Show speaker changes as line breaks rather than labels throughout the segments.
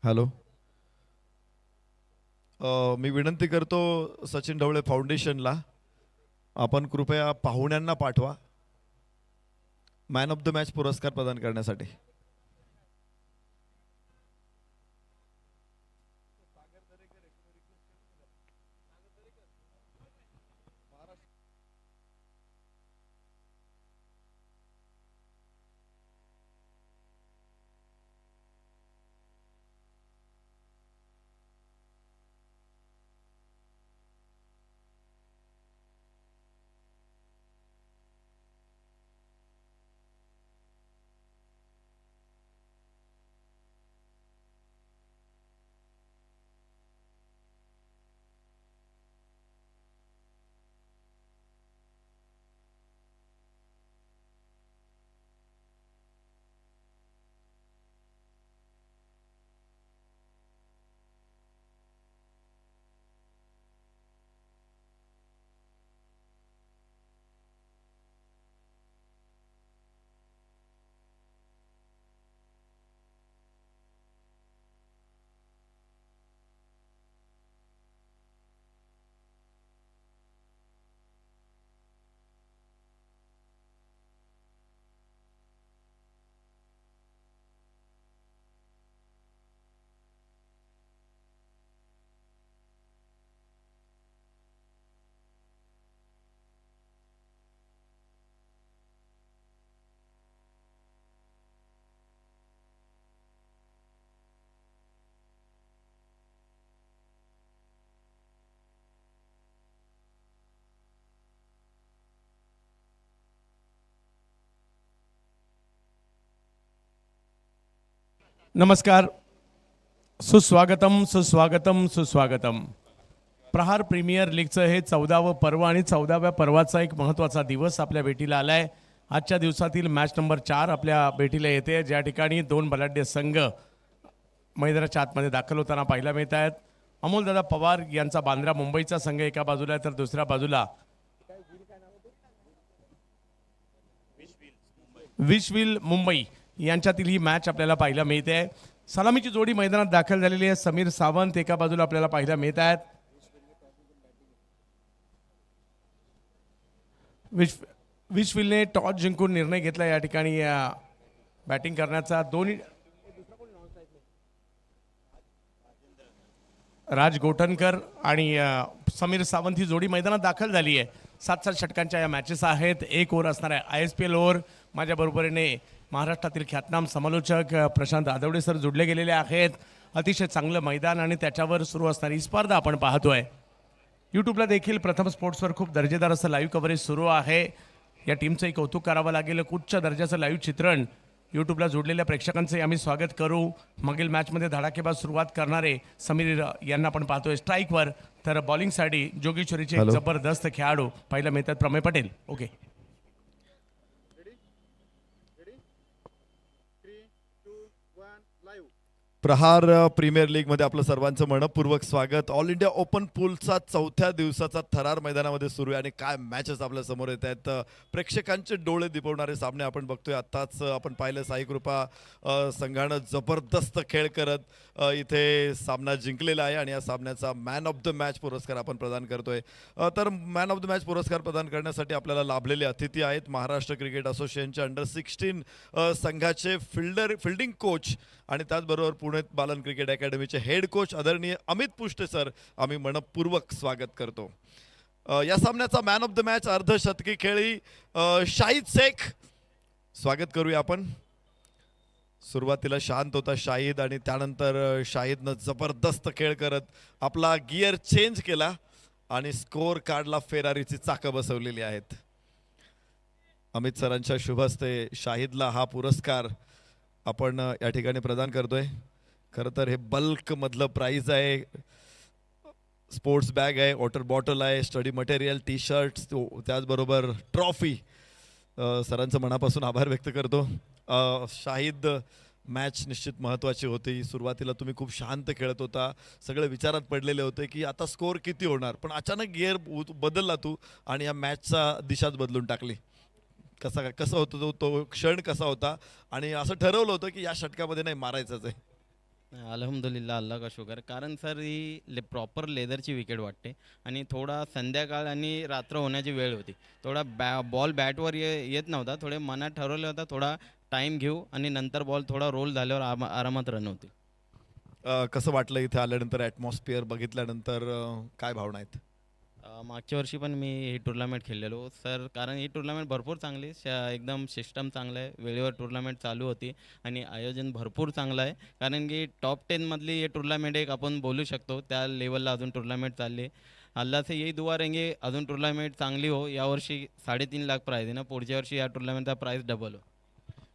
Hello. मी विनंती करतो सचिन ढवळे फाउंडेशनला आपण कृपया पाहुण्यांना पाठवा मॅन ऑफ द मॅच पुरस्कार प्रदान करण्यासाठी.
नमस्कार, सुस्वागतम सुस्वागतम सुस्वागतम. प्रहार प्रीमियर लीगचं हे 14वं पर्व आणि 14व्या पर्वाचा एक महत्त्वाचा दिवस आपल्या भेटीला आलाय. आजच्या दिवसातील मॅच नंबर 4 आपल्या भेटीला येते, ज्या ठिकाणी दोन बलाढ्य संघ मैदानाच्या आतमध्ये दाखल होताना पाहायला मिळत आहेत. अमोलदादा पवार यांचा बांद्रा मुंबईचा संघ एका बाजूला आहे, तर दुसऱ्या बाजूला विशविल मुंबई यांच्यातील ही मॅच आपल्याला पाहायला मिळते. सलामीची जोडी मैदानात दाखल झालेली आहे. समीर सावंत एका बाजूला आपल्याला पाहायला मिळत आहेत. विशविलने टॉस जिंकून निर्णय घेतला या ठिकाणी बॅटिंग करण्याचा. दोन्ही राज गोठणकर आणि समीर सावंत ही जोडी मैदानात दाखल झाली आहे. 7-7 षटकांच्या या मॅचेस आहेत. एक ओव्हर असणार आहे ISPL ओव्हर. माझ्या बरोबरीने महाराष्ट्रातील ख्यातनाम समालोचक प्रशांत आदवडे सर जुडले गेलेले आहेत. अतिशय चांगलं मैदान आणि त्याच्यावर सुरू असणारी स्पर्धा आपण पाहतोय. यूट्यूबला देखील प्रथम स्पोर्ट्सवर खूप दर्जेदार असं लाईव्ह कव्हरेज सुरू आहे. या टीमचंही कौतुक करावं लागेल. उच्च दर्जाचं लाईव्ह चित्रण यूट्यूबला जोडलेल्या प्रेक्षकांचे आम्ही स्वागत करू. मागील मॅचमध्ये धडाकेबाज सुरुवात करणारे समीर यांना आपण पाहतोय स्ट्राईकवर, तर बॉलिंगसाठी जोगेश्वरीचे एक जबरदस्त खेळाडू पाहायला मिळतात, प्रमेय पटेल. ओके,
प्रहार प्रीमियर लीगमध्ये आपलं सर्वांचं मनपूर्वक स्वागत. ऑल इंडिया ओपन पूलचा 4थ्या दिवसाचा थरार मैदानामध्ये सुरू आहे आणि काय मॅचेस आपल्या समोर येत आहेत. प्रेक्षकांचे डोळे दिपवणारे सामने आपण बघतोय. आत्ताच आपण पाहिलं साई कृपा संघानं जबरदस्त खेळ करत इथे सामना जिंकलेला आहे आणि या सामन्याचा मॅन ऑफ द मॅच पुरस्कार आपण प्रदान करतोय. तर मॅन ऑफ द मॅच पुरस्कार प्रदान करण्यासाठी आपल्याला लाभलेले अतिथी आहेत महाराष्ट्र क्रिकेट असोसिएशनच्या अंडर-16 संघाचे फिल्डिंग कोच आणि त्याचबरोबर पुणे बालन क्रिकेट अकॅडमीचे हेड कोच आदरणीय अमित पुष्टे सर आम्ही मनपूर्वक स्वागत करतो. या सामन्याचा मॅन ऑफ द मॅच अर्धशतकी खेळी शाहिद शेख. स्वागत करूया आपण. सुरुवातीला शांत होता शाहिद आणि त्यानंतर शाहिदनं जबरदस्त खेळ करत आपला गिअर चेंज केला आणि स्कोअर कार्डला फेरारीची चाकं बसवलेली आहेत. अमित सरांच्या शुभ हस्ते शाहिदला हा पुरस्कार आपण या ठिकाणी प्रदान करतोय. खरं तर हे बल्क मधलं प्राइज आहे. स्पोर्ट्स बॅग आहे, वॉटर बॉटल आहे, स्टडी मटेरियल, टी शर्ट्स, त्याचबरोबर ट्रॉफी. सरांचं मनापासून आभार व्यक्त करतो. शाहिद, मॅच निश्चित महत्त्वाची होती. सुरुवातीला तुम्ही खूप शांत खेळत होता, सगळे विचारात पडलेले होते की आता स्कोअर किती होणार, पण अचानक गिअर बदलला तू आणि या मॅचचा दिशाच बदलून टाकली. कसं होतं तो क्षण कसा होता आणि असं ठरवलं होतं की या षटकामध्ये नाही मारायचंच आहे?
अल्हम्दुलिल्लाह अल्लाह का शुक्र. कारण सर ही प्रॉपर लेदरची विकेट वाटते आणि थोडा संध्याकाळ आणि रात्र होण्याची वेळ होती. थोडा बॉल बॅटवर येत नव्हता. थोडे मनात ठरवलं होतं थोडा टाईम घेऊ आणि नंतर बॉल थोडा रोल झाल्यावर आरामात रन होतील.
कसं वाटलं इथे आल्यानंतर ॲटमॉस्फिअर बघितल्यानंतर काय भावना आहेत?
मागच्या वर्षी पण मी ही टुर्नामेंट खेळलेलो सर. कारण ही टुर्नामेंट भरपूर चांगली एकदम सिस्टम चांगलं आहे. वेळेवर टुर्नामेंट चालू होती आणि आयोजन भरपूर चांगलं आहे. कारण की टॉप 10मधली ही टुर्नामेंट एक आपण बोलू शकतो. त्या लेवलला अजून टुर्नामेंट चालली. अल्लाह से यही दुआ रहेंगे अजून टुर्नामेंट चांगली हो. यावर्षी 3.5 लाख प्राईज आहे ना. पुढच्या वर्षी या टुर्नामेंटचा प्राईज डबल हो.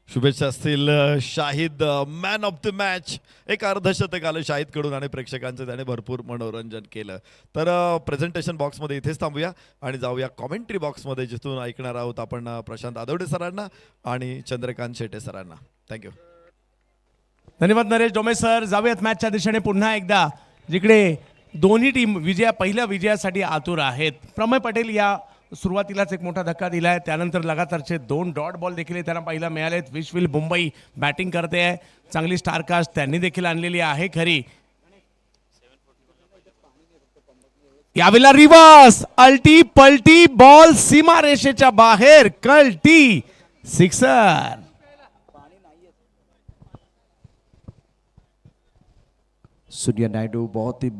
शुभेच्छा असतील Shahid, man of the match. एक अर्धशतक आलं शाहिदकडून आणि प्रेक्षकांचं त्याने भरपूर मनोरंजन केलं. तर प्रेझेंटेशन बॉक्समध्ये इथेच थांबूया आणि जाऊया कॉमेंट्री बॉक्समध्ये, जिथून ऐकणार आहोत आपण प्रशांत आदवडे सरांना आणि चंद्रकांत शेटे सरांना. थँक्यू.
धन्यवाद नरेश डोमे सर. जाऊयात मॅचच्या दिशेने पुन्हा एकदा, जिकडे दोन्ही टीम पहिल्या विजयासाठी आतुर आहेत. प्रमय पटेल या सुरुवातीलाच एक मोठा धक्का दिलाय, त्यानंतर लगातारचे 2 डॉट बॉल देखील त्यांना पाहायला मिळालेत. विश्विल मुंबई बॅटिंग करते आहे, चांगली स्टारकास्ट त्यांनी देखील आणलेली आहे खरी. यावेळेला रिव्हर्स अल्टी पलटी बॉल सीमा रेषेच्या बाहेर, कल्टी सिक्सर.
सूर्या नायडू बहुत ही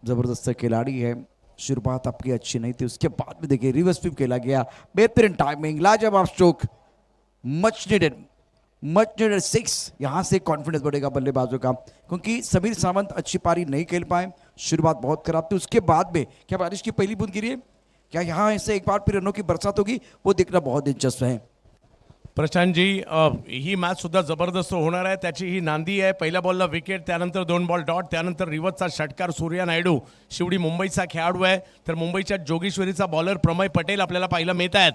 ज़बरदस्त खिलाड़ी है. शुरुआत आपकी अच्छी नहीं थी, उसके बाद में देखिए रिवर्स स्वीप खेला गया, बेहतरीन टाइमिंग, लाजवाब स्ट्रोक, मच नीडेड 6. यहाँ से कॉन्फिडेंस बढ़ेगा बल्लेबाजों का, क्योंकि समीर सावंत अच्छी पारी नहीं खेल पाए. शुरुआत बहुत खराब थी. उसके बाद में क्या बारिश की पहली बूंद गिरी है, क्या यहाँ ऐसे एक बार फिर रनों की बरसात होगी, वो देखना बहुत दिलचस्प है.
प्रशांतजी, ही मॅच सुद्धा जबरदस्त होणार आहे. त्याची ही नांदी आहे. पहिल्या बॉलला विकेट, त्यानंतर 2 बॉल डॉट, त्यानंतर रिव्हर्सचा षटकार. सूर्या नायडू शिवडी मुंबईचा खेळाडू आहे, तर मुंबईच्या जोगेश्वरीचा बॉलर प्रमय पटेल आपल्याला पाहायला मिळत आहेत.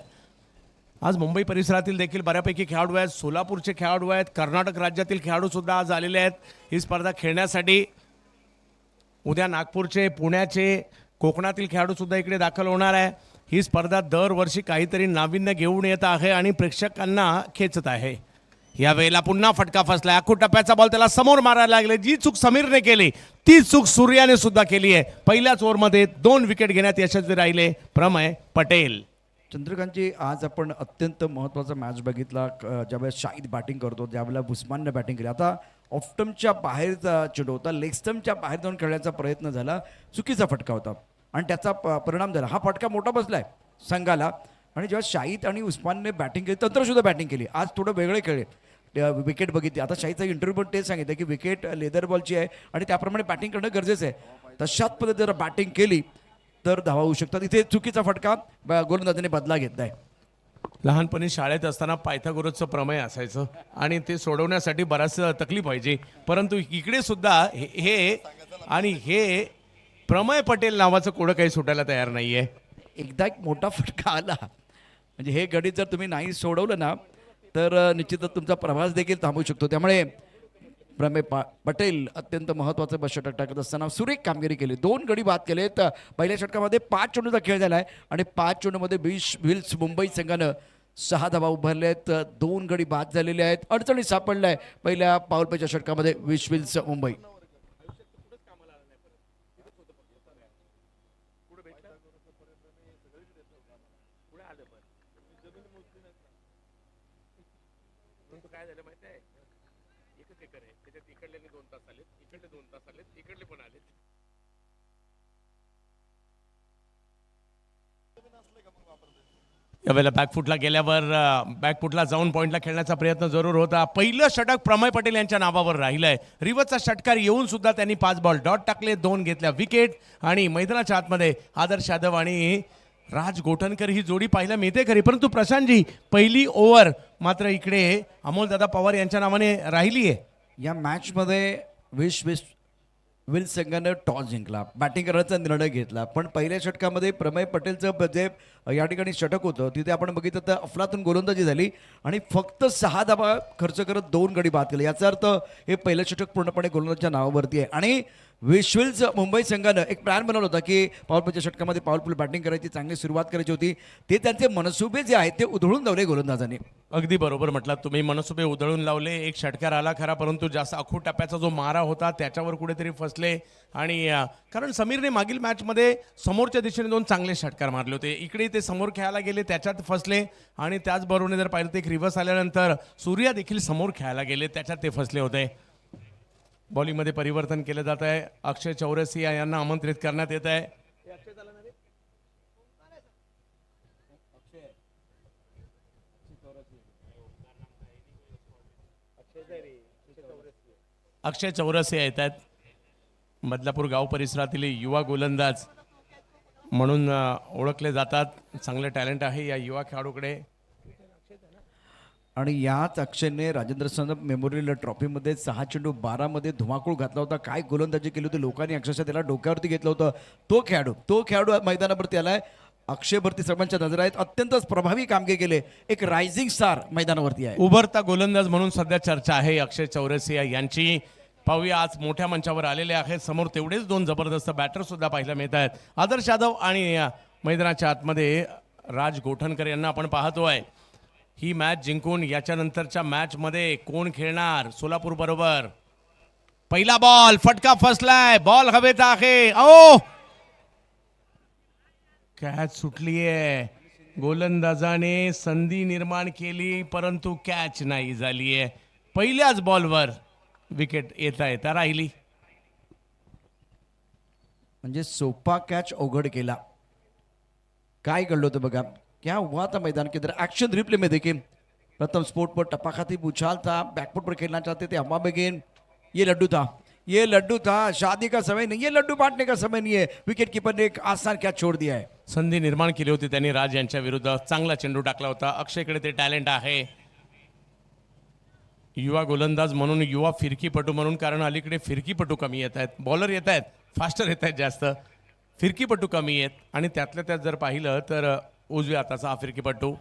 आज मुंबई परिसरातील देखील बऱ्यापैकी खेळाडू आहेत. सोलापूरचे खेळाडू आहेत, कर्नाटक राज्यातील खेळाडू सुद्धा आज आलेले आहेत ही स्पर्धा खेळण्यासाठी. उद्या नागपूरचे, पुण्याचे, कोकणातील खेळाडू सुद्धा इकडे दाखल होणार आहे. ही स्पर्धा दरवर्षी काहीतरी नाविन्य घेऊन येत आहे आणि प्रेक्षकांना खेचत आहे. यावेळेला पुन्हा फटका फसला. आखू टप्प्याचा बॉल त्याला समोर मारायला लागले. जी चूक समीरने केली ती चूक सूर्याने सुद्धा केली आहे. पहिल्याच ओव्हरमध्ये 2 विकेट घेण्यात यशस्वी राहिले प्रमय पटेल.
चंद्रकांतजी, आज आपण अत्यंत महत्त्वाचा मॅच बघितला. ज्यावेळेस शाहिद बॅटिंग करतो त्यावेळेला उस्मानने बॅटिंग केली. आता ऑफस्टम्पच्या बाहेर चेंडू होता, लेग स्टम्पच्या बाहेर जाऊन खेळण्याचा प्रयत्न झाला, चुकीचा फटका होता आणि त्याचा परिणाम झाला. हा फटका मोठा बसलाय संघाला. आणि जेव्हा शाहिद आणि उस्मानने बॅटिंग केली, तंत्रसुद्धा बॅटिंग केली, आज थोडं वेगळे खेळले, विकेट बघितली. आता शाहिदचा इंटरव्ह्यू पण तेच सांगितलं की विकेट लेदर बॉलची आहे आणि त्याप्रमाणे बॅटिंग करणं गरजेचं आहे. तशाच पद्धतीने जर बॅटिंग केली तर धावा होऊ शकतात. इथे चुकीचा फटका गोलंदाजाने बदला घेतलाय.
लहानपणी शाळेत असताना पायथागोरसचं प्रमेय असायचं आणि ते सोडवण्यासाठी बराच तकलीफ व्हायची, परंतु इकडे सुद्धा हे प्रमय पटेल नावाचं कोणं काही सुटायला तयार नाहीये.
एकदा एक मोठा फटका आला म्हणजे हे गणित जर तुम्ही नाही सोडवलं ना तर निश्चितच तुमचा प्रवास देखील थांबू शकतो. त्यामुळे प्रमय पटेल अत्यंत महत्त्वाचं षटक टाकत असताना सुरेख कामगिरी केली. 2 गडी बाद केलेत. पहिल्या षटकामध्ये 5 चेंडूचा खेळ झाला आहे आणि 5 चेंडूमध्ये विल्स मुंबई संघानं 6 धावा उभारल्यात. 2 गडी बाद झालेले आहेत. अडचणी सापडल्या आहे पहिल्या पावलपेच्या षटकामध्ये विल्स मुंबई.
यावेळेला बॅकफुटला गेल्यावर बॅकफुटला जाऊन पॉईंटला खेळण्याचा प्रयत्न जरूर होता. पहिलं षटक प्रमय पटेल यांच्या नावावर राहिलंय. रिव्हर्सचा षटकार येऊन सुद्धा त्यांनी 5 बॉल डॉट टाकले, 2 घेतल्या विकेट आणि मैदानाच्या आतमध्ये आदर्श यादव आणि राज गोठणकर ही जोडी पाहायला मिळते खरी, परंतु प्रशांतजी पहिली ओव्हर मात्र इकडे अमोलदादा पवार यांच्या नावाने राहिली आहे.
या मॅचमध्ये विल्स संघानं टॉस जिंकला, बॅटिंग करण्याचा निर्णय घेतला. पण पहिल्या षटकामध्ये प्रमय पटेलचं जे या ठिकाणी षटक होतं तिथे आपण बघितलं तर अफलातून गोलंदाजी झाली आणि फक्त 6 धावा खर्च करत 2 गडी बाद केले. याचा अर्थ हे पहिलं षटक पूर्णपणे गोलंदाजाच्या नावावरती आहे आणि विश्विल्स मुंबई संघानं एक प्लॅन बनवला होता की पॉवरप्लेच्या षटकामध्ये पॉवरफुल बॅटिंग करायची, चांगली सुरुवात करायची होती. ते त्यांचे मनसुबे जे आहेत ते उधळून लावले गोलंदाजांनी.
अगदी बरोबर म्हटलात तुम्ही, मनसुबे उधळून लावले. एक षटकार आला खरा, परंतु जास्त आखूड टप्प्याचा जो मारा होता त्याच्यावर कुठेतरी फसले. आणि कारण समीरने मागील मॅचमध्ये समोरच्या दिशेने 2 चांगले षटकार मारले होते, इकडे ते समोर खेळायला गेले त्याच्यात फसले. आणि त्याचबरोबर जर पाहिलं तर एक रिव्हर्स आल्यानंतर सूर्या देखील समोर खेळायला गेले, त्याच्यात ते फसले होते. बॉलिंगमध्ये परिवर्तन केलं जात आहे. अक्षय चौरसिया यांना आमंत्रित करण्यात येत आहे. अक्षय चौरसिया येत आहेत, बदलापूर गाव परिसरातील युवा गोलंदाज म्हणून ओळखले जातात. चांगले टॅलेंट आहे या युवा खेळाडूकडे.
आणि याच अक्षयने राजेंद्र सानप मेमोरियल ट्रॉफीमध्ये 6 चेंडू 12 मध्ये धुमाकूळ घातला होता. काय गोलंदाजी केली होती, लोकांनी अक्षरशः त्याला डोक्यावरती घेतलं होतं. तो खेळाडू मैदानावरती आलाय. अक्षयवरती सर्वांच्या नजर आहेत, अत्यंत प्रभावी कामगिरी केले. एक रायझिंग स्टार मैदानावरती आहे.
उभरता गोलंदाज म्हणून सध्या चर्चा आहे अक्षय चौरसिया यांची. पाहूया, आज मोठ्या मंचावर आलेले आहेत. समोर तेवढेच 2 जबरदस्त बॅटर सुद्धा पाहायला मिळत आहेत. आदर्श यादव आणि मैदानाच्या आतमध्ये राज गोठणकर यांना आपण पाहतोय. ही मॅच जिंकून याच्यानंतरच्या मॅचमध्ये कोण खेळणार सोलापूर बरोबर. पहिला बॉल फटका फसलाय, बॉल हवेत आहे. ओ कॅच सुटलीये. गोलंदाजाने संधी निर्माण केली परंतु कॅच नाही झालीये. पहिल्याच बॉलवर विकेट येता राहिली.
म्हणजे सोपा कॅच अवघड केला. काय घडलं होतं बघा. क्या हुआ था मैदान के अंदर. एक्शन रिप्ले में देखिए, प्रथम स्पोर्ट पर टप्पा खाती उछाल था, बैकफुट पर खेलना चाहते थे, हवा में गेंद. ये लड्डू था. शादी का समय नहीं, ये लड्डू बांटने का समय नहीं है. विकेट कीपर ने एक आसान कैच छोड़ दिया है.
संधी निर्माण केली होती त्यांनी राज यांच्या विरुद्ध. चांगला चेंडू टाकला होता. अक्षयकडे ते टॅलेंट आहे, युवा गोलंदाज म्हणून, युवा फिरकीपटू म्हणून. कारण अलीकडे फिरकीपटू कमी येत आहेत, बॉलर येत आहेत, फास्टर येत आहेत जास्त, फिरकीपटू कमी आहेत. आणि त्यातल्या त्यात जर पाहिलं तर उजव्या हाताचा हा फिरकीपटू.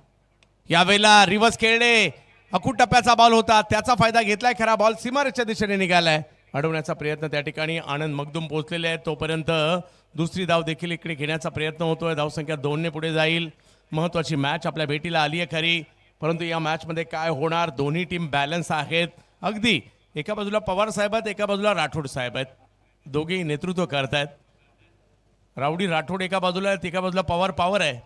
यावेळेला रिव्हर्स खेळले, अकूट टप्प्याचा बॉल होता, त्याचा फायदा घेतलाय खरा. बॉल सीमारेषेच्या दिशेने निघालाय. अडवण्याचा प्रयत्न त्या ठिकाणी आनंद मगदूम पोहोचलेले आहेत. तोपर्यंत दुसरी धाव देखील इकडे घेण्याचा प्रयत्न होतोय. धावसंख्या 2 पुढे जाईल. महत्वाची मॅच आपल्या भेटीला आली आहे खरी, परंतु या मॅचमध्ये काय होणार. दोन्ही टीम बॅलन्स आहेत अगदी. एका बाजूला पवार साहेब आहेत, एका बाजूला राठोड साहेब आहेत. दोघेही नेतृत्व करतायत. राऊडी राठोड एका बाजूला आहेत, एका बाजूला पवार आहे.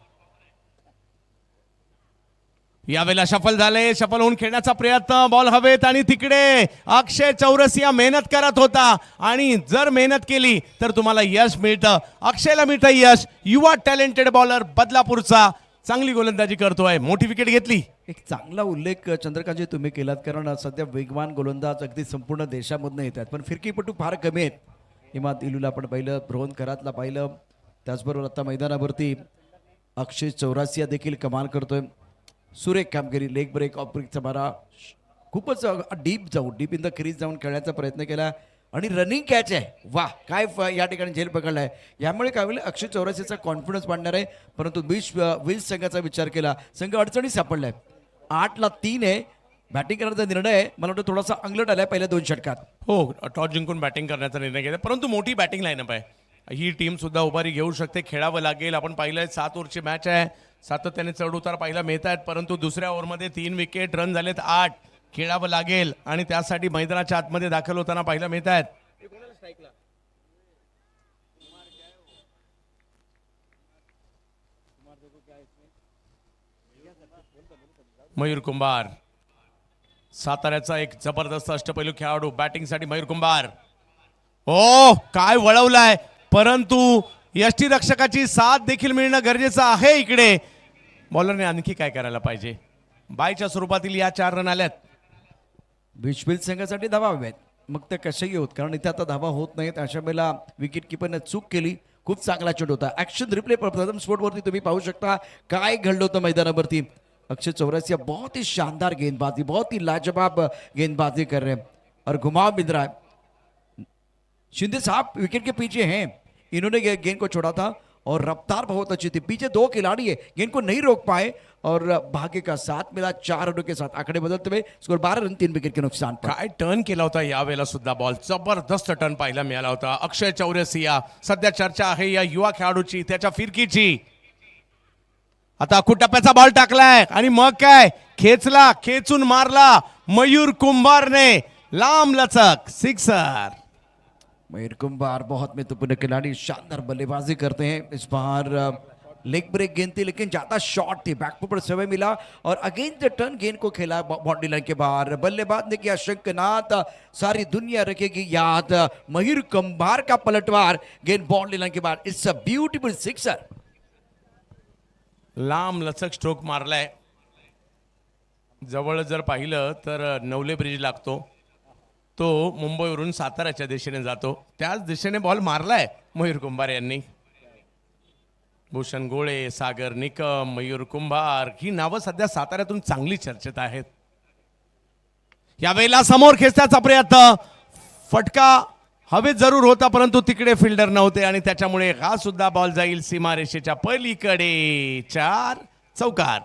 यावेळेला शफल झाले, शफल होऊन खेळण्याचा प्रयत्न, बॉल हवेत. आणि तिकडे अक्षय चौरसिया मेहनत करत होता. आणि जर मेहनत केली तर तुम्हाला यश मिळतं. अक्षयला मिळतं यश. युवा टॅलेंटेड बॉलर बदलापूरचा चांगली गोलंदाजी करतोय, मोठी विकेट घेतली.
एक चांगला उल्लेख चंद्रकांतजी तुम्ही केलात, कारण सध्या वेगवान गोलंदाज अगदी संपूर्ण देशामधून येतात, पण फिरकीपटू फार कमी आहेत. इमाद इलूला आपण पाहिलं, रोहन करातला पाहिलं, त्याचबरोबर आता मैदानावरती अक्षय चौरसिया देखील कमाल करतोय. सुरेख कामगिरी. लेग ब्रेक, ऑफ ब्रेकचा मारा, खूपच डीप इन द क्रीज जाऊन खेळण्याचा प्रयत्न केला. आणि रनिंग कॅच आहे. वा, काय या ठिकाणी झेल पकडलाय. यामुळे काय होईल, अक्षय चौरसियाचा कॉन्फिडन्स वाढणार आहे. परंतु विल्स संघाचा विचार केला, संघ अडचणीत सापडलाय. 8-3 आहे. बॅटिंग करण्याचा निर्णय आहे, मला वाटतं थोडासा अंगलट आलाय पहिल्या 2 षटकात.
हो, टॉस जिंकून बॅटिंग करण्याचा निर्णय घेतला, परंतु मोठी बॅटिंग लाईनअप आहे. ही टीम सुद्धा उभारी घेऊ शकते, खेळावं लागेल. आपण पाहिलंय 7 ओव्हरची मॅच आहे, सातत्याने चढ उतार पाहायला मिळत आहेत. परंतु दुसऱ्या ओव्हरमध्ये 3 विकेट, रन झालेत 8. खेळावं लागेल आणि त्यासाठी मैदानाच्या आतमध्ये दाखल होताना पाहायला मिळत आहेत. मयूर कुंभार, साताऱ्याचा एक जबरदस्त अष्टपैलू खेळाडू. बॅटिंगसाठी मयूर कुंभार. ओ, काय वळवलाय, परंतु यष्टीरक्षकाची साथ देखील मिळणं गरजेचं आहे. इकडे बॉलरने आणखी काय करायला पाहिजे. बायच्या स्वरूपातील या 4 रन आल्यात.
विश्विल संघासाठी धावा हव्यात, मग ते कसेही होत, कारण इथे आता धावा होत नाहीत. अशा वेळेला विकेट किपरने चूक केली. खूप चांगला चेंडू होता. ऍक्शन रिप्ले प्रथम स्पोर्टवरती तुम्ही पाहू शकता काय घडलं होतं मैदानावरती. अक्षय चौरसिया बहुत ही शानदार गेंदबाजी, बहुत ही लाजवाब गेंदबाजी कर रहे हैं और घुमाव मिल रहा है. शिंदे साहब विकेट के पीछे हैं, इन्होंने गेंद को छोड़ा था और रफ्तार बहुत अच्छी थी। पीछे 2 खिलाड़ी है, गेंद को नहीं रोक पाए और भाग्य का साथ मिला। 4 रनों के साथ आंकड़े बदलते हुए स्कोर 12 रन 3 विकेट के नुकसान पर।
काय टर्न केला होता यावेळेला सुद्धा बॉल, जबरदस्त टर्न पाहायला मिळाला होता अक्षय चौरसिया। सध्या चर्चा आहे या युवा खेळाडूची, त्याच्या फिरकीची। आता कुटप्प्याचा बॉल टाकलाय आणि मग काय खेचला, खेचून मारला मयूर कुंभारने, लांब लचक सिक्सर।
मयूर कुंभार बहुत महत्वपूर्ण खिलाड़ी, शानदार बल्लेबाजी करते हैं। इस बार लेग ब्रेक गेंद थी लेकिन ज्यादा शॉट थी, बैकफुट पर समय मिला और अगेन द टर्न गेंद को खेला बाउंड्री लाइन के बाहर। बल्लेबाज ने किया शंखनाद, सारी दुनिया रखेगी याद मयूर कुंभार का पलटवार, गेंद बाउंड्री लाइन के बाहर। It's a beautiful sixer.
लांब लचक स्ट्रोक मारलाय। जवळ जर पाहिलं तर नवले ब्रिज लागतो, तो मुंबईवरून साताऱ्याच्या दिशेने जातो, त्याच दिशेने बॉल मारलाय मयूर कुंभार यांनी। भूषण गोळे, सागर निकम, मयूर कुंभार ही नावं सध्या साताऱ्यातून चांगली चर्चेत आहेत। यावेळेला समोर खेचण्याचा प्रयत्न, फटका हवेत जरूर होता परंतु तिकडे फिल्डर नव्हते आणि त्याच्यामुळे हा सुद्धा बॉल जाईल सीमारेषेच्या पलीकडे। 4 चौकार।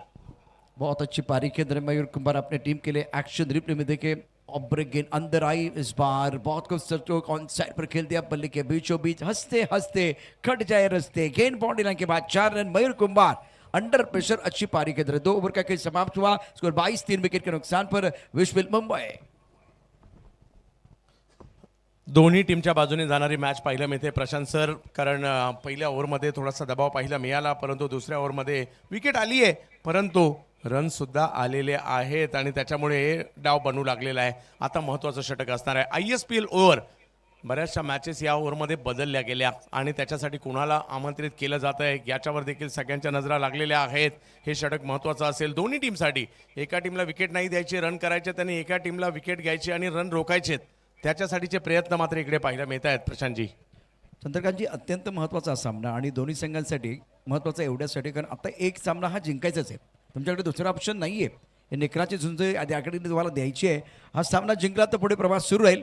बहुत अच्छी पारी के अंदर मयूर कुंभार अपने टीम के लिए एक्शन रिप्ले में देखे और ब्रेक गेंद अंदर आई। इस बार बहुत खूबसूरत ऑन साइड पर खेल दिया, बल्ले के बीचों बीच हंसते हंसते कट जाए रस्ते। गेंद बाउंड्री लाइन के बाद 4 रन। मयूर कुंभार अंडर प्रेशर अच्छी पारी के अंदर। 2 ओवर का खेल समाप्त हुआ, स्कोर 22 3 विकेट के नुकसान पर विश्वविल मुंबई।
दोन्ही टीमच्या बाजूने जाणारी मॅच पाहायला मिळते प्रशांत सर, कारण पहिल्या ओव्हरमध्ये थोडासा दबाव पाहायला मिळाला परंतु दुसऱ्या ओव्हरमध्ये विकेट आली आहे परंतु रन सुद्धा आलेले आहेत आणि त्याच्यामुळे डाव बनू लागलेला आहे। आता महत्त्वाचं षटक असणार आहे ISPL ओव्हर। बऱ्याचशा मॅचेस या ओव्हरमध्ये बदलल्या गेल्या आणि त्याच्यासाठी कुणाला आमंत्रित केलं जात आहे याच्यावर देखील सगळ्यांच्या नजरा लागलेल्या आहेत। हे षटक महत्त्वाचं असेल दोन्ही टीमसाठी। एका टीमला विकेट नाही द्यायची, रन करायचे, आणि एका टीमला विकेट घ्यायची आणि रन रोखायचे, त्याच्यासाठीचे प्रयत्न मात्र इकडे पाहायला मिळत आहेत प्रशांतजी।
चंद्रकांतजी अत्यंत महत्त्वाचा सामना आणि दोन्ही संघांसाठी महत्त्वाचा एवढ्यासाठी कारण आता एक सामना हा जिंकायचाच आहे, तुमच्याकडे दुसरा ऑप्शन नाही आहे। हे निकराची झुंज आधी तुम्हाला द्यायची आहे। हा सामना जिंकला तर पुढे प्रवास सुरू राहील,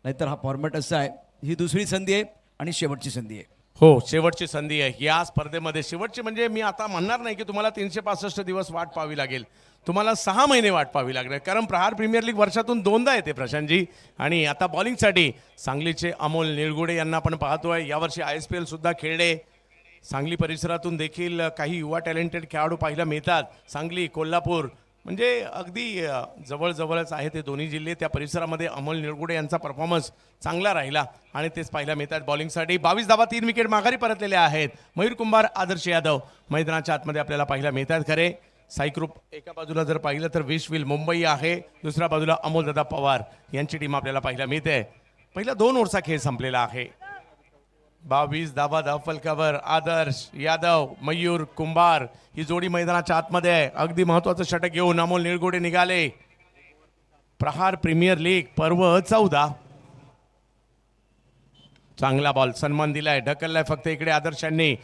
नाहीतर हा फॉर्मॅट असा आहे, ही दुसरी संधी आहे आणि शेवटची संधी आहे।
हो, शेवटची संधी आहे या स्पर्धेमध्ये। शेवटची म्हणजे मी आता म्हणणार नाही की तुम्हाला 365 दिवस वाट पाहावी लागेल, तुम्हाला 6 महिने वाट पाहावी लागणार, कारण प्रहार प्रीमियर लीग वर्षातून 2दा येते प्रशांतजी। आणि आता बॉलिंगसाठी सांगलीचे अमोल निळगुडे यांना आपण पाहतोय, यावर्षी ISPL सुद्धा खेळले। सांगली परिसरातून देखील काही युवा टॅलेंटेड खेळाडू पाहायला मिळतात। सांगली, कोल्हापूर म्हणजे अगदी जवळजवळच आहे ते दोन्ही जिल्हे, त्या परिसरामध्ये अमोल निळगुडे यांचा परफॉर्मन्स चांगला राहिला आणि तेच पाहायला मिळतात बॉलिंगसाठी। 22 धावा 3 विकेट माघारी परतलेल्या आहेत मयूर कुंभार, आदर्श यादव मैदानाच्या आतमध्ये आपल्याला पाहायला मिळतात। खरे साई ग्रुप एका बाजूला जर पाहिलं तर विश्वविल मुंबई आहे, दुसऱ्या बाजूला अमोलदादा पवार यांची टीम आपल्याला पाहायला मिळते। पहिला 2 ओव्हरचा खेळ संपलेला आहे। 22 धावा फलकावर आदर्श यादव, मयूर कुंभार ही जोडी मैदानाच्या आतमध्ये आहे। अगदी महत्त्वाचं षटक घेऊन अमोल निळगुडे निघाले। प्रहार प्रीमियर लीग पर्व 14। चांगला बॉल, सन्मान दिलाय, ढकललाय फक्त इकडे आदर्शांनी।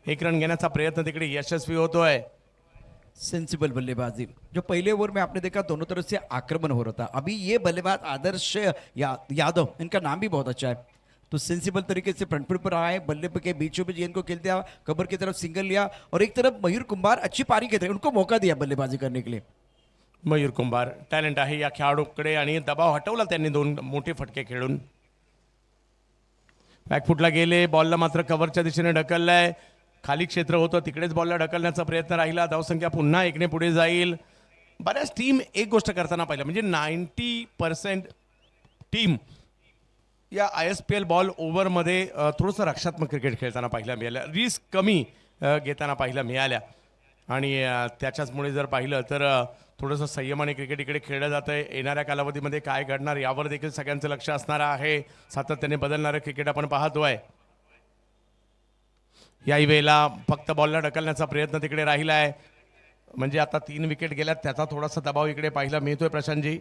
1 रन घेण्याचा प्रयत्न तिकडे यशस्वी होतोय।
सेंसिबल बल्लेबाजी, जो पहले ओवर में आपने देखा दोनों तरफ से आक्रमण हो रहा था, अभी ये बल्लेबाज आदर्श यादव, इनका नाम भी बहुत अच्छा है, तो सेंसिबल तरीके से फ्रंट फुट पर आए, बल्ले के बीचों बीच गेंद को खेल दिया, कबर की तरफ सिंगल लिया और एक तरफ मयूर कुंभार अच्छी पारी खेल रहे, उनको मौका दिया बल्लेबाजी करने के लिए।
मयूर कुंभार टॅलेंट आहे या खेळाडूकडे आणि दबाव हटवला त्यांनी 2 मोठे फटके खेळून। बॅकफुटला गेले, बॉलला मात्र कव्हरच्या दिशेने ढकललाय, खाली क्षेत्र होतं तिकडेच बॉलला ढकलण्याचा प्रयत्न राहिला। धावसंख्या पुन्हा 1ने पुढे जाईल। बऱ्याच टीम एक गोष्ट करताना पाहिलं म्हणजे 90% टीम या ISPL बॉल ओव्हरमध्ये थोडंसं रक्षात्मक क्रिकेट खेळताना पाहायला मिळालं, रिस्क कमी घेताना पाहायला मिळाल्या आणि त्याच्याचमुळे जर पाहिलं तर थोडंसं संयमाने क्रिकेट इकडे खेळलं जातं आहे। येणाऱ्या कालावधीमध्ये काय घडणार यावर देखील सगळ्यांचं लक्ष असणार आहे। सातत्याने बदलणारं क्रिकेट आपण पाहतोय। याही वेळेला फक्त बॉलला ढकलण्याचा प्रयत्न तिकडे राहिला आहे, म्हणजे आता 3 विकेट गेल्यात, त्याचा थोडासा दबाव इकडे पाहायला मिळतोय प्रशांतजी।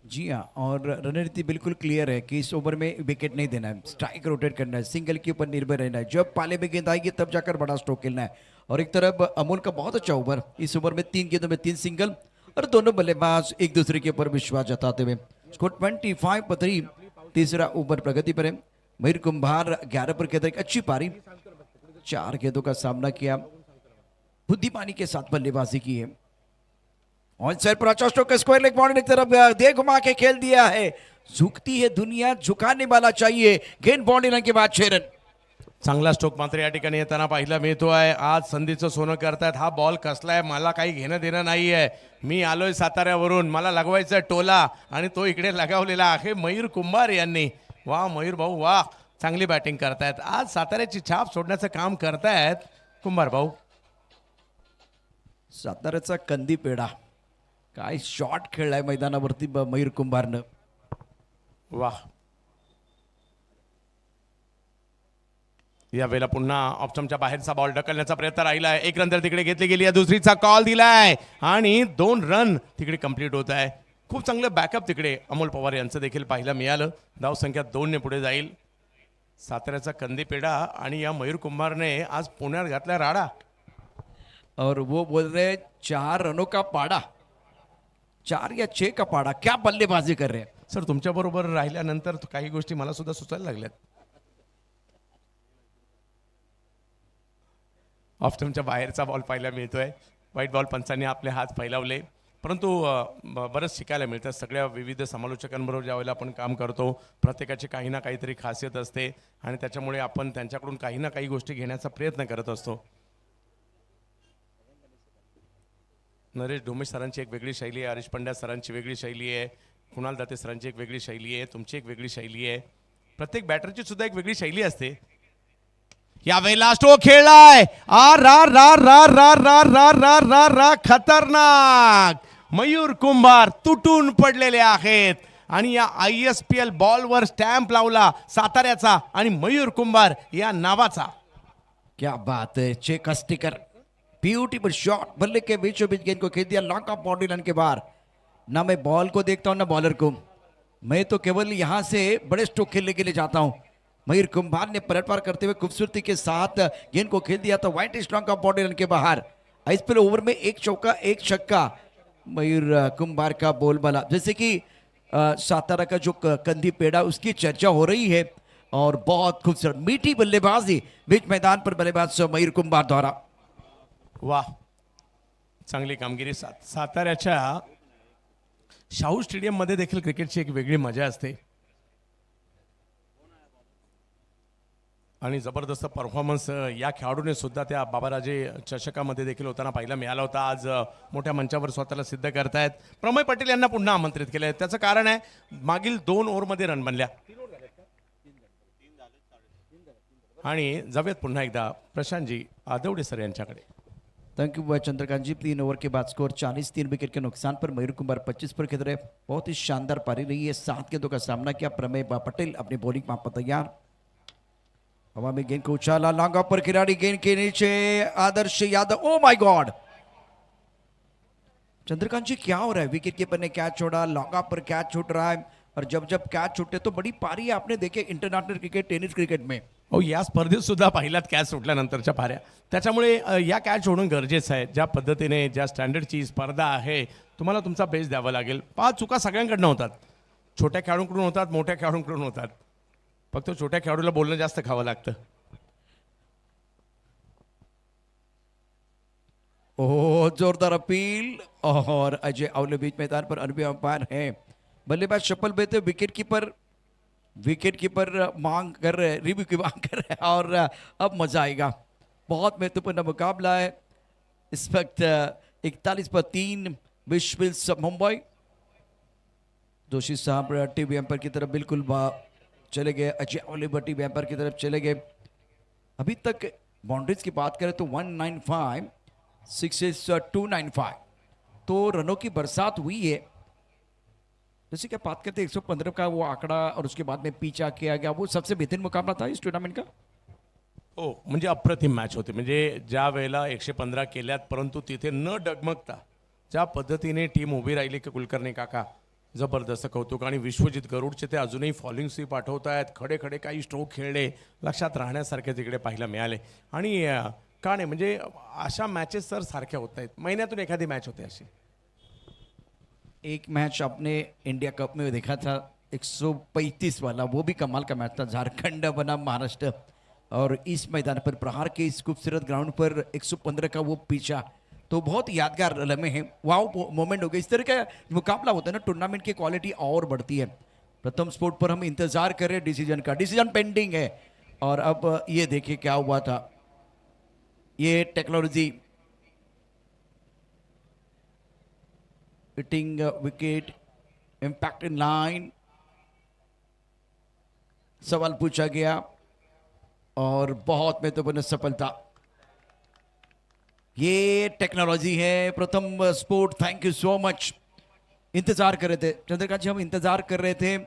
जी हाँ, और रणनीति बिल्कुल क्लियर है कि इस ओवर में विकेट नहीं देना है, स्ट्राइक रोटेट करना है, सिंगल के ऊपर निर्भर रहना है, जब पाले में गेंद आएगी तब जाकर बड़ा स्ट्रोक खेलना है। और एक तरफ अमोल का बहुत अच्छा ओवर, इस ओवर में 3 गेंदों में 3 सिंगल और दोनों बल्लेबाज एक दूसरे के ऊपर विश्वास जताते हुए। स्कोर 25 पर 3, तीसरा ओवर प्रगति पर है। मयूर कुंभार 11 पर कहते एक अच्छी पारी 4 गेंदों का सामना किया, बुद्धिमानी के साथ बल्लेबाजी की है। ऑन साइड पर अच्छा स्ट्रोक, स्क्वायर लेग बाउंड्री की तरफ दे घुमा के खेल दिया है। झुकती है दुनिया, झुकाने वाला चाहिए। गेंद बाउंड्री लाइन के बाद 6 रन।
चांगला स्ट्रोक मात्र या ठिकाणी येताना पाहायला मिळतोय। आज संधीचं सोनं करतायत। हा बॉल कसलाय मला काही घेणं देणं नाहीये। मी आलोय साताऱ्यावरून, मला लगवायचा टोला आणि तो इकडे लगावलेला आहे मयूर कुंभार यांनी। वा मयूर भाऊ वा, चांगली बॅटिंग करतायत आज। साताऱ्याची छाप सोडण्याचं काम करतायत कुंभार भाऊ।
साताऱ्याचा कंदी पेढा, काय शॉट खेळलाय मैदानावरती मयूर कुंभारनं।
वाह, या वेळेला पुन्हा ऑप्शनच्या बाहेरचा बॉल ढकलण्याचा प्रयत्न राहिलाय। 1 रन तर तिकडे घेतली गेली आहे, दुसरीचा कॉल दिलाय आणि 2 रन तिकडे कंप्लीट होत आहे। खूप चांगलं बॅकअप तिकडे अमोल पवार यांचं देखील पाहायला मिळालं। धाव संख्या 2 ने पुढे जाईल साताऱ्याचा कंदी पेढा आणि या मयूर कुंभारने आज पुण्यात घातला राडा।
और वो बोल रहे 4 रनों का पाड़ा, 4 या 6 का पाड़ा, क्या बल्लेबाजी कर रहे हैं।
सर तुमच्या बरोबर राहिल्यानंतर काही गोष्टी मला सुद्धा सुचायला लागल्यात। ऑफ्टमच्या बाहेरचा बॉल पाहायला मिळतोय। व्हाईट बॉल पंचांनी आपले हात फैलावले, परंतु बरंच शिकायला मिळतं सगळ्या विविध समालोचकांबरोबर ज्यावेळेला आपण काम करतो। प्रत्येकाची काही ना काहीतरी खासियत असते आणि त्याच्यामुळे आपण त्यांच्याकडून काही ना काही गोष्टी घेण्याचा प्रयत्न करत असतो। नरेश डोमे सरांची एक वेगळी शैली आहे, हरीश पंड्या सरांची वेगळी शैली आहे, कुणाल दाते सरांची एक वेगळी शैली आहे, तुमची एक वेगळी शैली आहे। प्रत्येक बॅटरची सुद्धा एक वेगळी शैली असते। या वेळेला स्ट्रोक खेळलाय, आ रा रा रा रा रा रा रा रा रा, खतरनाक। मयूर कुंभार तुटून पडलेले आहेत आणि या ISPL बॉलवर स्टॅम्प लावला साताऱ्याचा आणि मयूर कुंभार या नावाचा।
क्या बात है, 6 का स्टिकर, ब्यूटीफुल शॉट, बल्ले के बीचों बीच गेंद को खेल दिया लॉन्ग ऑफ बाउंड्री लाइन के बाहर। ना मैं बॉल को देखता हूं ना बॉलर को, मैं तो केवल यहां से बड़े स्ट्रोक खेलने के लिए जाता हूं। मयूर कुंभार ने पलटवार करते हुए खूबसूरती के साथ गेंद को खेल दिया तो white strong off boundary line के बाहर। ISPL ओवर में 1 चौका 1 छक्का मयूर कुंभार का बोलबाला। जैसे कि सातारा का जो कंदी पेड़ा उसकी चर्चा हो रही है और बहुत खूबसूरत मीठी बल्लेबाजी बीच मैदान पर बल्लेबाज मयूर कुंभार द्वारा।
वाह, चांगली कामगिरी। साताऱ्याच्या शाहू स्टेडियम मध्ये देखील क्रिकेटची एक वेगळी मजा असते आणि जबरदस्त परफॉर्मन्स या खेळाडूने सुद्धा त्या बाबाराजे चषकामध्ये देखील होताना पाहायला मिळाला होता। आज मोठ्या मंचावर स्वतःला सिद्ध करतायत। प्रमय पटेल यांना पुन्हा आमंत्रित केले, त्याचं कारण आहे मागील 2 ओव्हरमध्ये रन बनल्या। आणि जाऊयात पुन्हा एकदा प्रशांतजी आदवडे सर यांच्याकडे।
Thank you Chandrakant ji. 3 over के बाद स्कोर 40, 3 विकेट के नुकसान पर मयूर कुंभार 25 पर खेल रहे। बहुत ही शानदार पारी रही है। 7 गेंदों का सामना किया। प्रमेय पटेल अपनी बॉलिंग माप पर तैयार। हवा में गेंद को उछाला, लॉन्ग ऑफ पर खिलाड़ी गेंद के नीचे, Adarsh Yadav, oh my god. Chandrakant ji क्या हो रहा है, विकेट कीपर ने कैच छोड़ा, लॉन्ग ऑफ पर कैच छूट रहा है और जब जब कैच छूटते तो बड़ी पारी आपने देखे इंटरनेशनल क्रिकेट, टेनिस क्रिकेट में।
हो, या स्पर्धेत सुद्धा पाहिलात कॅच सुटल्यानंतरच्या पाऱ्या, त्याच्यामुळे या कॅच होणं गरजेचं आहे। ज्या पद्धतीने ज्या स्टँडर्डची स्पर्धा आहे तुम्हाला तुमचा बेस द्यावा लागेल। 5 चुका सगळ्यांकडनं होतात, छोट्या खेळाडूंकडून होतात, मोठ्या खेळाडूंकडून होतात, फक्त छोट्या खेळाडूला बोलणं जास्त खावं लागतं।
ओह, जोरदार अपील और अजय अवले बीच मैदान पर अनुभवी अंपायर है। बल्लेबाज चप्पल बेते, विकेट कीपर मांग कर रहे, रिव्यू की मांग कर रहे और अब मजा आएगा। बहुत महत्वपूर्ण मुकाबला है इस वक्त। 41 पर 3 विश्विल्स मुंबई। जोशी साहब टीवी एम्पायर की तरफ बिल्कुल चले गए, अजय अवले टीवी एम्पायर की तरफ चले गए। अभी तक बाउंड्रीज की बात करें तो 195, 6 295, तो रनों की बरसात हुई है। जैसे कि बात करते 115 का वो आंकड़ा और उसके बाद में पीछा किया गया, वो सबसे बेहतरीन मुकाबला था इस टूर्नामेंट का।
हो, म्हणजे अप्रतिम मॅच होते। म्हणजे ज्या वेळेला 115 केल्यात परंतु तिथे न डगमगता ज्या पद्धतीने टीम उभी राहिली की कुलकर्णी काका जबरदस्त कौतुक। आणि विश्वजित गरुडचे ते अजूनही फॉलिंग स्वीप पाठवतायत, खडे खडे काही स्ट्रोक खेळले, लक्षात राहण्यासारखे तिकडे पाहायला मिळाले। आणि का नाही म्हणजे अशा मॅचेस सर सारख्या होत आहेत, महिन्यातून एखादी मॅच होते अशी।
एक मैच आपने इंडिया कप में देखा था 135 वाला, वो भी कमाल का मैच था। झारखंड बनाम महाराष्ट्र, और इस मैदान पर प्रहार के इस खूबसूरत ग्राउंड पर 115 का वो पीछा तो बहुत यादगार लम्हे हैं, वाओ मोमेंट हो गए। इस तरह का मुकाबला होता है ना, टूर्नामेंट की क्वालिटी और बढ़ती है। प्रथम स्पोर्ट पर हम इंतजार कर रहे हैं डिसीजन का, डिसीजन पेंडिंग है। और अब ये देखिए क्या हुआ था, ये technology hitting wicket, impact in line, सवाल पूछा गया और बहुत महत्वपूर्ण सफलता। ये टेक्नोलॉजी है प्रथम sport, thank you so much. इंतजार कर रहे थे चंद्रकांत जी, हम इंतजार कर रहे थे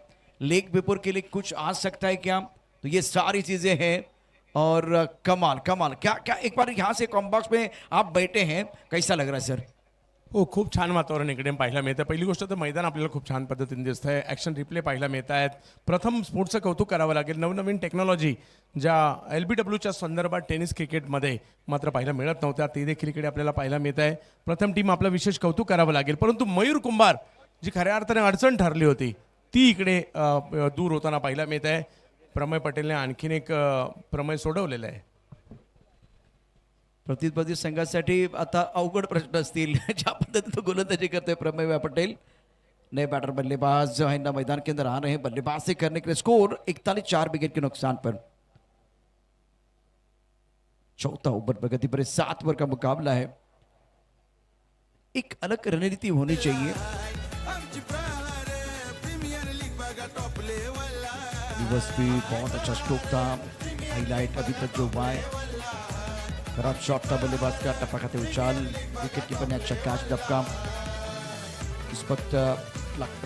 लेग पेपर के लिए कुछ आ सकता है क्या, तो ये सारी चीजें हैं। और कमाल कमाल, क्या क्या एक बार यहाँ से कॉम्बॉक्स में आप बैठे हैं, कैसा लग रहा है सर?
हो, खूप छान वातावरण इकडे पाहायला मिळतं. पहिली गोष्ट तर मैदान आपल्याला खूप छान पद्धतीने दिसतं आहे. ॲक्शन रिप्ले पाहायला मिळत आहेत. प्रथम स्पोर्ट्सचं कौतुक करावं लागेल. नवनवीन टेक्नॉलॉजी ज्या LBWच्या संदर्भात टेनिस क्रिकेटमध्ये मात्र पाहायला मिळत नव्हत्या, ते देखील इकडे आपल्याला पाहायला मिळत आहे. प्रथम टीम आपलं विशेष कौतुक करावं लागेल. परंतु मयूर कुंभार जी खऱ्या अर्थाने अडचण ठरली होती, ती इकडे दूर होताना पाहायला मिळत आहे. प्रमेय पटेलने आणखीन एक प्रमेय सोडवलेलं आहे.
प्रतिस्पर्धी संघासाठी आता अवघड प्रश्न असतील ज्या पद्धतीने तो गोलंदाजी करते प्रमेय पटेल। नए बैटर बल्लेबाज जो है ना मैदान के अंदर आ रहे हैं बल्लेबाज से करने के लिए। स्कोर 41 विकेट के नुकसान पर। चौथा ओवर प्रगति पर 7 ओवर का मुकाबला है। एक अलग रणनीति होनी चाहिए। रिवर्स भी बहुत अच्छा स्ट्रोक था, हाईलाइट अभी तक जो हुआ है। खराब शॉट था बल्लेबाज का, टप्पा खाते उछाल, विकेट कीपर ने अच्छा कैच दबका। इस वक्त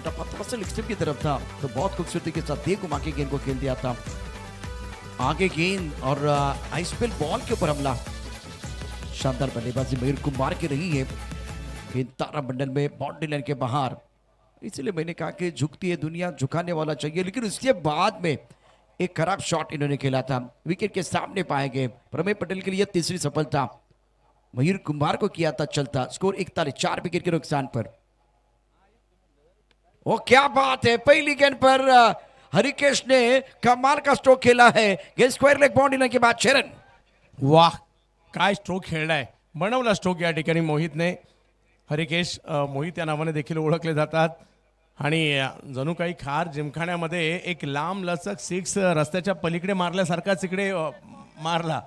टप्पा थोड़ा सा लेग की तरफ था तो बहुत खूबसूरती के साथ दे घुमा के गेंद को खेल दिया था। आगे गेंद और आइसपेल बॉल के ऊपर हमला। शानदार बल्लेबाजी मयूर कुमार की रही है। गेंद तारा मंडल में बाउंड्री लाइन के बाहर, इसलिए मैंने कहा कि झुकती है दुनिया, झुकाने वाला चाहिए। लेकिन उसके बाद में एक खराब शॉट इन्होंने खेला था, विकेट के सामने पाए गए। प्रमेय पटेल के लिए तीसरी सफलता, मयूर कुमार को किया था चलता। स्कोर 41 विकेट के नुकसान पर। ओ क्या बात है, पहली गेंद पर हरिकेश ने कमाल का स्ट्रोक खेला है। गेंद स्क्वायर लेग बाउंड्री लाइन के बाद चरण,
वाह, काय स्ट्रोक खेळलाय, बनवला स्ट्रोक या ठिकाणी मोहितने. हरिकेश मोहित या नावाने देखील ओळखले जातात. आणि जणू काही खार जिमखान्यामध्ये एक लांब लचक सिक्स रस्त्याच्या पलीकडे मारल्यासारखाच इकडे मारला.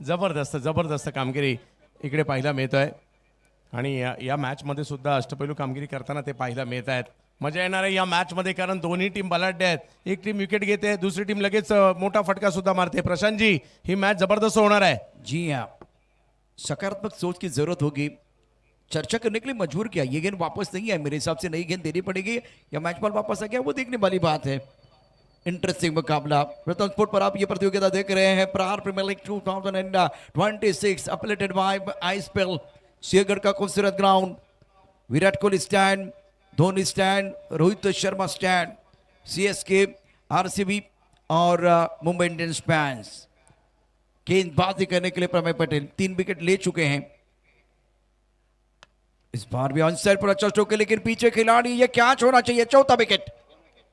जबरदस्त जबरदस्त कामगिरी इकडे पाहायला मिळत आहे. आणि या मॅचमध्ये सुद्धा अष्टपैलू कामगिरी करताना ते पाहायला मिळत आहेत. मजा येणार आहे या मॅचमध्ये, कारण दोन्ही टीम बलाढ्य आहेत. एक टीम विकेट घेते, दुसरी टीम लगेच मोठा फटका सुद्धा मारते. प्रशांतजी, ही मॅच जबरदस्त होणार आहे.
जी हाँ, सकारात्मक सोच की जरूरत होगी। चर्चा करने के लिए मजबूर किया, ये गेंद वापस नहीं है, मेरे हिसाब से नई गेंद देनी पड़ेगी या मैच बॉल वापस आ गया, वो देखने वाली बात है। इंटरेस्टिंग मुकाबला। प्रथम स्पोर्ट पर आप ये प्रतियोगिता देख रहे हैं, Prahar premier league 2026 affiliated by ISPL. Sinhagad का खूबसूरत ground, Virat Kohli stand, Dhoni stand, Rohit Sharma stand, CSK, RCB और मुंबई इंडियंस फैंस। गेंदबाजी करने के लिए प्रमेय पटेल 3 विकेट ले चुके हैं। इस बार भी ऑन साइड पर अच्छा स्ट्रोक है, लेकिन पीछे खिलाड़ी, ये कैच होना चाहिए। चौथा विकेट,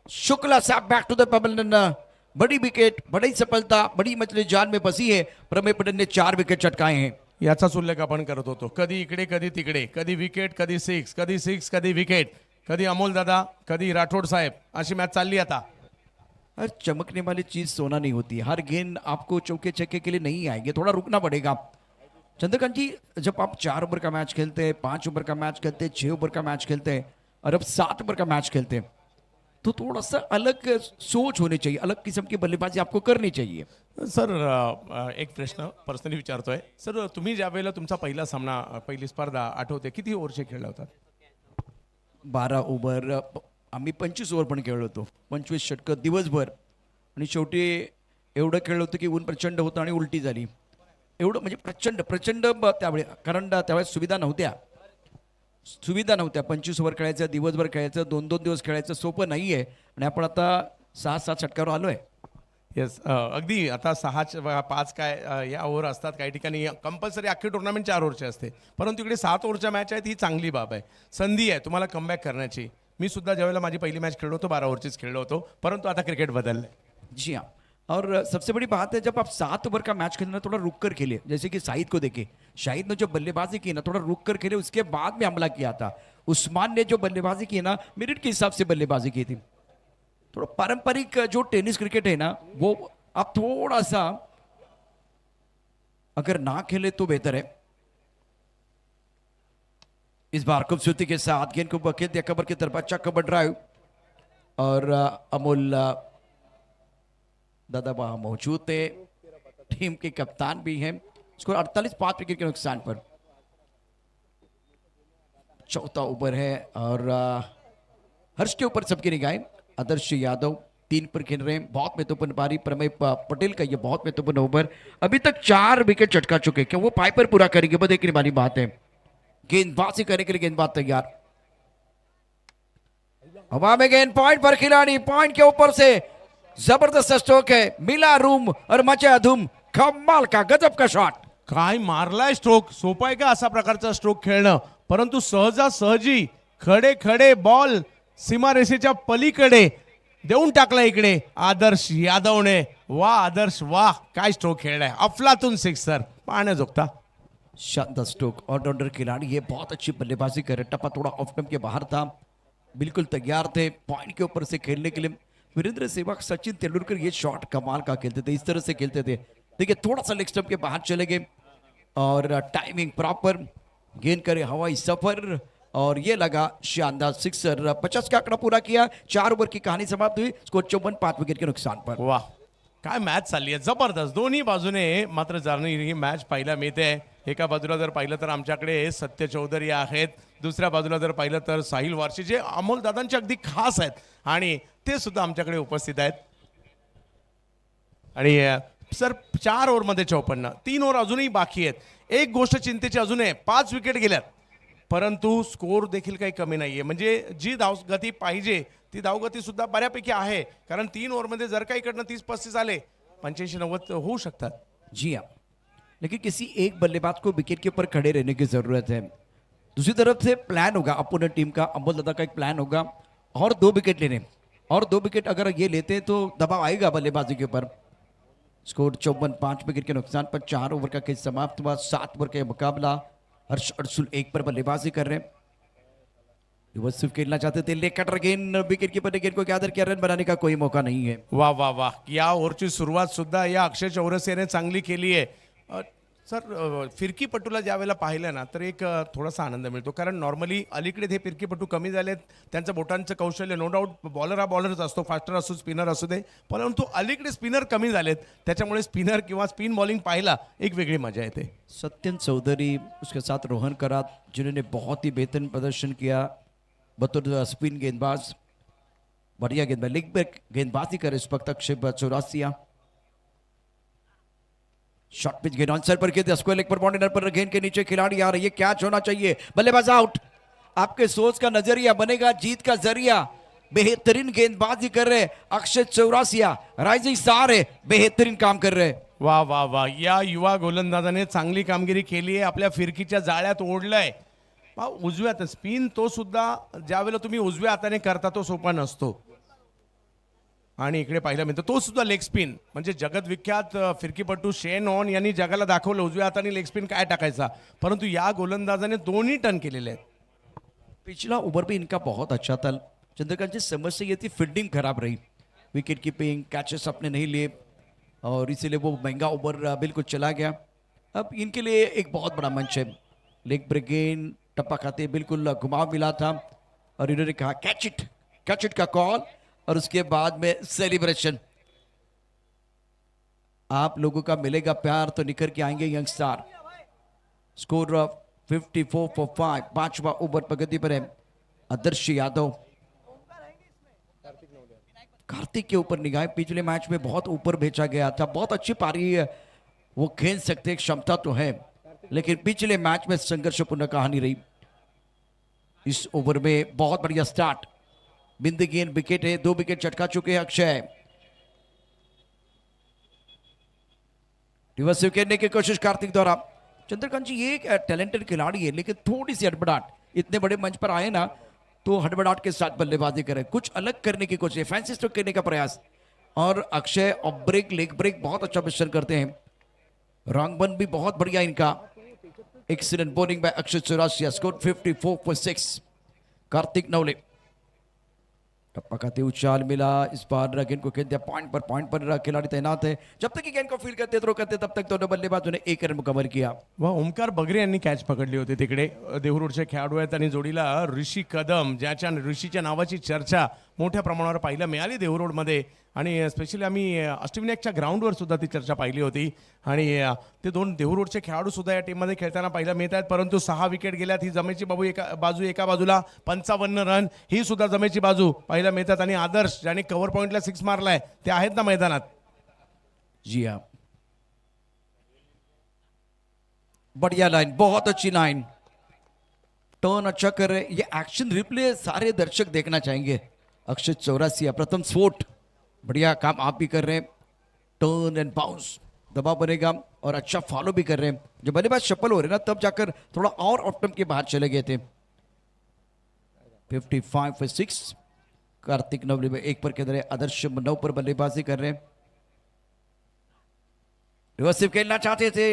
शुक्ला साहब बैक टू द पबल। बड़ी विकेट, बड़ी सफलता, बड़ी मछली जाल में फंसी है। प्रमेय पटेल ने 4 विकेट चटकाए हैं।
याचाच उल्लेख आपण करत होतो, कधी इकडे कधी तिकडे, कधी विकेट कधी सिक्स, कधी सिक्स कधी विकेट, कधी अमोल दादा कधी राठोड साहेब, अशी मॅच चालली आता.
हर चमकने वाली चीज सोना नहीं होती, हर गेंद आपको चौके छक्के के लिए नहीं आएगी, थोड़ा रुकना पड़ेगा। चंद्रकांत जी, जब आप 4 ओवर का मैच खेलते हैं, 5 ओवर का मैच खेलते हैं, 6 ओवर का मैच खेलते हैं और अब 7 ओवर का मैच खेलते हैं, तो थोड़ा सा अलग सोच होनी चाहिए, अलग किस्म की बल्लेबाजी आपको करनी चाहिए।
सर, एक प्रश्न पर्सनली विचारतोय. सर, तुम्ही ज्या वेळेला तुमचा पहिला सामना, पहिली स्पर्धा आठवते, किती ओव्हरचे खेळले होतात?
12 ओव्हर, आम्ही 25 ओव्हर पण खेळलो होतो, 25 षटकं दिवसभर. आणि शेवटी एवढं खेळलं होतं की ऊन प्रचंड होतं आणि उलटी झाली. एवढं म्हणजे प्रचंड प्रचंड त्यावेळी, कारण त्यावेळेस सुविधा नव्हत्या. 25 ओव्हर खेळायचं, दिवसभर खेळायचं, 2-2 दिवस खेळायचं सोपं नाही आहे. आणि आपण आता 6-7 षटकावर आलो आहे.
येस, अगदी. आता 6-5 काय या ओव्हर असतात, काही ठिकाणी कंपल्सरी अख्खी टुर्नामेंट 4 ओव्हरचे असते, परंतु इकडे 7 ओव्हरच्या मॅच आहेत. ही चांगली बाब आहे, संधी आहे तुम्हाला कमबॅक करण्याची. मी सुद्धा ज्यावेळेला माझी पहिली मॅच खेळलो होतो 12 ओव्हरचीच खेळलो होतो, परंतु आता क्रिकेट बदललं.
जी हाँ, और सबसे बड़ी बात है जब आप 7 ओवर का मैच खेलना थोड़ा रुक कर खेले, जैसे कि शाहिद को देखे, शाहिद ने जो बल्लेबाजी की ना थोड़ा रुक कर खेले, उसके बाद में हमला किया था। उस्मान ने जो बल्लेबाजी की ना मिनट के हिसाब से बल्लेबाजी की थी। थोड़ा पारंपरिक जो टेनिस क्रिकेट है ना वो आप थोड़ा सा अगर ना खेले तो बेहतर है। इस बार खूबसूरती के साथ गेंद को बखेल दिया कबर की तरफ, अच्छा कबर ड्राइव और अमोल दादा वहां मौजूद थे, टीम के कप्तान भी हैं। स्कोर 48 5 विकेट के नुकसान पर। चौथा ओवर है और हर्ष के ऊपर सबकी निगाहें। आदर्श यादव 3 पर खेल रहे हैं, बहुत महत्वपूर्ण पारी। प्रमेय पटेल का ये बहुत महत्वपूर्ण ओवर, अभी तक 4 विकेट चटका चुके, क्या वो पाइपर पूरा करेंगे वो देखने वाली बात है। गेंदबाजी करने के लिए गेंदबाज तैयार, हवा में गेंद, पॉइंट पर खिलाड़ी, पॉइंट के ऊपर से जबरदस्त स्ट्रोक है, मिला रूम और मचा धूम, कमाल का गजब का शॉट।
काय मारलाय स्ट्रोक, सोपं आहे का असा प्रकारचा स्ट्रोक खेळणं, परंतु सहजासहजी खडे खडे बॉल सीमारेषेच्या पलीकडे देऊन टाकला इकडे आदर्श यादवने। वाह आदर्श वाह, काय स्ट्रोक खेळलाय, अफलातून सिक्सर, पाहण्याजोगता।
शानदार स्ट्रोक, ऑलराउंडर खिलाड़ी ये बहुत अच्छी बल्लेबाजी करे। टप्पा थोड़ा ऑफ स्टंप के बाहर था, बिल्कुल तैयार थे पॉइंट के ऊपर से खेलने के लिए। वीरेंद्र सहवाग, सचिन तेंदुलकर ये शॉट कमाल का खेलते थे, इस तरह से खेलते थे। देखिए थोड़ा सा लेग स्टंप के बाहर चले गए और टाइमिंग प्रॉपर, गेंद करे हवाई सफर और ये लगा शानदार सिक्सर। 50 का आंकड़ा पूरा किया, 4 ओवर की कहानी समाप्त हुई, स्कोर 54 5 विकेट के नुकसान पर।
वाह काय मॅच चालली आहे, जबरदस्त दोन्ही बाजूने मात्र जाणवणारी ही मॅच पाहायला मिळते। एका बाजूला जर पाहिलं तर आमच्याकडे सत्य चौधरी आहेत, दुसऱ्या बाजूला जर पाहिलं तर साहिल वारशी जे अमोल दादांचे अगदी खास आहेत आणि ते सुद्धा आमच्याकडे उपस्थित आहेत। आणि सर 4 ओव्हरमध्ये 54, 3 ओव्हर अजूनही बाकी आहेत। एक गोष्ट चिंतेची अजून आहे, 5 विकेट गेल्यात परंतु स्कोर देखील काही कमी नाहीये, म्हणजे जी धावगती पाहिजे ती धावगती सुद्धा बऱ्यापैकी आहे, कारण 3 ओव्हरमध्ये जर काही इकडनं 30-35 आले 85-90 होऊ शकतात।
जी हाँ, लेकिन किसी एक बल्लेबाज को विकेट के ऊपर खड़े रहने की जरूरत है। दूसरी तरफ से प्लान होगा अपोनेंट टीम का, अमोल दादा का एक प्लान होगा और 2 विकेट लेने, और 2 विकेट अगर ये लेते हैं तो दबाव आएगा बल्लेबाजी के ऊपर। स्कोर 54 5 विकेट के नुकसान पर। 4 ओवर का खेल समाप्त हुआ, 7 ओवर का मुकाबला। हर्ष अर्जुन 1 पर बल्लेबाजी कर रहे हैं, रिवर्स खेलना चाहते थे, लेकर गेंद विकेट कीपर ने गेंद को गैदर किया, रन बनाने का कोई मौका नहीं है।
वाह वाह वाह, या ओव्हरची सुरुवात सुद्धा या अक्षय चौरसियाने चांगली केली आहे। सर फिरकीपटूला ज्या वेळेला पाहिलं ना तर एक थोडासा आनंद मिळतो, कारण नॉर्मली अलीकडे हे फिरकीपटू कमी झालेत, त्यांचं बोटांचं कौशल्य नो डाऊट, बॉलर हा बॉलरच असतो, फास्टर असो स्पिनर असू दे, परंतु अलीकडे स्पिनर कमी झालेत, त्याच्यामुळे स्पिनर किंवा स्पिन बॉलिंग पाहायला एक वेगळी मजा येते।
सत्यन चौधरी, उसके साथ रोहन करात, जिन्होंने बहुत ही बेहतरीन प्रदर्शन किया बतौर स्पिन गेंदबाज, बढ़िया गेंदबाज, लेग बैक गेंदबाजी करे इस वक्त अक्षय चौरासिया। शॉर्ट पिच गेंद आंसर पर खेलते, स्क्वायर लेग पर बाउंड्री पर गेंद के नीचे खिलाड़ी आ रही है, कैच होना चाहिए, बल्लेबाज आउट। आपके सोच का नजरिया बनेगा जीत का जरिया। बेहतरीन गेंदबाजी कर रहे अक्षय चौरासिया, राइजिंग स्टार है, बेहतरीन काम कर रहे।
वाह वाह वाह, या युवा गोलंदाजाने चांगली कामगिरी केली आहे, आपल्या फिरकीच्या जाळ्यात ओढलंय। उजव्या हाताने स्पिन तो सुद्धा ज्यावेळेला तुम्ही उजव्या हाताने करता तो सोपा नसतो, आणि इकडे पाहायला मिळतं तो सुद्धा लेग स्पिन, म्हणजे जगदविख्यात फिरकीपटू शेन ऑन यांनी जगाला दाखवलं उजव्या हाताने लेग स्पिन काय टाकायचा, परंतु या गोलंदाजाने दोन्ही टर्न केलेले आहेत।
पिछला ओवर भी इनका बहुत अच्छा था। चंद्रकांत जी समस्या ये थी फील्डिंग खराब रही, विकेट कीपिंग कैचेस अपने नहीं लिए और इसीलिए वो महंगा ओवर बिल्कुल चला गया। अब इनके लिए एक बहुत बड़ा मंच है, लेग ब्रेक गेंद टप्पा खाते बिल्कुल घुमाव मिला था और इन्होंने कहा कैच इट का कॉल और उसके बाद में सेलिब्रेशन। आप लोगों का मिलेगा प्यार तो निखर के आएंगे यंग स्टार। स्कोर 54 for 5, 5वां ओवर प्रगति पर है। आदर्श यादव, कार्तिक के ऊपर निगाह, पिछले मैच में बहुत ऊपर भेजा गया था, बहुत अच्छी पारी है, वो खेल सकते क्षमता तो है, लेकिन पिछले मैच में संघर्षपूर्ण कहानी रही। इस ओवर में बहुत बढ़िया स्टार्ट, बिंद गेंद विकेट है, 2 विकेट चटका चुके हैं अक्षय। रिवर्स खेलने की कोशिश कार्तिक द्वारा। चंद्रकांत जी ये एक टैलेंटेड खिलाड़ी है, लेकिन थोड़ी सी हड़बड़ाहट, इतने बड़े मंच पर आए ना तो हड़बड़ाहट के साथ बल्लेबाजी करें, कुछ अलग करने की कोशिश, फैंसी स्ट्रोक करने का प्रयास। और अक्षय ऑफ ब्रेक लेग ब्रेक बहुत अच्छा मिश्रण करते हैं। रॉन्ग बन भी बहुत बढ़िया इनका। Excellent bowling bye Akshay Chaurasia, score 54 for 6। Kartik Navale टप्पा खाते उछाल मिला, इस बार गेंद को खेलते पॉइंट पर खिलाड़ी तैनात है। जब तक कि गेंद को फील्ड करते थ्रो करते तब तक दोनों बल्लेबाजों ने 1 रन मुकम्मल किया।
व ओमकार बगरे यांनी कॅच पकडली होती तिकडे देहूरोडचे खेळाडू आहेत आणि जोडीला ऋषी कदम, ज्याच्या ऋषीच्या नावाची चर्चा मोठ्या प्रमाणावर पाहायला मिळाली देहूरोडमध्ये आणि स्पेशली आम्ही अष्टविनायकच्या ग्राउंडवर सुद्धा ती चर्चा पाहिली होती आणि ते दोन देहूरोडचे खेळाडू सुद्धा या टीममध्ये खेळताना पाहायला मिळत आहेत। परंतु 6 विकेट गेल्यात, ही जमेची एका बाजूला 55 रन, ही सुद्धा जमेची बाजू पाहायला मिळतात आणि आदर्श ज्याने कव्हर पॉइंटला 6 मारलाय ते आहेत ना मैदानात।
जी हाँ, बढ़िया लाइन, बहुत अच्छी लाइन, टर्न अच्छा कर रहे। ये एक्शन रिप्ले सारे दर्शक देखना चाहेंगे। अक्षय चौरासिया प्रथम स्फोट, बढ़िया काम आप भी कर रहे हैं। टर्न एंड बाउंस, दबाव बनेगा और अच्छा फॉलो भी कर रहे हैं। जब बल्लेबाज शफल हो रहे ना तब जाकर थोड़ा और ऑप्टम के बाहर चले गए थे। 55 for 6। कार्तिक नवले में 1 पर खेल रहे, आदर्श 9 पर बल्लेबाजी कर रहे हैं। रिवर्सिव खेलना चाहते थे,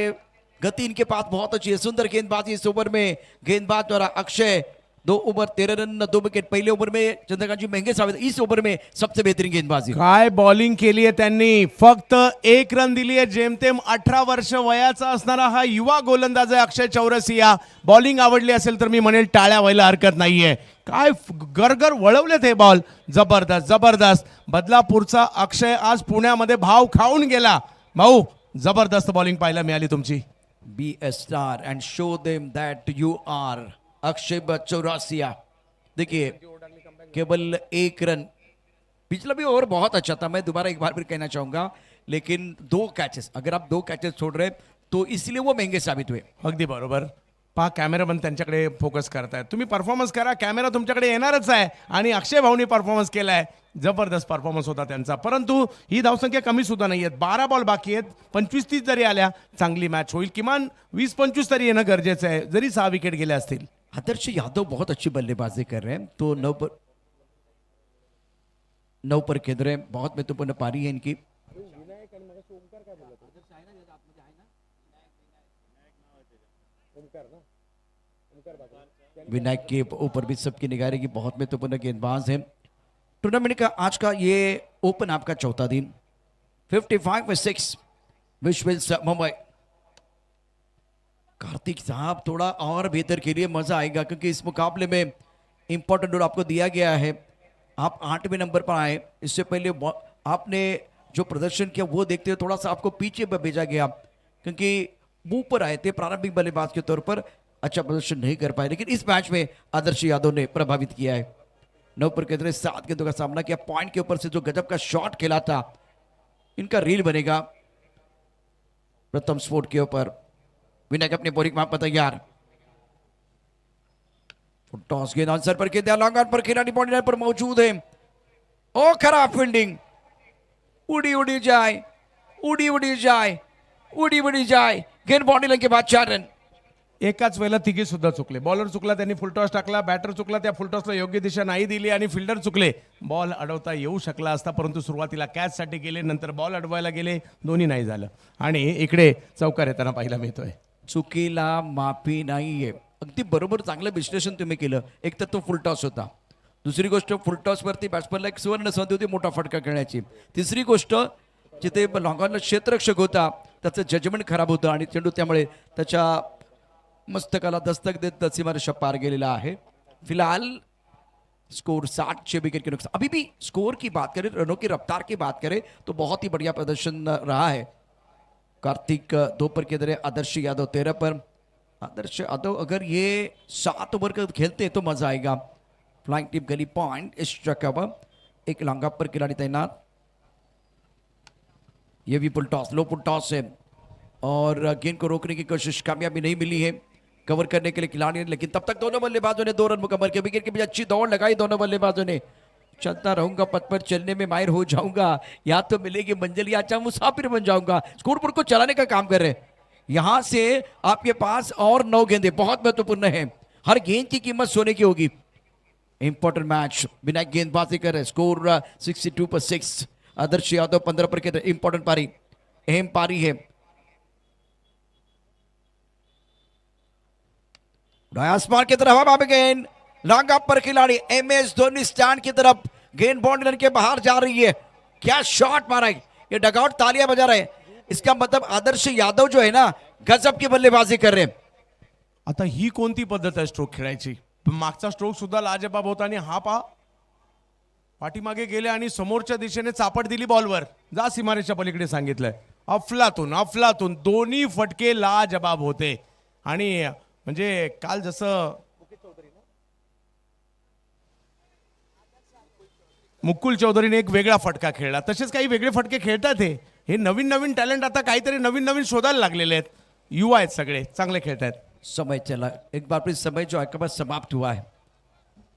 गति इनके पास बहुत अच्छी है, सुंदर गेंदबाजी इस ओवर में। गेंदबाज द्वारा अक्षय 2 ओवर 13 रन 2 विकेट। पहले ओवर में चंद्रकांत जी महंगे साबित, इस ओवर में सबसे बेहतरीन गेंदबाजी।
काय बॉलिंग केली आहे त्यांनी, फक्त 1 रन दिली आहे। जेमतेम 18 वर्ष वयाचा असणारा हा युवा गोलंदाज आहे अक्षय चौरसिया। बॉलिंग आवडली असेल तर मी म्हणेल टाळ्या व्हायला हरकत नाहीये। काय गरगर वळवलेत हे बॉल, जबरदस्त जबरदस्त। बदलापूरचा अक्षय आज पुण्यामध्ये भाव खाऊन गेला। भाऊ जबरदस्त बॉलिंग पाहायला मिळाली तुमची।
Be a star and show them that you are Akshay Chaurasia. देखिए केवल 1 रन, पिछला भी ओवर बहुत अच्छा था, मैं दोबारा एक बार फिर कहना चाहूंगा, लेकिन 2 कैचेस, अगर आप 2 कैचेस छोड़ रहे तो इसलिए वो महंगे साबित हुए।
अगदी बरोबर। पहा कॅमेरामन त्यांच्याकडे फोकस करतायत, तुम्ही परफॉर्मन्स करा, कॅमेरा तुमच्याकडे येणारच आहे आणि अक्षय भाऊनी परफॉर्मन्स केलाय, जबरदस्त परफॉर्मन्स होता त्यांचा। परंतु ही धावसंख्या कमी सुद्धा नाही आहेत, 12 बॉल बाकी आहेत, 25-30 जरी आल्या चांगली मॅच होईल, किमान 20-25 तरी येणं गरजेचं आहे जरी 6 विकेट गेल्या असतील।
आदर्श यादव बहुत अच्छी बल्लेबाजी कर रहे हैं, तो 9 पर खेल रहे हैं, बहुत महत्वपूर्ण पारी है इनकी। विनायक के ऊपर भी सबकी निगाह रहेगी, बहुत महत्वपूर्ण गेंदबाज है। टूर्नामेंट का आज का ये ओपन आपका चौथा दिन। 55 for 6 विश्व मुंबई। कार्तिक साहब थोड़ा और बेहतर के लिए मजा आएगा, क्योंकि इस मुकाबले में इंपॉर्टेंट रोल आपको दिया गया है। आप 8वें नंबर पर आए, इससे पहले आपने जो प्रदर्शन किया वो देखते हुए थोड़ा सा आपको पीछे पर भेजा गया, क्योंकि मुंह पर आए थे प्रारंभिक बल्लेबाज के तौर पर, अच्छा प्रदर्शन नहीं कर पाए, लेकिन इस मैच में आदर्श यादव ने प्रभावित किया है। 9 पर कहते 7 गेंदों का सामना किया, पॉइंट के ऊपर से जो गजब का शॉट खेला था, इनका रील बनेगा। प्रथम स्फोट के ऊपर विनायक अपने बॉलिंग वहां पर तैयार। टॉस गेंद आंसर पर खेलते लॉन्ग ऑन पर खिलाड़ी बॉडी लाइन पर मौजूद है। ओ खराब फील्डिंग, उड़ी उड़ी जाए, उड़ी उड़ी जाए, उड़ी उड़ी जाए, गेंद बॉडी लाइन के बाद 4 रन।
एकाच वेळेला तिघे सुद्धा चुकले। बॉलर चुकला, त्यांनी फुलटॉस टाकला, बॅटर चुकला, त्या फुलटॉसला योग्य दिशा नाही दिली आणि फिल्डर चुकले। बॉल अडवता येऊ शकला असता, परंतु सुरुवातीला कॅचसाठी गेले, नंतर बॉल अडवायला गेले, दोन्ही नाही झालं आणि इकडे चौकार येताना पाहायला मिळतोय।
चुकीला माफी नाहीये, अगदी बरोबर, चांगलं विश्लेषण तुम्ही केलं। एक तर तो फुलटॉस होता, दुसरी गोष्ट फुलटॉस वरती बॅट्समनला एक सुवर्ण संधी होती मोठा फटका खेळण्याची, तिसरी गोष्ट जिथे लॉंगॉनला क्षेत्ररक्षक होता त्याचं जजमेंट खराब होतं आणि चेंडू त्यामुळे त्याच्या मस्तकाला दस्तक देत सीमारेषा पार गेलेला आहे। फिलहाल स्कोर 60 विकेट के नुकसान। अभी भी स्कोर की बात करें, रनों की रफ्तार की बात करें तो बहुत ही बढ़िया प्रदर्शन रहा है। कार्तिक 2 पर खेल रहे, आदर्श यादव 13 पर। आदर्श यादव अगर ये 7 ओवर का खेलते तो मजा आएगा। फ्लाइंग टिप गली पॉइंट इस जगह एक लॉन्ग ऑफ पर खिलाड़ी तैनात। ये भी पुल टॉस, लो पुल टॉस है और गेंद को रोकने की कोशिश कामयाबी नहीं मिली है कवर करने के लिए खिलाड़ी ने, लेकिन तब तक दोनों बल्लेबाजों ने 2 रन मुकम्मल किए। विकेट के पीछे अच्छी दौड़ लगाई दोनों बल्लेबाजों ने। चलता रहूंगा पथ पर, चलने में माहिर हो जाऊंगा, या तो मिलेगी मंजिल या अच्छा मुसाफिर बन जाऊंगा। स्कोरबोर्ड को चलाने का काम कर रहे हैं। यहां से आपके पास और 9 गेंदें बहुत महत्वपूर्ण है, हर गेंद की कीमत सोने की होगी। इंपॉर्टेंट मैच, विनायक गेंदबाजी कर रहे, स्कोर 62 पर 6। आदर्श यादव 15 पर खेल रहे, इंपॉर्टेंट पारी, अहम पारी है। आसमान की तरफ हवा में गेंद, लॉन्ग अप पर खिलाड़ी MS धोनी स्टैंड की तरफ, गेंद बाउंड्री के बाहर जा रही है। क्या शॉट मारा है, ये डगआउट तालियां बजा रहे हैं। इसका मतलब आदर्श यादव जो है ना, गजब की बल्लेबाजी कर रहे हैं।
आता ही कोणती पद्धत आहे स्ट्रोक खेळायची? मागचा स्ट्रोक सुद्धा लाजबाब होता आणि हा पा पाठीमागे गेले आणि समोरच्या दिशेने चापट दिली बॉलवर, जा सीमारेच्या पलीकडे सांगितलंय. अफलातून अफलातून दोन्ही फटके लाजबाब होते. आणि म्हणजे काल जसं मुकुल चौधरीने एक वेगळा फटका खेळला, तसेच काही वेगळे फटके खेळतात. हे नवीन नवीन टॅलेंट आता काहीतरी नवीन नवीन शोधायला लागलेले आहेत. युवा आहेत, सगळे चांगले खेळत आहेत.
समय चला, एक बार फिर समय जो है समाप्त हुआ है।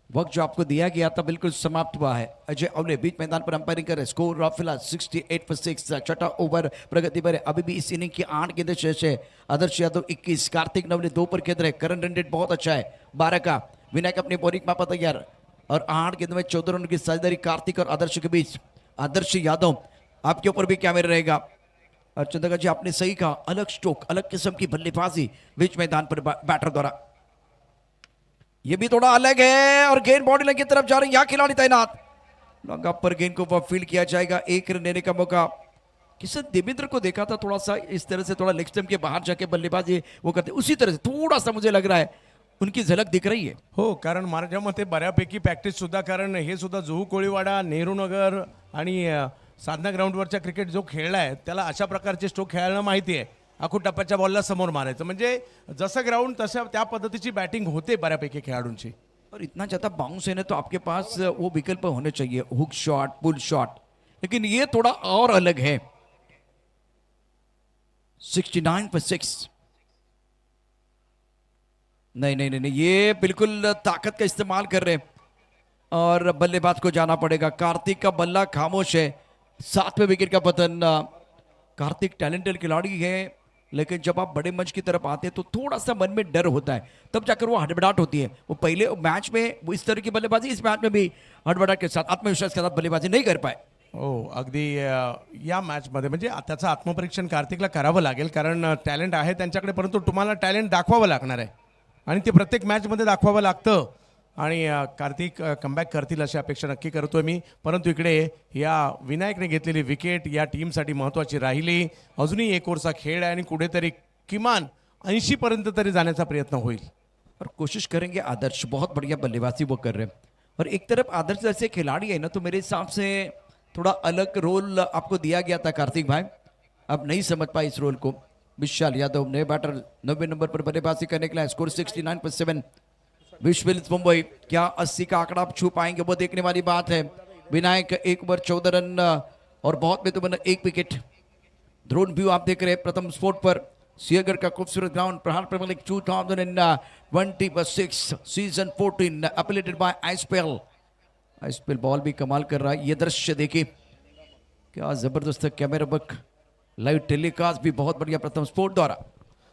वक्त जो आपको दिया गया था बिल्कुल समाप्त हुआ है। अजय अवले बीच मैदान पर अंपायरिंग कर रहे, स्कोर ऑफ फिलहाल 68 for 6, छठा ओवर प्रगति पर है। अभी भी इस इनिंग की 8 गेंदें शेष है। आदर्श यादव 21, कार्तिक नवले 2 पर खेल रहे। करंट रन रेट बहुत अच्छा है 12 का। विनायक अपनी बॉलिंग मापा तैयार और 8 गेंद में 14 रन की साझेदारी कार्तिक और आदर्श के बीच। आदर्श यादव आपके ऊपर भी क्या मेरे रहेगा। और चंद्रका जी आपने सही कहा, अलग स्ट्रोक, अलग किस्म की बल्लेबाजी बीच मैदान पर बैटर द्वारा। ये भी थोड़ा अलग है और गेंद बॉडी लाइन की तरफ जा रही है। यहाँ खिलाड़ी तैनात, लॉन्ग अप पर गेंद को फील्ड किया जाएगा। 1 रन लेने का मौका। किशन देवेंद्र को देखा था थोड़ा सा इस तरह से, थोड़ा लेग स्टंप के बाहर जाके बल्लेबाजी वो करते, उसी तरह से थोड़ा सा मुझे लग रहा है उनकी झलक दिख रही है।
हो, कारण माझ्या मते बऱ्यापैकी प्रॅक्टिस सुद्धा, कारण हे सुद्धा जुहू कोळीवाडा, नेहरू नगर आणि साधना ग्राउंडवरच्या क्रिकेट जो खेळलाय त्याला अशा प्रकारचे स्ट्रोक खेळायला माहिती आहे. आखू टप्प्याच्या बॉलला समोर मारायचं, म्हणजे जसं ग्राउंड तशा त्या पद्धतीची बॅटिंग होते बऱ्यापैकी खेळाडूंची.
और इतना ज्यादा बाउंस है ना, तो आपके पास वो विकल्प होने चाहिए, हुक शॉट, पुल शॉट, लेकिन ये थोड़ा और अलग है। 69 for 6। नहीं नहीं नहीं नहीं, ये बिल्कुल ताकत का इस्तेमाल कर रहे हैं और बल्लेबाज को जाना पड़ेगा। कार्तिक का बल्ला खामोश है, 7वें विकेट का पतन। कार्तिक टैलेंटेड खिलाड़ी है, लेकिन जब आप बड़े मंच की तरफ आते हैं तो थोड़ा सा मन में डर होता है, तब जाकर वो हड़बड़ाहट होती है। वो पहले मैच में वो इस तरह की बल्लेबाजी, इस मैच में भी हड़बड़ाहट के साथ, आत्मविश्वास के साथ बल्लेबाजी नहीं कर पाए।
हो, अगदी या मॅचमध्ये म्हणजे त्याचं आत्मपरीक्षण कार्तिकला करावं लागेल, कारण टॅलेंट आहे त्यांच्याकडे, परंतु तुम्हाला टॅलेंट दाखवावं लागणार आहे आणि ते प्रत्येक मॅचमध्ये दाखवावं लागतं. आणि कार्तिक कमबॅक करतील अशी अपेक्षा नक्की करतोय मी. परंतु इकडे या विनायकने घेतलेली विकेट या टीमसाठी महत्त्वाची राहिली. अजूनही 1 ओव्हरचा खेळ आहे आणि कुठेतरी किमान 80 पर्यंत तरी जाण्याचा प्रयत्न होईल.
और कोशिश करेंगे आदर्श, बहुत बढ़िया बल्लेबाजी वो कर रहे हैं। और एक तरफ आदर्श जैसे खिलाड़ी है ना, तो मेरे हिसाब से थोड़ा अलग रोल आपको दिया गया था कार्तिक भाई, अब नहीं समझ पाए इस रोल को। विशाल यादव नए बैटर 90 नंबर पर बल्लेबाजी करने के लिए, स्कोर 69 पर 7। विश्व मुंबई क्या 80 का आंकड़ा आप छू पाएंगे, वो देखने वाली बात है। विनायक 1 ओवर 14 रन और बहुत में तो बना 1 विकेट। ड्रोन व्यू आप देख रहे हैं प्रथम स्पोर्ट पर, सियागढ़ का खूबसूरत ground, Prahar premier league 2026 season 14 affiliated by ISPL. ISPL ball भी कमाल कर रहा है। ये दृश्य देखिए, क्या जबरदस्त कैमरा वर्क, लाइव टेलीकास्ट भी बहुत बढ़िया प्रथम स्पोर्ट द्वारा।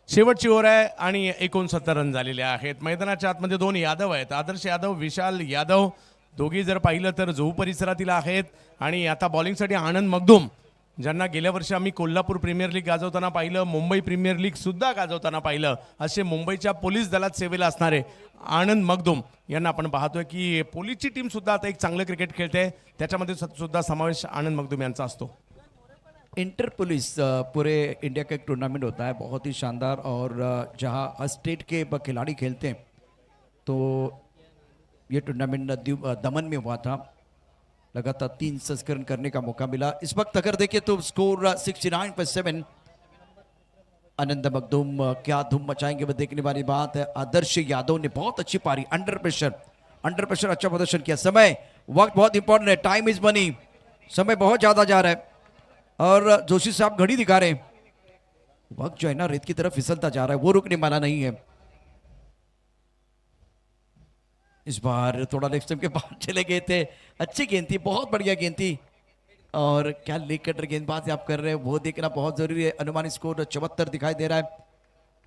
शेवटची ओव्हर आहे आणि 69 रन झालेले आहेत. मैदानाच्या आतमध्ये 2 यादव आहेत, आदर्श यादव, विशाल यादव. दोघी जर पाहिलं तर जुहू परिसरातील आहेत. आणि आता बॉलिंगसाठी आनंद मगदुम, ज्यांना गेल्या वर्षी आम्ही कोल्हापूर प्रीमियर लीग गाजवताना पाहिलं, मुंबई प्रीमियर लीग सुद्धा गाजवताना पाहिलं, असे मुंबईच्या पोलीस दलात सेवेला असणारे आनंद मगदुम यांना आपण पाहतोय की पोलीसची टीम सुद्धा आता एक चांगलं क्रिकेट खेळते, त्याच्यामध्ये सुद्धा समावेश आनंद मगदुम यांचा असतो.
इंटर पुलिस पूरे इंडिया का एक टूर्नामेंट होता है, बहुत ही शानदार, और जहां स्टेट के खिलाड़ी खेलते हैं, तो ये टूर्नामेंट दमन में हुआ था। लगातार 3 संस्करण करने का मौका मिला। इस वक्त अगर देखें तो स्कोर 69 पर 7। आनंद मखदूम क्या धूम मचाएंगे वो देखने वाली बात है। आदर्श यादव ने बहुत अच्छी पारी, अंडर प्रेशर अच्छा प्रदर्शन किया। समय वक्त बहुत इंपॉर्टेंट है, टाइम इज मनी, समय बहुत ज्यादा जा रहा है और जोशी साहब घड़ी दिखा रहे हैं। वक्त जो है ना रेत की तरफ फिसलता जा रहा है, वो रुकने वाला नहीं है। इस बार थोड़ा लेग स्टंप के बाहर चले गए थे, अच्छी गेंद थी, बहुत बढ़िया गेंद थी, और क्या लेग कटर गेंदबाज आप कर रहे हैं वो देखना बहुत जरूरी है। अनुमानित स्कोर 74 दिखाई दे रहा है,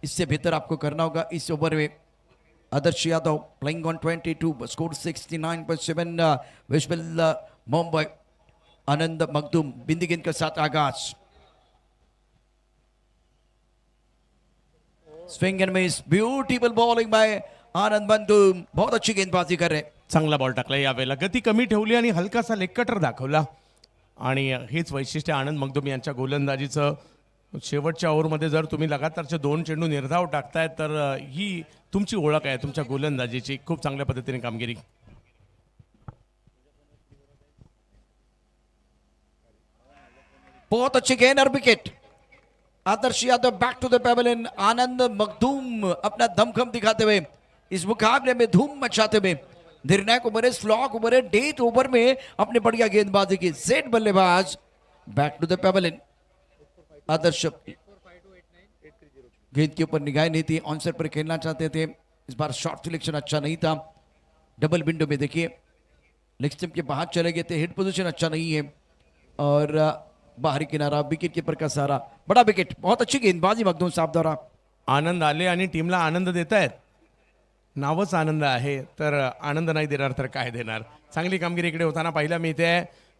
इससे बेहतर आपको करना होगा इस ओवर में। आदर्श यादव प्लेइंग ऑन 22, स्कोर 69 पर 7। विश्व मुंबई आनंद मखदूम बिंदी गेंद के साथ आगाज, swing and miss, beautiful bowling by Anand Makhdoom, बहुत अच्छी गेंदबाजी कर रहे हैं.
चांगला बॉल टाकला यावेळेला, गती कमी ठेवली आणि हलकासा लेग कटर दाखवला. आणि हेच वैशिष्ट्य आनंद मखदूम यांच्या गोलंदाजीचं. शेवटच्या ओव्हरमध्ये जर तुम्ही लगातारचे 2 चेंडू निर्धाव टाकताय तर ही तुमची ओळख आहे तुमच्या गोलंदाजीची. खूप चांगल्या पद्धतीने कामगिरी.
बहुत अच्छी गेंद और wicket. Adarsh Yadav back to the pavilion. Anand Makhdoom अपना दमखम दिखाते हुए इस मुकाबले में धूम मचाते हुए निर्णायक ओवर है, स्लॉग ओवर है, डेथ ओवर में अपने बढ़िया गेंदबाजी की. सेट बल्लेबाज बैक टू द पेवेलियन. आदर्श गेंद के ऊपर निगाह नहीं थी, ऑनसेट पर खेलना चाहते थे. इस बार शॉट सिलेक्शन अच्छा नहीं था. डबल विंडो में देखिए लेग स्टंप के बाहर चले गए थे. हिट पोजीशन अच्छा नहीं है और बाहरी किनारा, विकेट कीपर का सहारा. बड़ा विकेट, बहुत अच्छी गेंदबाजी मखदूम साहब द्वारा.
आनंद आले आणि टीमला आनंद देत आहेत. नावच आनंद आहे तर आनंद नाही देणार तर काय देणार. चांगली कामगिरी इकडे होताना पाहायला मिळते.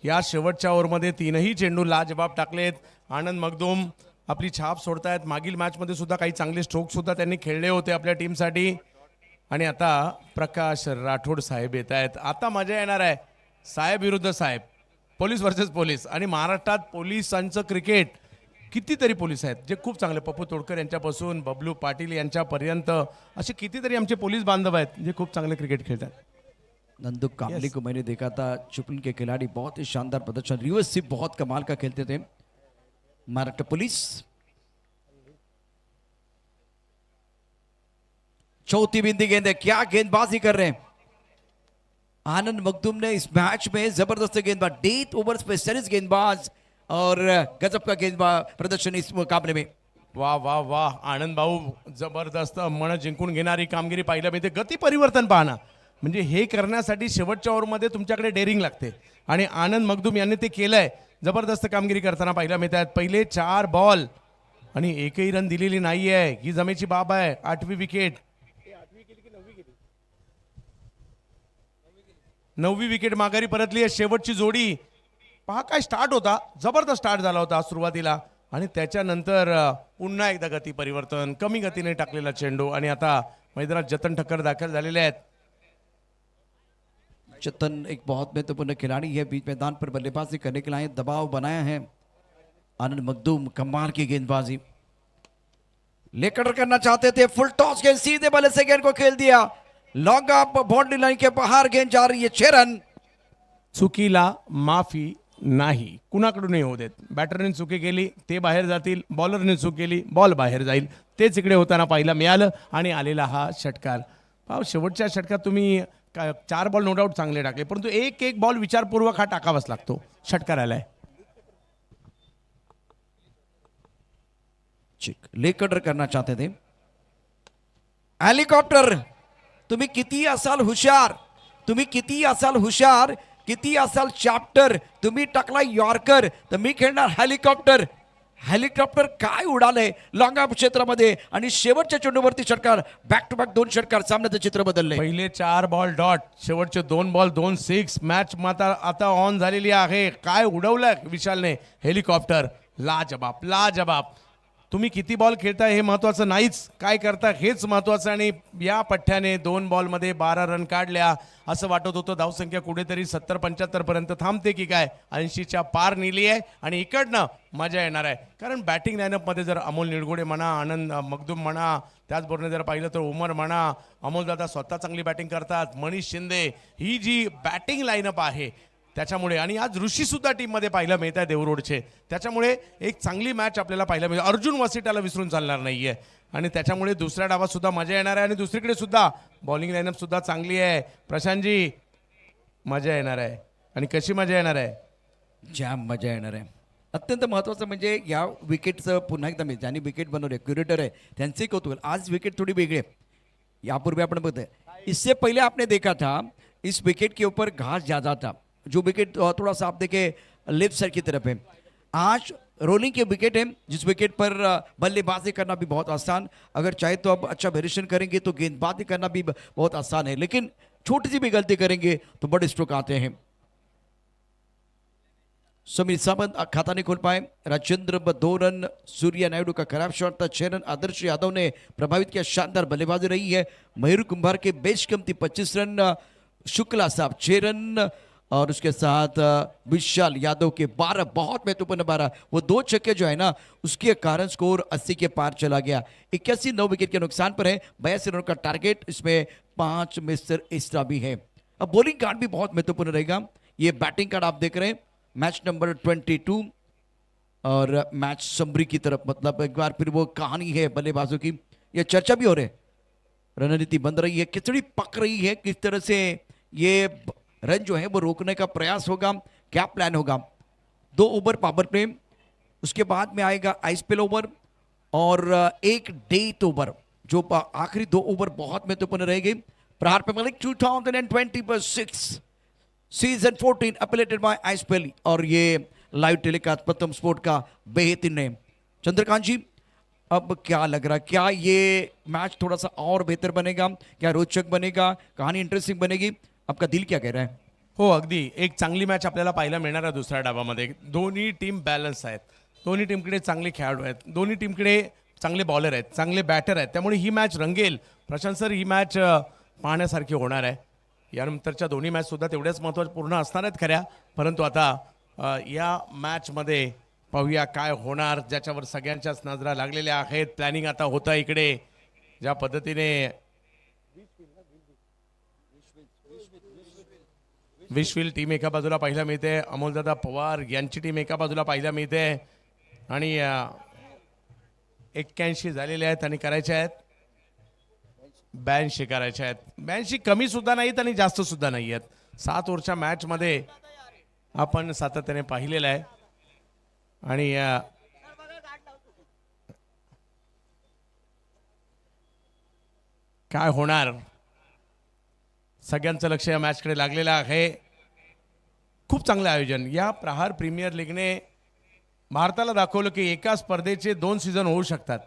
या शेवटच्या ओव्हरमध्ये 3ही चेंडू लाजबाब टाकलेत. आनंद मखदूम आपली छाप सोडतायत. मागील मॅचमध्ये सुद्धा काही चांगले स्ट्रोक सुद्धा त्यांनी खेळले होते आपल्या टीमसाठी. आणि आता प्रकाश राठोड साहेब येत आहेत. आता मजा येणार आहे. साहेब विरुद्ध साहेब, पोलीस वर्सेस पोलीस. आणि महाराष्ट्रात पोलिसांचं क्रिकेट, कितीतरी पोलीस आहेत जे खूप चांगले, पप्पू तोडकर यांच्यापासून बबलू पाटील यांच्यापर्यंत असे कितीतरी आमचे पोलीस बांधव आहेत जे खूप चांगले क्रिकेट खेळतात.
नंदू कामली को मैंने देखा था, चिपळूण के खिलाड़ी, बहुत ही शानदार प्रदर्शन. रिवर्स स्वीप बहुत कमाल का खेलते थे. महाराष्ट्र पुलिस चौथी बिंदी गेंद है, क्या गेंदबाजी कर रहे हैं आनंद मखदूम ने इस मैच में. जबरदस्त गेंदबाज, डेथ ओवर स्पेशलिस्ट गेंदबाज और गजब का गेंदबाज प्रदर्शन इस मुकाबले में.
वाह वाह वाह, आनंद भाऊ जबरदस्त मन जिंकून घेणारी कामगिरी पाहायला मिळते. गती परिवर्तन पाहणं म्हणजे हे करण्यासाठी शेवटच्या ओव्हरमध्ये तुमच्याकडे डेअरिंग लागते आणि आनंद मखदूम यांनी ते केलंय. जबरदस्त कामगिरी करताना पाहायला मिळत आहेत. पहिले 4 बॉल आणि एकही रन दिलेली नाहीये, ही जमेची बाब आहे. 8वी विकेट, 9वी विकेट माघारी परतली आहे. शेवटची जोडी पहा काय स्टार्ट होता, जबरदस्त स्टार्ट झाला होता सुरुवातीला आणि त्याच्यानंतर पुन्हा एकदा गती परिवर्तन, कमी गतीने टाकलेला चेंडू आणि आता मैदानात जतन ठक्कर दाखल झालेले आहेत.
चेतन एक बहुत महत्वपूर्ण खिलाड़ी है, बीच मैदान पर बल्लेबाजी करने के लिए दबाव बनाया है. आनंद मखदूम कमाल की गेंदबाजी, लेकर करना चाहते थे. फुल टॉस गेंद सीधे बल्ले से गेंद को खेल दिया. लॉन्ग अप, बाउंड्री लाइन के बाहर गेंद जा रही है. 6 रन.
चुकीला माफी नाही, कुणाकडूनही होऊ देत. बॅटरने चुकी केली ते बाहेर जातील, बॉलरने चूक केली बॉल बाहेर जाईल. तेच इकडे होताना पाहायला मिळालं आणि आलेला हा षटकार. पहा शेवटच्या षटकात तुम्ही 4 बॉल नो डाऊट चांगले टाकले, परंतु एक बॉल विचारपूर्वक हा टाकावाच लागतो. षटकार आलाय.
लेकर करना चाहते थे. हेलिकॉप्टर, तुम्ही किती असाल हुशार, तुम्ही किती असाल हुशार, किती असाल चॅप्टर, तुम्ही टाकला यॉर्कर तर मी खेळणार हेलिकॉप्टर. हेलिकॉप्टर काय उडालंय लॉंग ऑफ क्षेत्रामध्ये आणि शेवटच्या चेंडूवरती षटकार. बॅक टू बॅक 2 षटकार, सामन्याचं चित्र बदलले.
पहिले 4 बॉल डॉट, शेवटचे 2 बॉल 2 6. मॅच आता ऑन झालेली आहे. काय उडवलंय विशालने हेलिकॉप्टर. लाजबाब लाजबाब. तुम्ही किती बॉल खेळताय हे महत्त्वाचं नाहीच, काय करता हेच महत्त्वाचं. आणि या पठ्ठ्याने 2 बॉलमध्ये 12 रन काढल्या. असं वाटत होतं धावसंख्या कुठेतरी 70-75 पर्यंत थांबते की काय, 80च्या पार नेली आहे. आणि इकडनं मजा येणार आहे, कारण बॅटिंग लाईनअपमध्ये जर अमोल निळगुडे म्हणा, आनंद मखदूम म्हणा, त्याचबरोबर जर पाहिलं तर उमर म्हणा, अमोलदादा स्वतः चांगली बॅटिंग करतात, मनीष शिंदे, ही जी बॅटिंग लाईनअप आहे त्याच्यामुळे. आणि आज ऋषी सुद्धा टीममध्ये पाहायला मिळत आहे देवरोडचे. त्याच्यामुळे एक चांगली मॅच आपल्याला पाहायला मिळते. अर्जुन वसिटाला विसरून चालणार नाहीये आणि त्याच्यामुळे दुसऱ्या डावात सुद्धा मजा येणार आहे. आणि दुसरीकडे सुद्धा बॉलिंग लाईनअप सुद्धा चांगली आहे. प्रशांतजी मजा येणार आहे. आणि कशी मजा येणार आहे,
जाम मजा येणार आहे. अत्यंत महत्त्वाचं म्हणजे या विकेटचं पुन्हा एकदा मी ज्यांनी विकेट बनवले क्युरेटर आहे त्यांचे कौतुक. आज विकेट थोड़ी बिगड़े, यापूर्वी आपण बघते. इससे पहले आपने देखा था इस विकेट के ऊपर घास ज़्यादा था, जो विकेट थोड़ा सा आप देखें लेफ्ट साइड की तरफ है. आज रोलिंग के विकेट है, जिस विकेट पर बल्लेबाजी करना भी बहुत आसान, अगर चाहे तो अब अच्छा वेरिएशन करेंगे तो गेंदबाजी करना भी बहुत आसान है, लेकिन छोटी सी भी गलती करेंगे तो बड़े स्ट्रोक आते हैं. समीर सावंत खाता नहीं खोल पाए। राजेंद्र 2 रन, सूर्या नायडू का खराब शॉट था 6 रन। आदर्श यादव ने प्रभावित किया, शानदार बल्लेबाजी रही है। मयूर कुंभार के बेशकीमती 25 रन, शुक्ला साहब 6 रन और उसके साथ विशाल यादव के 12 बहुत महत्वपूर्ण 12, वो 2 छक्के जो है ना उसके कारण स्कोर 80 के पार चला गया। 81 9 विकेट के नुकसान पर है। 82 रनों का टारगेट, इसमें 5 मिस्टर एक्स्ट्रा भी है। अब बॉलिंग कार्ड भी बहुत महत्वपूर्ण रहेगा। ये बैटिंग कार्ड आप देख रहे हैं, मैच नंबर 22 और मैच समरी की तरफ, मतलब एक बार फिर वो कहानी है बल्लेबाजों की। ये चर्चा भी हो रही है, रणनीति बन रही है, खिचड़ी पक रही है, किस तरह से ये रन जो है वो रोकने का प्रयास होगा, क्या प्लान होगा। 2 ओवर पावर प्ले, उसके बाद में आएगा आइसपेल ओवर और एक डेथ ओवर, जो आखिरी 2 ओवर बहुत महत्वपूर्ण रहेगी। प्रहार पे मलिक 2020/6 सीजन 14 अपलेटेड बाय आइसपेल, और ये लाइव टेलीकास्ट प्रथम स्पोर्ट का बेहतरीन है। चंद्रकांत जी, अब क्या लग रहा है, क्या ये मैच थोड़ा सा और बेहतर बनेगा, क्या रोचक बनेगा, कहानी इंटरेस्टिंग बनेगी, आपका दिल क्या कह रहा है?
हो, अगदी एक चांगली मॅच आपल्याला पाहायला मिळणार आहे दुसऱ्या डावामध्ये. दोन्ही टीम बॅलन्स आहेत, दोन्ही टीमकडे चांगले खेळाडू आहेत, दोन्ही टीमकडे चांगले बॉलर आहेत, चांगले बॅटर आहेत. त्यामुळे ही मॅच रंगेल. प्रशांत सर, ही मॅच पाहण्यासारखी होणार आहे. यानंतरच्या दोन्ही मॅच सुद्धा तेवढ्याच महत्त्वपूर्ण असणार आहेत खऱ्या, परंतु आता या मॅचमध्ये पाहूया काय होणार, ज्याच्यावर सगळ्यांच्याच नजरा लागलेल्या आहेत. प्लॅनिंग आता होतं इकडे, ज्या पद्धतीने विश्विल टीम एका बाजूला पाहायला मिळते, अमोलदादा पवार यांची टीम एका बाजूला पाहायला मिळते आणि 81 झालेले आहेत आणि करायचे आहेत 82 करायचे आहेत. 82 कमी सुद्धा नाहीत आणि जास्त सुद्धा नाही आहेत. 7 ओव्हरच्या मॅच मध्ये आपण सातत्याने पाहिलेलं आहे आणि काय होणार, सगळ्यांचं लक्ष या मॅचकडे लागलेलं आहे. खूप चांगलं आयोजन. या प्रहार प्रीमियर लीगने भारताला दाखवलं की एका स्पर्धेचे 2 सीझन होऊ शकतात.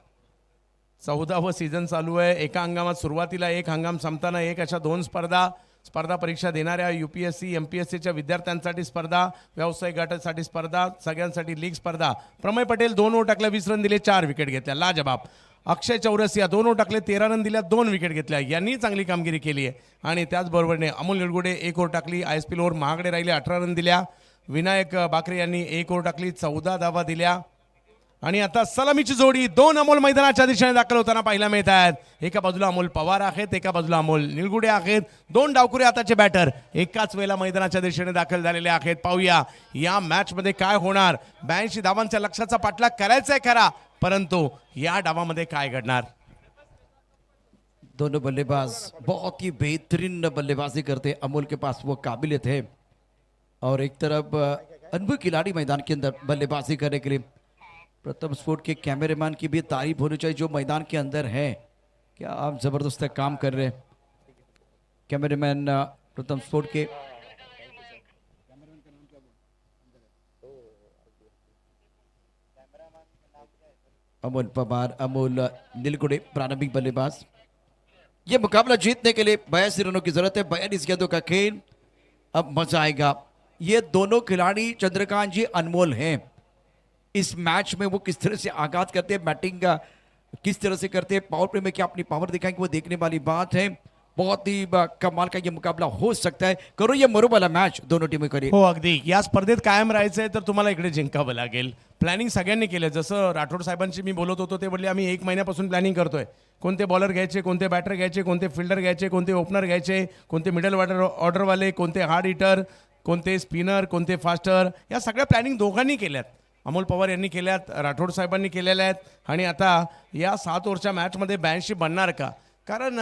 14वं सीझन चालू आहे. एका हंगामात सुरुवातीला एक, हंगाम संपताना एक, अशा 2 स्पर्धा परीक्षा देणाऱ्या UPSC MPSCच्या विद्यार्थ्यांसाठी स्पर्धा, व्यावसायिक गटासाठी स्पर्धा, सगळ्यांसाठी लीग स्पर्धा. प्रमेय पटेल 2 ओव्हर टाकल्या, 20 रन दिले, 4 विकेट घेतल्या, लाजबाब. अक्षय चौरसिया 2 ओव्हर टाकले, 13 रन दिल्या, 2 विकेट घेतल्या, यांनी चांगली कामगिरी केली आहे. आणि त्याचबरोबरने अमोल निळगुडे 1 ओव्हर टाकली, ISPL ओव्हर महागडे राहिले, 18 रन दिल्या. विनायक बाकरे यांनी 1 ओव्हर टाकली, 14 धावा दिल्या. आणि आता सलामीची जोडी 2 अमोल मैदानाच्या दिशेने दाखल होताना पाहायला मिळत आहेत. एका बाजूला अमोल पवार आहेत, एका बाजूला अमोल निळगुडे आहेत. 2 डावखुरे आताचे बॅटर एकाच वेळेला मैदानाच्या दिशेने दाखल झालेले आहेत. पाहूया या मॅच मध्ये काय होणार. 82 धावांच्या लक्ष्याचा पाठलाग करायचा आहे खरा, परंतु या डावामध्ये काय घडणार.
दोनों बल्लेबाज बहुत ही बेहतरीन बल्लेबाजी करते, अमोल के पास वो काबिलियत है, और एक तरफ अनुभवी खिलाड़ी मैदान के अंदर बल्लेबाजी करने के लिए. प्रथम स्पोर्ट के कैमरेमैन की भी तारीफ होनी चाहिए जो मैदान के अंदर है. क्या आप जबरदस्त काम कर रहे हैं कैमरेमैन प्रथम स्पोर्ट के. अमोल पवार, अमोल नीलगुड़े प्रारंभिक बल्लेबाज. ये मुकाबला जीतने के लिए 82 रनों की जरूरत है, 42 गेंदों का खेल. अब मजा आएगा. ये दोनों खिलाड़ी चंद्रकांत जी अनमोल हैं. इस मैच में वो किस तरह से आगाज करते हैं, बैटिंग का किस तरह से करते हैं, पावर प्ले में क्या अपनी पावर दिखाएंगे, वो देखने वाली बात है. बहुत ही कमाल का ये मुकाबला हो सकता है. करो ये मरो वाला मैच दोनों टीमों करी.
हो, अगदी. या स्पर्धेत कायम राहायचं आहे तर तुम्हाला इकडे जिंकावं लागेल. प्लॅनिंग सगळ्यांनी केलं. जसं राठोड साहेबांशी मी बोलत होतो, ते बोलले आम्ही 1 महिन्यापासून प्लॅनिंग करतोय. कोणते बॉलर घ्यायचे, कोणते बॅटर घ्यायचे, कोणते फिल्डर घ्यायचे, कोणते ओपनर घ्यायचे, कोणते मिडल ऑर्डरवाले, कोणते हार्ड हिटर, कोणते स्पिनर, कोणते फास्टर, या सगळ्या प्लॅनिंग दोघांनी केल्यात. अमोल पवार यांनी केल्यात, राठोड साहेबांनी केलेल्या आहेत. आणि आता या 7 ओव्हरच्या मॅचमध्ये 82 बनणार का, कारण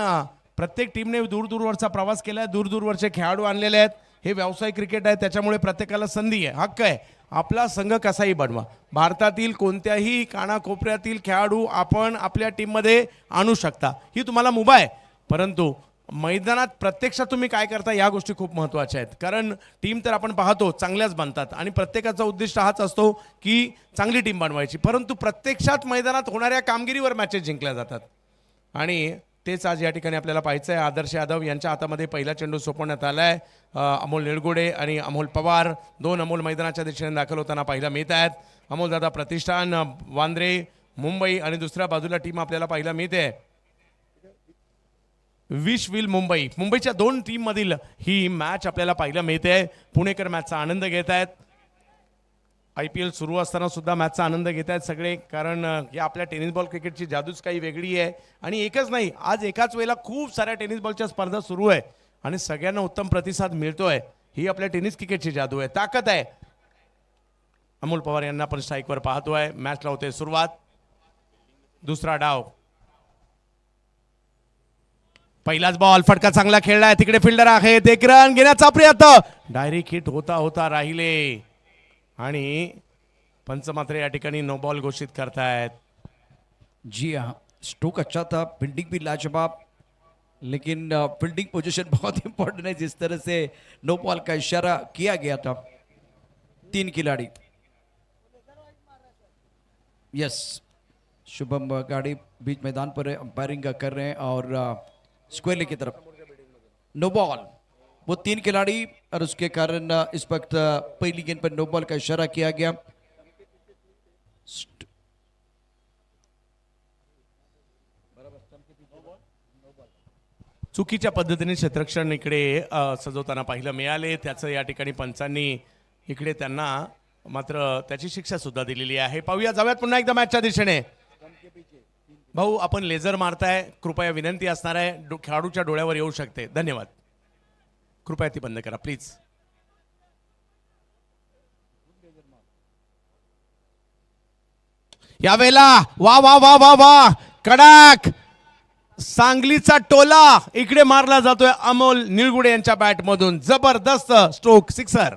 प्रत्येक टीमने दूरवरचा प्रवास केला आहे, दूरवरचे खेळाडू आणलेले आहेत. हे व्यावसायिक क्रिकेट आहे, त्याच्यामुळे प्रत्येकाला संधी आहे, हक्क आहे. आपला संघ कसाही बनवा. भारतातील कोणत्याही कानाकोपऱ्यातील खेळाडू आपण आपल्या टीममध्ये आणू शकता, ही तुम्हाला मुभा आहे. परंतु मैदानात प्रत्यक्षात तुम्ही काय करता, या गोष्टी खूप महत्त्वाच्या आहेत. कारण टीम तर आपण पाहतो चांगल्याच बनतात आणि प्रत्येकाचा उद्दिष्ट हाच असतो की चांगली टीम बनवायची. परंतु प्रत्यक्षात मैदानात होणाऱ्या कामगिरीवर मॅचेस जिंकल्या जातात. आणि तेच आज या ठिकाणी आपल्याला पाहायचं आहे. आदर्श यादव यांच्या हातामध्ये पहिला चेंडू सोपवण्यात आला आहे. अमोल निळगुडे आणि अमोल पवार दोन अमोल मैदानाच्या दिशेने दाखल होताना पाहायला मिळत आहेत. अमोल दादा प्रतिष्ठान वांद्रे मुंबई आणि दुसऱ्या बाजूला टीम आपल्याला पाहायला मिळते विश विल मुंबईच्या दोन टीम मधील ही मॅच आपल्याला पाहायला मिळते. पुणेकर मॅचचा आनंद घेत आहेत. IPL सुरू असताना सुद्धा मॅचचा आनंद घेत आहेत सगळे, कारण या आपल्या टेनिस बॉल क्रिकेटची जादूच काही वेगळी आहे. आणि एकच नाही, आज एकाच वेळेला खूप साऱ्या टेनिस बॉलच्या स्पर्धा सुरू आहे आणि सगळ्यांना उत्तम प्रतिसाद मिळतोय. ही आपल्या टेनिस क्रिकेटची जादू आहे, ताकद आहे. अमोल पवार यांना पण स्ट्राईकवर पाहतोय. मॅचला होते सुरुवात. दुसरा डाव. पहिलाच बॉल फटका चांगला खेळलाय. तिकडे फिल्डर आहेत. एक रन घेण्याचा प्रयत्न. डायरेक्ट हिट होता होता राहिले आणि पंच मात्र या ठिकाणी नो बॉल घोषित करतायत.
जी हाँ, स्ट्रोक अच्छा था, फील्डिंग भी लाजवाब, लेकिन फील्डिंग पोजीशन बहुत इंपॉर्टेंट है. जिस तरह से नो बॉल का इशारा किया गया था. 3 खिलाड़ी. यस, शुभम गाड़ी बीच मैदान पर अंपायरिंग कर रहे हैं और स्क्वेयर की तरफ नो बॉल. वो 3 खिलाड़ी और उसके कारण इस वक्त पहली गेंद पर नो बॉल का इशारा किया गया.
चुकीच्या पद्धतीने क्षेत्ररक्षण इकडे सजवताना पाहिलं मिळाले. त्याचं या ठिकाणी पंचांनी इकडे त्यांना मात्र त्याची शिक्षा सुद्धा दिलेली आहे. पाहूया, जाऊयात पुन्हा एकदा मॅचच्या दिशेने. भाऊ, आपण लेझर मारताय, कृपया विनंती असणार आहे, खेळाडूच्या डोळ्यावर येऊ शकते. धन्यवाद. कृपया ती बंद करा प्लीज. यावेळेला वा वा वा वा वा कडक सांगलीचा टोला इकडे मारला जातोय अमोल निळगुडे यांच्या बॅट मधून. जबरदस्त स्ट्रोक, सिक्सर.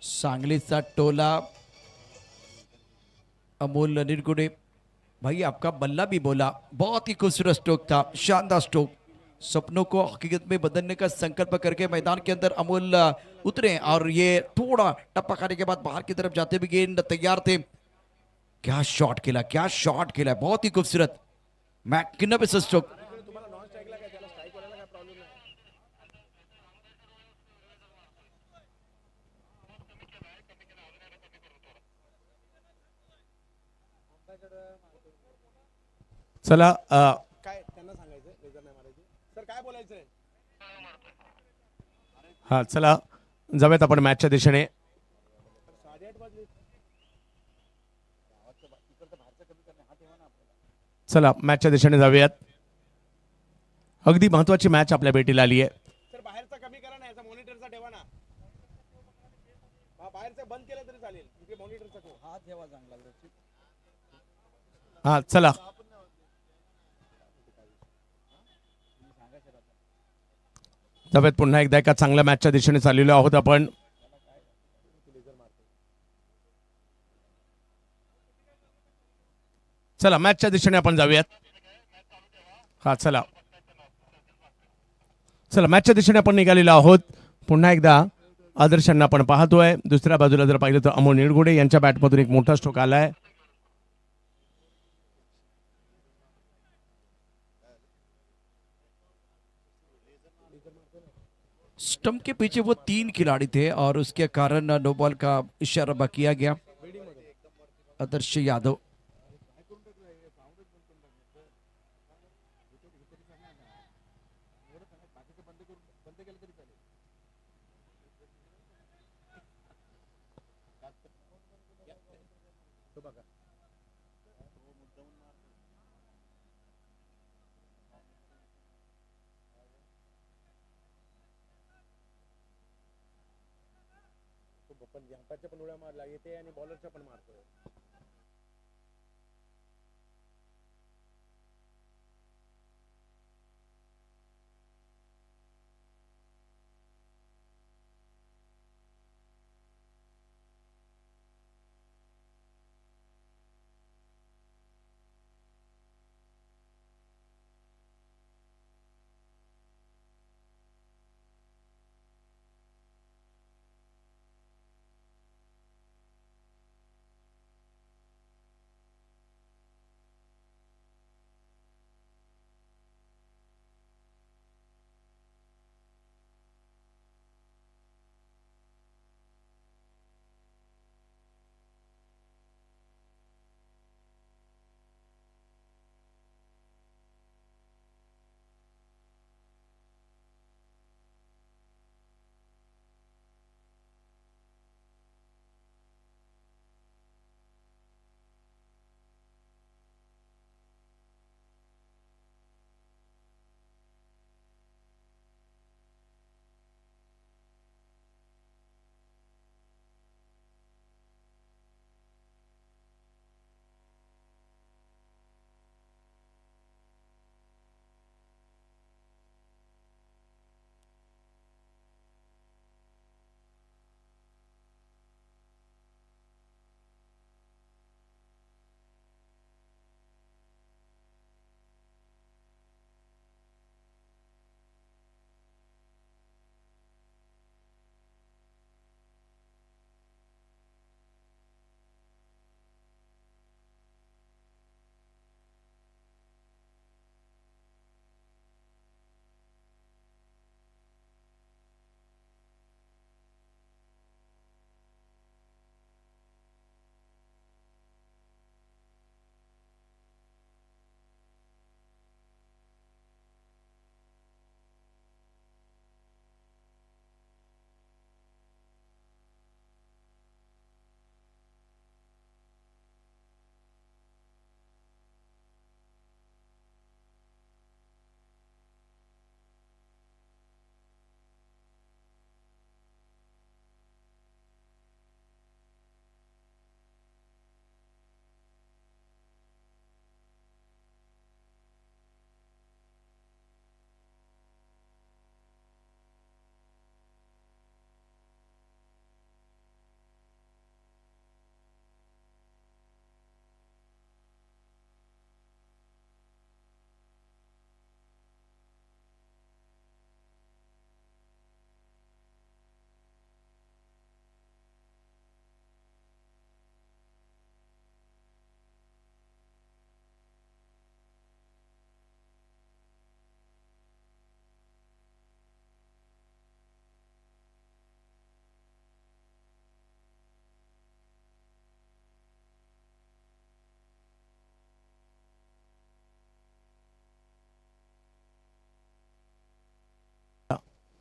सांगलीचा टोला, अमोल निरगुडे. भाई, आपका बल्ला भी बोला, बहुत ही खूबसूरत स्ट्रोक था, शानदार स्ट्रोक. सपनों को हकीकत में बदलने का संकल्प करके मैदान के अंदर अमोल उतरे और ये थोड़ा टप्पा खाने के बाद बाहर की तरफ जाते भी गेंद तैयार थे. क्या शॉट खेला, क्या शॉट खेला, बहुत ही खूबसूरत मैग्निफिसेंट स्ट्रोक.
चला, काय त्यांना सांगायचं लेझर नाही मारायची सर, काय बोलायचंय? हा, चला जाऊयात आपण मॅचच्या दिशेने. चला मॅचच्या दिशेने जाऊयात. अगदी महत्वाची मॅच आपल्या भेटीला आली आहे. सर, बाहेरचा कमी करा ना, याचा मॉनिटरचा ठेवा ना. बाहेरचा बंद केलं तरी चालेल, मॉनिटरचा ठेवा. हा ठेवा चांगला. हा, चला. जाऊयात पुन्हा एकदा एका चांगल्या मॅचच्या दिशेने चाललेलो आहोत आपण. चला मॅचच्या दिशेने आपण जाऊयात. हा, चला चला मॅचच्या दिशेने आपण निघालेलो आहोत. पुन्हा एकदा आदर्शांना आपण पाहतोय. दुसऱ्या बाजूला जर पाहिलं तर अमोल निळगुडे यांच्या बॅटमधून एक मोठा स्ट्रोक आलाय.
स्टंप के पीछे वो 3 खिलाड़ी थे और उसके कारण नो बॉल का इशारा किया गया. आदर्श यादव.
पण उड्या मारला येते आणि बॉलरच्या पण मारतोय.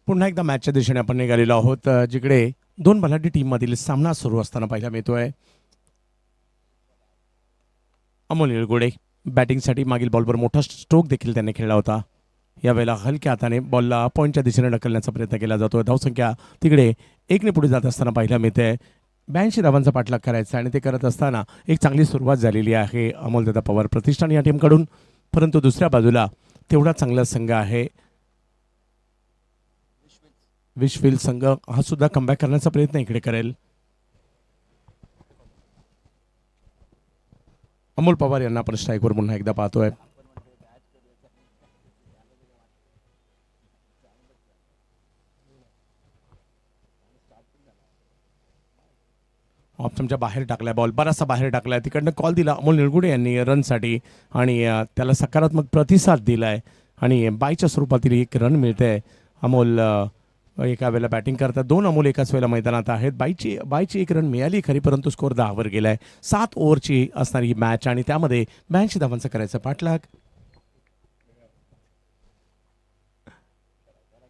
पुन्हा एकदा मॅचच्या दिशेने आपण निघालेलो आहोत, जिकडे दोन बलाढ्य टीममधील सामना सुरू असताना पाहायला मिळतोय. अमोल निळगुडे बॅटिंगसाठी मागील बॉलवर मोठा स्ट्रोक देखील त्याने खेळला होता. यावेळेला हलक्या हाताने बॉलला पॉईंटच्या दिशेने ढकलण्याचा प्रयत्न केला जातोय. धावसंख्या तिकडे 1ने पुढे जात असताना पाहायला मिळते. 82 धावांचा पाठलाग करायचा आणि ते करत असताना एक चांगली सुरुवात झालेली आहे अमोलदादा पवार प्रतिष्ठान या टीमकडून. परंतु दुसऱ्या बाजूला तेवढा चांगला संघ आहे विशफिल्ड संघ, हा सुद्धा कमबॅक करण्याचा प्रयत्न इकडे करेल. अमोल पवार यांना आपण स्ट्राईकवर पुन्हा एकदा पाहतोय. ऑप्शनच्या बाहेर टाकलाय बॉल, बराचसा बाहेर टाकलाय. तिकडनं कॉल दिला अमोल निळगुडे यांनी रनसाठी आणि त्याला सकारात्मक प्रतिसाद दिलाय आणि बायच्या स्वरूपातील एक रन मिळते. अमोल एका वेळेला बॅटिंग करतात. 2 अमोल एकाच वेळेला मैदानात आहेत. बायची एक रन मिळाली खरी, परंतु स्कोर 10वर गेलाय. 7 ओव्हरची असणारी ही मॅच आणि त्यामध्ये 82 धावांचा करायचा पाठलाग.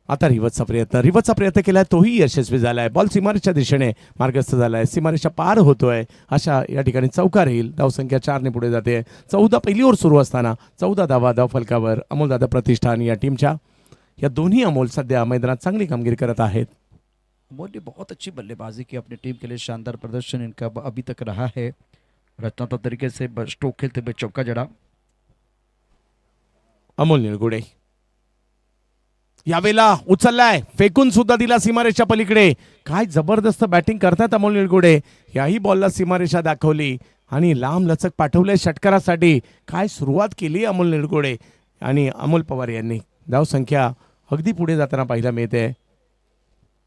आता रिव्हर्सचा प्रयत्न केलाय, तोही यशस्वी झालाय. बॉल सीमारेषच्या दिशेने मार्गस्थ झालाय, सीमारेषा पार होतोय. अशा या ठिकाणी चौकार येईल. धावसंख्या 4ने पुढे जाते. 14 पहिली ओव्हर सुरू असताना 14 धावा धाव फलकावर अमोलदादा प्रतिष्ठान या टीमच्या. या दोन्ही अमोल सध्या मैदानात चांगली कामगिरी करत आहेत.
अमोल ने बहुत अच्छी बल्लेबाजी की अपनी टीम के लिए, शानदार प्रदर्शन इनका अभी तक रहा है. रचनात्मक तरीके से स्ट्रोक खेलते हुए चौका जड़ा.
अमोल निळगुडे यावेळेला उचललाय, फेकून सुद्धा दिला सीमारेषा पलीकडे. काय जबरदस्त बॅटिंग करतात अमोल निळगुडे. याही बॉलला सीमारेषा दाखवली आणि लांब लचक पाठवले षटकारासाठी. काय सुरुवात केली अमोल निळगुडे आणि अमोल पवार यांनी. धावसंख्या अगदी पुढे जाताना पाहायला मिळते.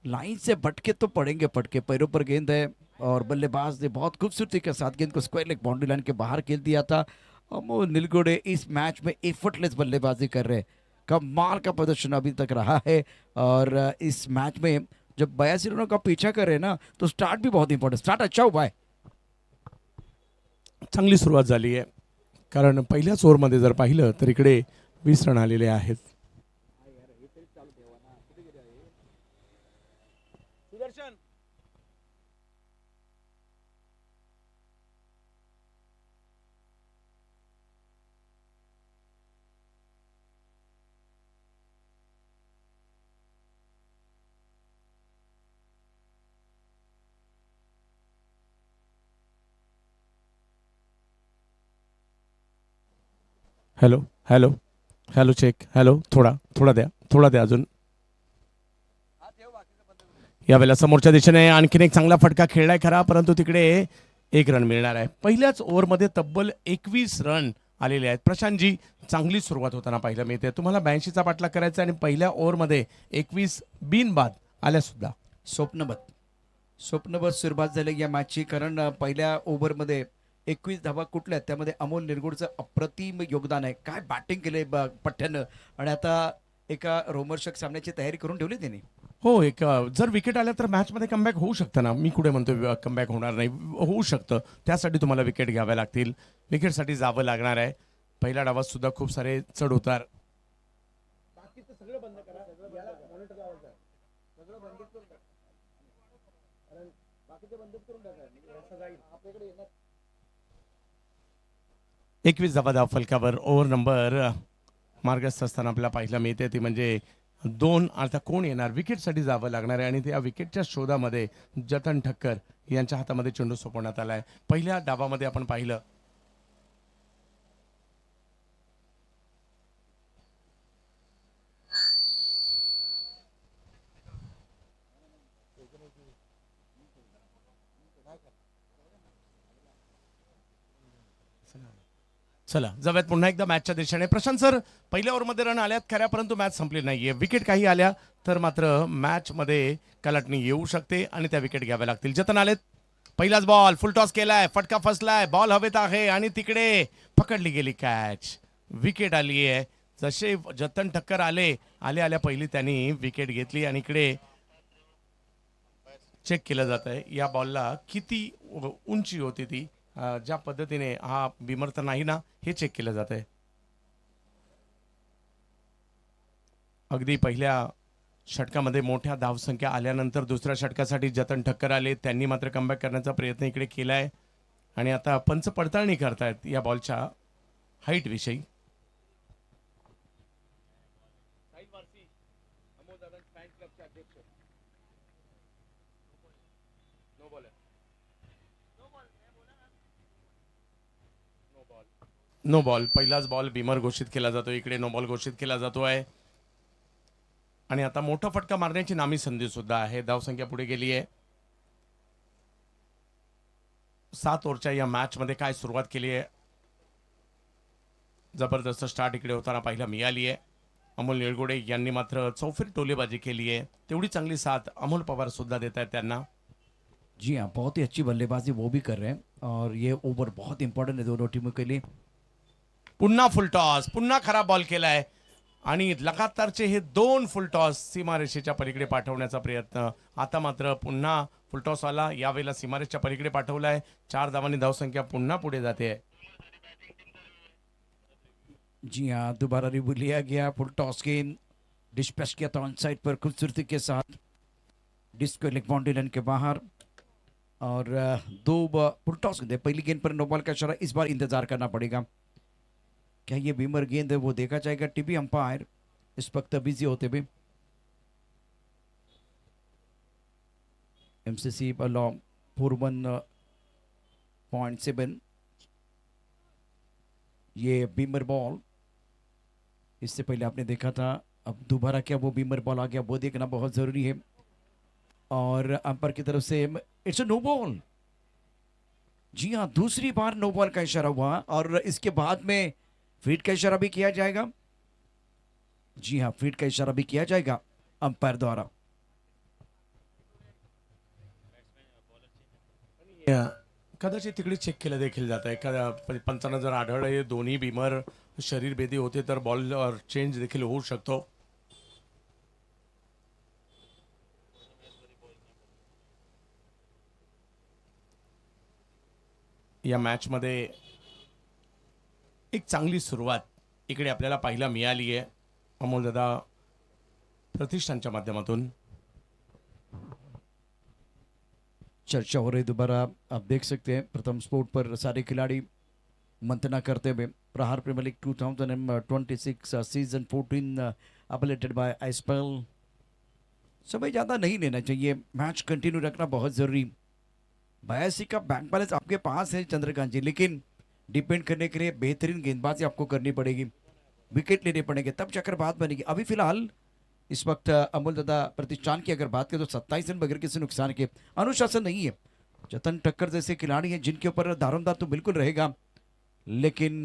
लाइन से भटके तो पड़ेंगे पटके, पैरों पर गेंद है और बल्लेबाज ने बहुत खूबसूरती के साथ गेंद को स्क्वायर लेग बाउंड्री लाइन के बाहर खेल दिया था. अमोल निलगुडे इस मैच में एफर्टलेस बल्लेबाजी कर रहे हैं. कमाल का प्रदर्शन अभी तक रहा है और इस मैच में जब 82 रनों का पीछा कर रहे हैं ना, तो स्टार्ट भी बहुत इंपॉर्टेंट. स्टार्ट अच्छा हुआ है.
चांगली सुरुवात झाली आहे, कारण पहिल्याच ओव्हरमध्ये जर पाहिलं तर इकडे 20 रन आलेले आहेत. Hello hello hello check. Hello, थोडा द्या अजून. यावेळेला समोरच्या दिशेने आणखीन एक चांगला फटका खेळलाय खरा, परंतु तिकडे 1 रन मिळणार आहे. पहिल्याच ओव्हरमध्ये तब्बल 21 रन आलेले आहेत. प्रशांतजी, चांगली सुरुवात होताना पाहायला मिळते. तुम्हाला 82चा पाठलाग करायचा आणि पहिल्या ओव्हरमध्ये 21 बिनबाद आल्या सुद्धा.
स्वप्नवत सुरुवात झाली या मॅचची, कारण पहिल्या ओव्हरमध्ये 21 धावा कुठल्या, त्यामध्ये अमोल निरगुडचं अप्रतिम योगदान आहे. काय बॅटिंग केले पठ्ठ्यानं आणि आता एका रोमर्षक सामन्याची तयारी करून ठेवली त्यांनी.
हो, जर विकेट आल्या तर मॅचमध्ये कमबॅक होऊ शकतं ना. मी कुठे म्हणतो कमबॅक होणार नाही, होऊ शकतं. त्यासाठी तुम्हाला विकेट घ्याव्या लागतील. विकेटसाठी जावं लागणार आहे. पहिल्या डावात सुद्धा खूप सारे चढ उतार. एकवीस धावा फलकावर ओव्हर नंबर मार्गस्थ असताना आपल्याला पाहायला मिळते ती म्हणजे 2. आता कोण येणार, विकेटसाठी जावं लागणार आहे आणि त्या विकेटच्या शोधामध्ये जतन ठक्कर यांच्या हातामध्ये चेंडू सोपवण्यात आला आहे. पहिल्या डावामध्ये आपण पाहिलं चला जाऊयात पुन्हा एकदा मॅचच्या दिशेने. प्रशांत सर, पहिल्या ओव्हरमध्ये रन आल्यात खऱ्या, परंतु मॅच संपली नाहीये. विकेट काही आल्या तर मात्र मॅचमध्ये कलाटणी येऊ शकते आणि त्या विकेट घ्याव्या लागतील. जतन आलेत. पहिलाच बॉल फुल टॉस केलाय, फटका फसलाय, बॉल हवेत आहे आणि तिकडे पकडली गेली कॅच. विकेट आली आहे. जसे जतन ठक्कर आल्या पहिली त्यांनी विकेट घेतली आणि इकडे चेक केलं जात आहे या बॉलला किती उंची होती ती, ज्या पद्धतीने हा बिमर तर नाही ना, हे चेक केलं जात आहे. अगदी पहिल्या षटकामध्ये मोठ्या धावसंख्या आल्यानंतर दुसऱ्या षटकासाठी जतन ठक्कर आले, त्यांनी मात्र कमबॅक करण्याचा प्रयत्न इकडे केलाय आणि आता पंच पडताळणी करतायत या बॉलच्या हाईट विषयी. नो बॉल, पहिलाच बॉल बीमर घोषित केला जातो, इकडे नो बॉल घोषित केला जातो आहे आणि आता मोठा फटका मारण्याची नामी संधी सुद्धा आहे. धावसंख्या पुढे गेली आहे. 7 ओव्हरच्या या मॅच मध्ये काय सुरुवात केली आहे, जबरदस्त स्टार्ट इकडे होताना पाहायला मिळाली आहे. अमोल निळगुडे यांनी मात्र चौफेर टोलेबाजी केली आहे, तेवढी चांगली साथ अमोल पवार सुद्धा देत आहेत त्यांना.
जी हाँ, बहुत ही अच्छी बल्लेबाजी वो भी कर रहे हैं और ये ओवर बहुत इंपॉर्टेंट है दोनों टीमों के लिए.
पुन्हा फुल टॉस, पुन्हा खराब बॉल केलाय आणि लगातारचे हे 2 फुल टॉस सीमारेषेच्या पलीकडे पाठवण्याचा प्रयत्न. आता मात्र पुन्हा फुल टॉस आला, यावेळेला सीमारेषेच्या पलीकडे पाठवलाय. 4 धावांनी धावसंख्या पुन्हा पुढे जाते.
जी हाँ, दोबारा रिव्यू लिया गया, फुल टॉस गेंद डिस्पैच किया था ऑन साइड पर खूबसूरती के साथ, डिस्क लेग बाउंड्री लाइन के बाहर और फुल टॉस गेंद. पहली गेंद पर नो बॉल का इशारा, इस बार इंतजार करना पड़ेगा. क्या ये बीमर गेंद है वो देखा जाएगा. टीवी अंपायर इस वक्त बिजी होते हुए. एमसीसी लॉ 41.7 ये बीमर बॉल इससे पहले आपने देखा था, अब दोबारा क्या वो बीमर बॉल आ गया वो देखना बहुत जरूरी है. और अंपायर की तरफ से इट्स अ नो बॉल. जी हाँ, दूसरी बार नो बॉल का इशारा हुआ और इसके बाद में फीट का इशारा भी किया जाएगा. जी हाँ, फीट का इशारा भी किया जाएगा अंपायर द्वारा.
कदाचित तिकडे चेक केलं देखील जात आहे. एखाद्या पंचांना जर आढळलं हे दोन्ही बीमर शरीर भेदी होते तर बॉल चेंज देखील होऊ शकतो. या मॅच मध्ये एक चांगली सुरुवात इकडे आपल्याला पाहायला मिळाली आहे अमोलदादा प्रतिष्ठानच्या माध्यमातून.
चर्चा हो रही दोबारा, आप देख सकते हैं प्रथम स्पोर्ट पर सारे खिलाड़ी मंथना करते हुए. Prahar premier league 2026 season 14 affiliated by ISPL. समय ज़्यादा नहीं लेना चाहिए, मैच कंटिन्यू रखना बहुत ज़रूरी. 82 का बैंक बैलेंस आपके पास है चंद्रकांत जी, लेकिन डिपेंड करने के लिए बेहतरीन गेंदबाजी आपको करनी पड़ेगी, विकेट लेने पड़ेंगे, तब जाकर बात बनेगी. अभी फिलहाल इस वक्त अमोल दादा प्रतिष्ठान की अगर बात करें तो 27 रन बगैर किसी नुकसान के. अनुशासन नहीं है. जतन ठक्कर जैसे खिलाड़ी हैं जिनके ऊपर दारोमदार तो बिल्कुल रहेगा, लेकिन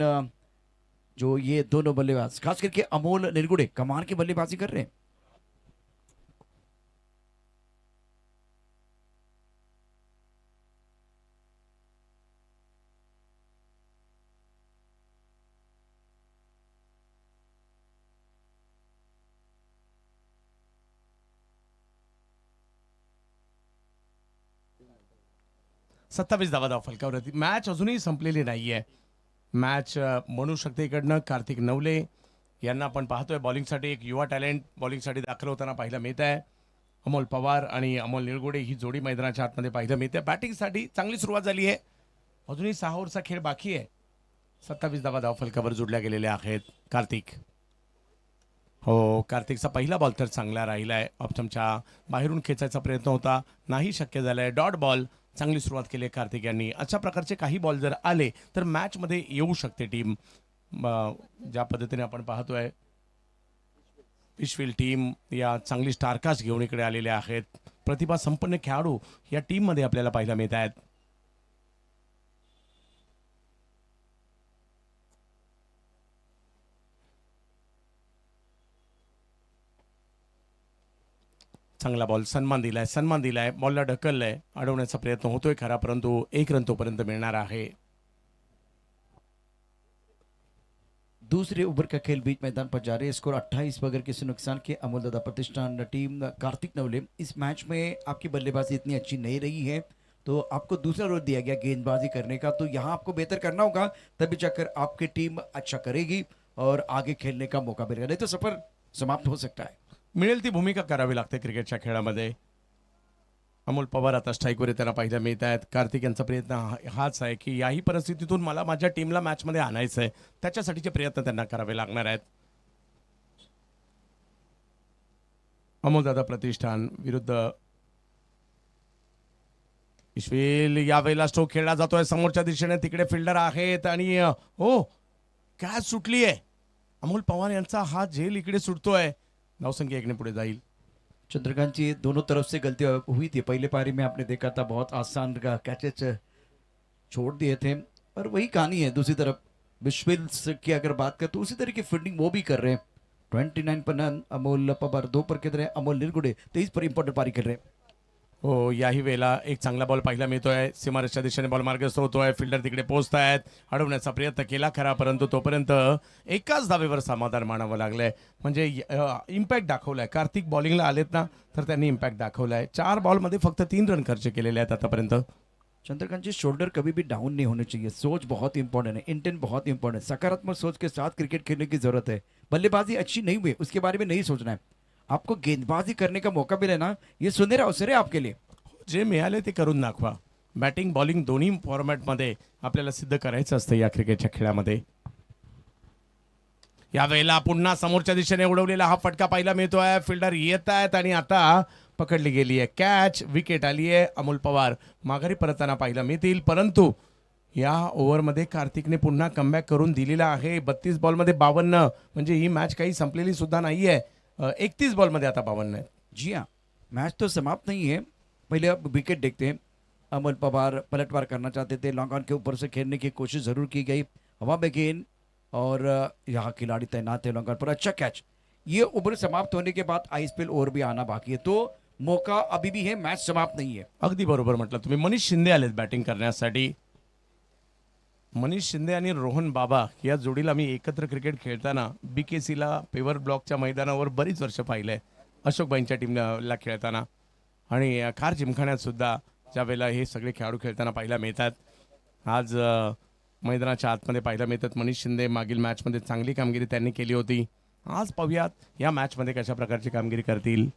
जो ये दोनों बल्लेबाज खास करके अमोल निरगुडे कमाल की बल्लेबाजी कर रहे हैं.
सत्तावीस धावा फलकावरती. मॅच अजूनही संपलेली नाहीये. मॅच म्हणू शकते इकडनं कार्तिक नवले यांना आपण पाहतोय बॉलिंगसाठी एक युवा टॅलेंट बॉलिंगसाठी दाखल होताना पाहायला मिळत आहे. अमोल पवार आणि अमोल निळगुडे ही जोडी मैदानाच्या आतमध्ये पाहायला मिळते. बॅटिंगसाठी चांगली सुरुवात झाली आहे. अजूनही 6 ओव्हरचा खेळ बाकी आहे. 27 धावा फलकावर जोडल्या गेलेल्या आहेत. कार्तिक, हो, कार्तिकचा पहिला बॉल तर चांगला राहिला आहे. ऑप्शनच्या बाहेरून खेचायचा प्रयत्न होता, नाही शक्य झालाय. डॉट बॉल, चांगली सुरुवात केली कार्तिक यांनी. अशा प्रकारचे काही बॉल जर आले तर मॅचमध्ये येऊ शकते टीम. ज्या पद्धतीने आपण पाहतोय विश्विल टीम या चांगली स्टारकास्ट घेऊन इकडे आलेल्या आहेत. प्रतिभा संपन्न खेळाडू या टीममध्ये आपल्याला पाहायला मिळत आहेत. चांगला बॉल, सन्मान दिलाय, बॉलला ढकललंय, अडवण्याचा प्रयत्न होतोय खरा, परंतु 1 रन तोपर्यंत मिळणार आहे.
दूसरे ओवर का खेल बीच मैदान पर जारी है. स्कोर 28 बगैर किसी नुकसान के. अमोल दादा प्रतिष्ठान टीम. कार्तिक नवले, इस मैच में आपकी बल्लेबाजी इतनी अच्छी नहीं रही है तो आपको दूसरा रोल दिया गया गेंदबाजी करने का, तो यहाँ आपको बेहतर करना होगा, तभी जाकर आपकी टीम अच्छा करेगी और आगे खेलने का मौका मिलेगा, नहीं तो सफर समाप्त हो सकता है.
मिळेल ती भूमिका करावी लागते क्रिकेटच्या खेळामध्ये. अमोल पवार आता स्ट्राईकवर त्यांना पाहायला मिळत आहेत. कार्तिक यांचा प्रयत्न हाच आहे की याही परिस्थितीतून मला माझ्या टीमला मॅचमध्ये आणायचं आहे, त्याच्यासाठीचे प्रयत्न त्यांना करावे लागणार आहेत. अमोलदादा प्रतिष्ठान विरुद्ध इश्वेल. यावेळेला स्ट्रोक खेळला जातोय समोरच्या दिशेने, तिकडे फिल्डर आहेत आणि हो कॅच सुटली आहे. अमोल पवार यांचा हा झेल इकडे सुटतोय. धावसंख्या 1 ने पुढे जाईल.
चंद्रकांत जी दोनों तरफ से गलती हुई थी। पहले पारी में आपने देखा था बहुत आसान कैचेस छोड़ दिए थे, और वही कहानी है दूसरी तरफ विश्वेल्स की अगर बात करें तो उसी तरह की फील्डिंग वो भी कर रहे हैं। 29 पर नन अमोल पवार, 2 पर खेल रहे हैं अमोल निरगुडे, 23 पर इंपॉर्टेंट पारी खेल रहे हैं।
हो याही वेळेला एक चांगला बॉल पाहायला मिळतोय. सीमारेषच्या दिशेने बॉल मार्गस्थ होतोय. फिल्डर तिकडे पोहोचत आहेत. अडवण्याचा प्रयत्न केला खरा, परंतु तोपर्यंत एकाच धावेवर समाधान मानावं लागलंय. म्हणजे इम्पॅक्ट दाखवलाय. कार्तिक बॉलिंगला आलेत ना, तर त्यांनी इम्पॅक्ट दाखवलाय. 4 बॉलमध्ये फक्त 3 रन खर्च केलेले आहेत आतापर्यंत.
चंद्रकांत जी शोल्डर कभी भी डाउन नहीं होने चाहिए, सोच बहुत इंपॉर्टेंट है, इंटेंट बहुत इंपॉर्टेंट है, सकारात्मक सोच के साथ क्रिकेट खेलने की जरूरत है। बल्लेबाजी अच्छी नहीं हुई उसके बारे में नहीं सोचना है, आपको गेंदबाजी करने का मौका मिले ना, ये सुनहरा अवसर है आपके लिए।
जे मिळाले ते करून दाखवा. बॅटिंग बॉलिंग दोन्ही फॉर्मॅटमध्ये आपल्याला सिद्ध करायचं असतं या क्रिकेटच्या खेळामध्ये. यावेळेला पुन्हा समोरच्या दिशेने उडवलेला हा फटका पाहायला मिळतोय. फिल्डर येत आहेत आणि आता पकडली गेली आहे कॅच. विकेट आली आहे. अमोल पवार माघारी परतताना पाहायला मिळतील, परंतु या ओव्हरमध्ये कार्तिकने पुन्हा कमबॅक करून दिलेला आहे. 32 बॉलमध्ये 52, म्हणजे ही मॅच काही संपलेली सुद्धा नाही आहे. 31 बॉलमध्ये आता 52 आहे.
जी हाँ, मैच तो समाप्त नहीं है, पहले अब विकेट देखते हैं। अमोल पवार पलटवार करना चाहते थे, लॉन्ग ऑन के ऊपर से खेलने की कोशिश जरूर की गई, हवा में गेंद और यहाँ खिलाड़ी तैनात है लॉन्ग ऑन पर, अच्छा कैच। ये ओवर समाप्त होने के बाद आईपीएल ओवर भी आना बाकी है, तो मौका अभी भी है, मैच समाप्त नहीं है।
अगदी बरोबर म्हटलं तुम्ही. मनीष शिंदे आलेत बॅटिंग करण्यासाठी. मनीष शिंदे आणि रोहन बाबा या जोडीला मी एकत्र क्रिकेट खेळताना BKCला पेवर ब्लॉकच्या मैदानावर बरीच वर्ष पाहिलंय, अशोकबाईंच्या टीमला खेळताना. आणि खार जिमखान्यात सुद्धा ज्यावेळेला हे सगळे खेळाडू खेळताना पाहायला मिळतात. आज मैदानाच्या आतमध्ये पाहायला मिळतात. मनीष शिंदे मागील मॅचमध्ये चांगली कामगिरी त्यांनी केली होती. आज पाहूयात या मॅचमध्ये कशा प्रकारची कामगिरी करतील.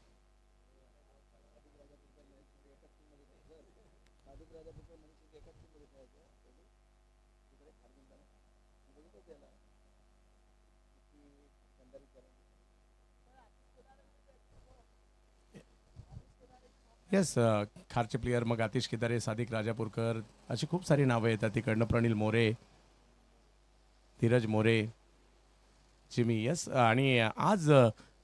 येस, खारचे प्लेयर मग आतिश केदारे, सादिक राजापूरकर अशी खूप सारी नावं येतात तिकडनं. प्रणील मोरे, धीरज मोरे, जिमी. येस, आणि आज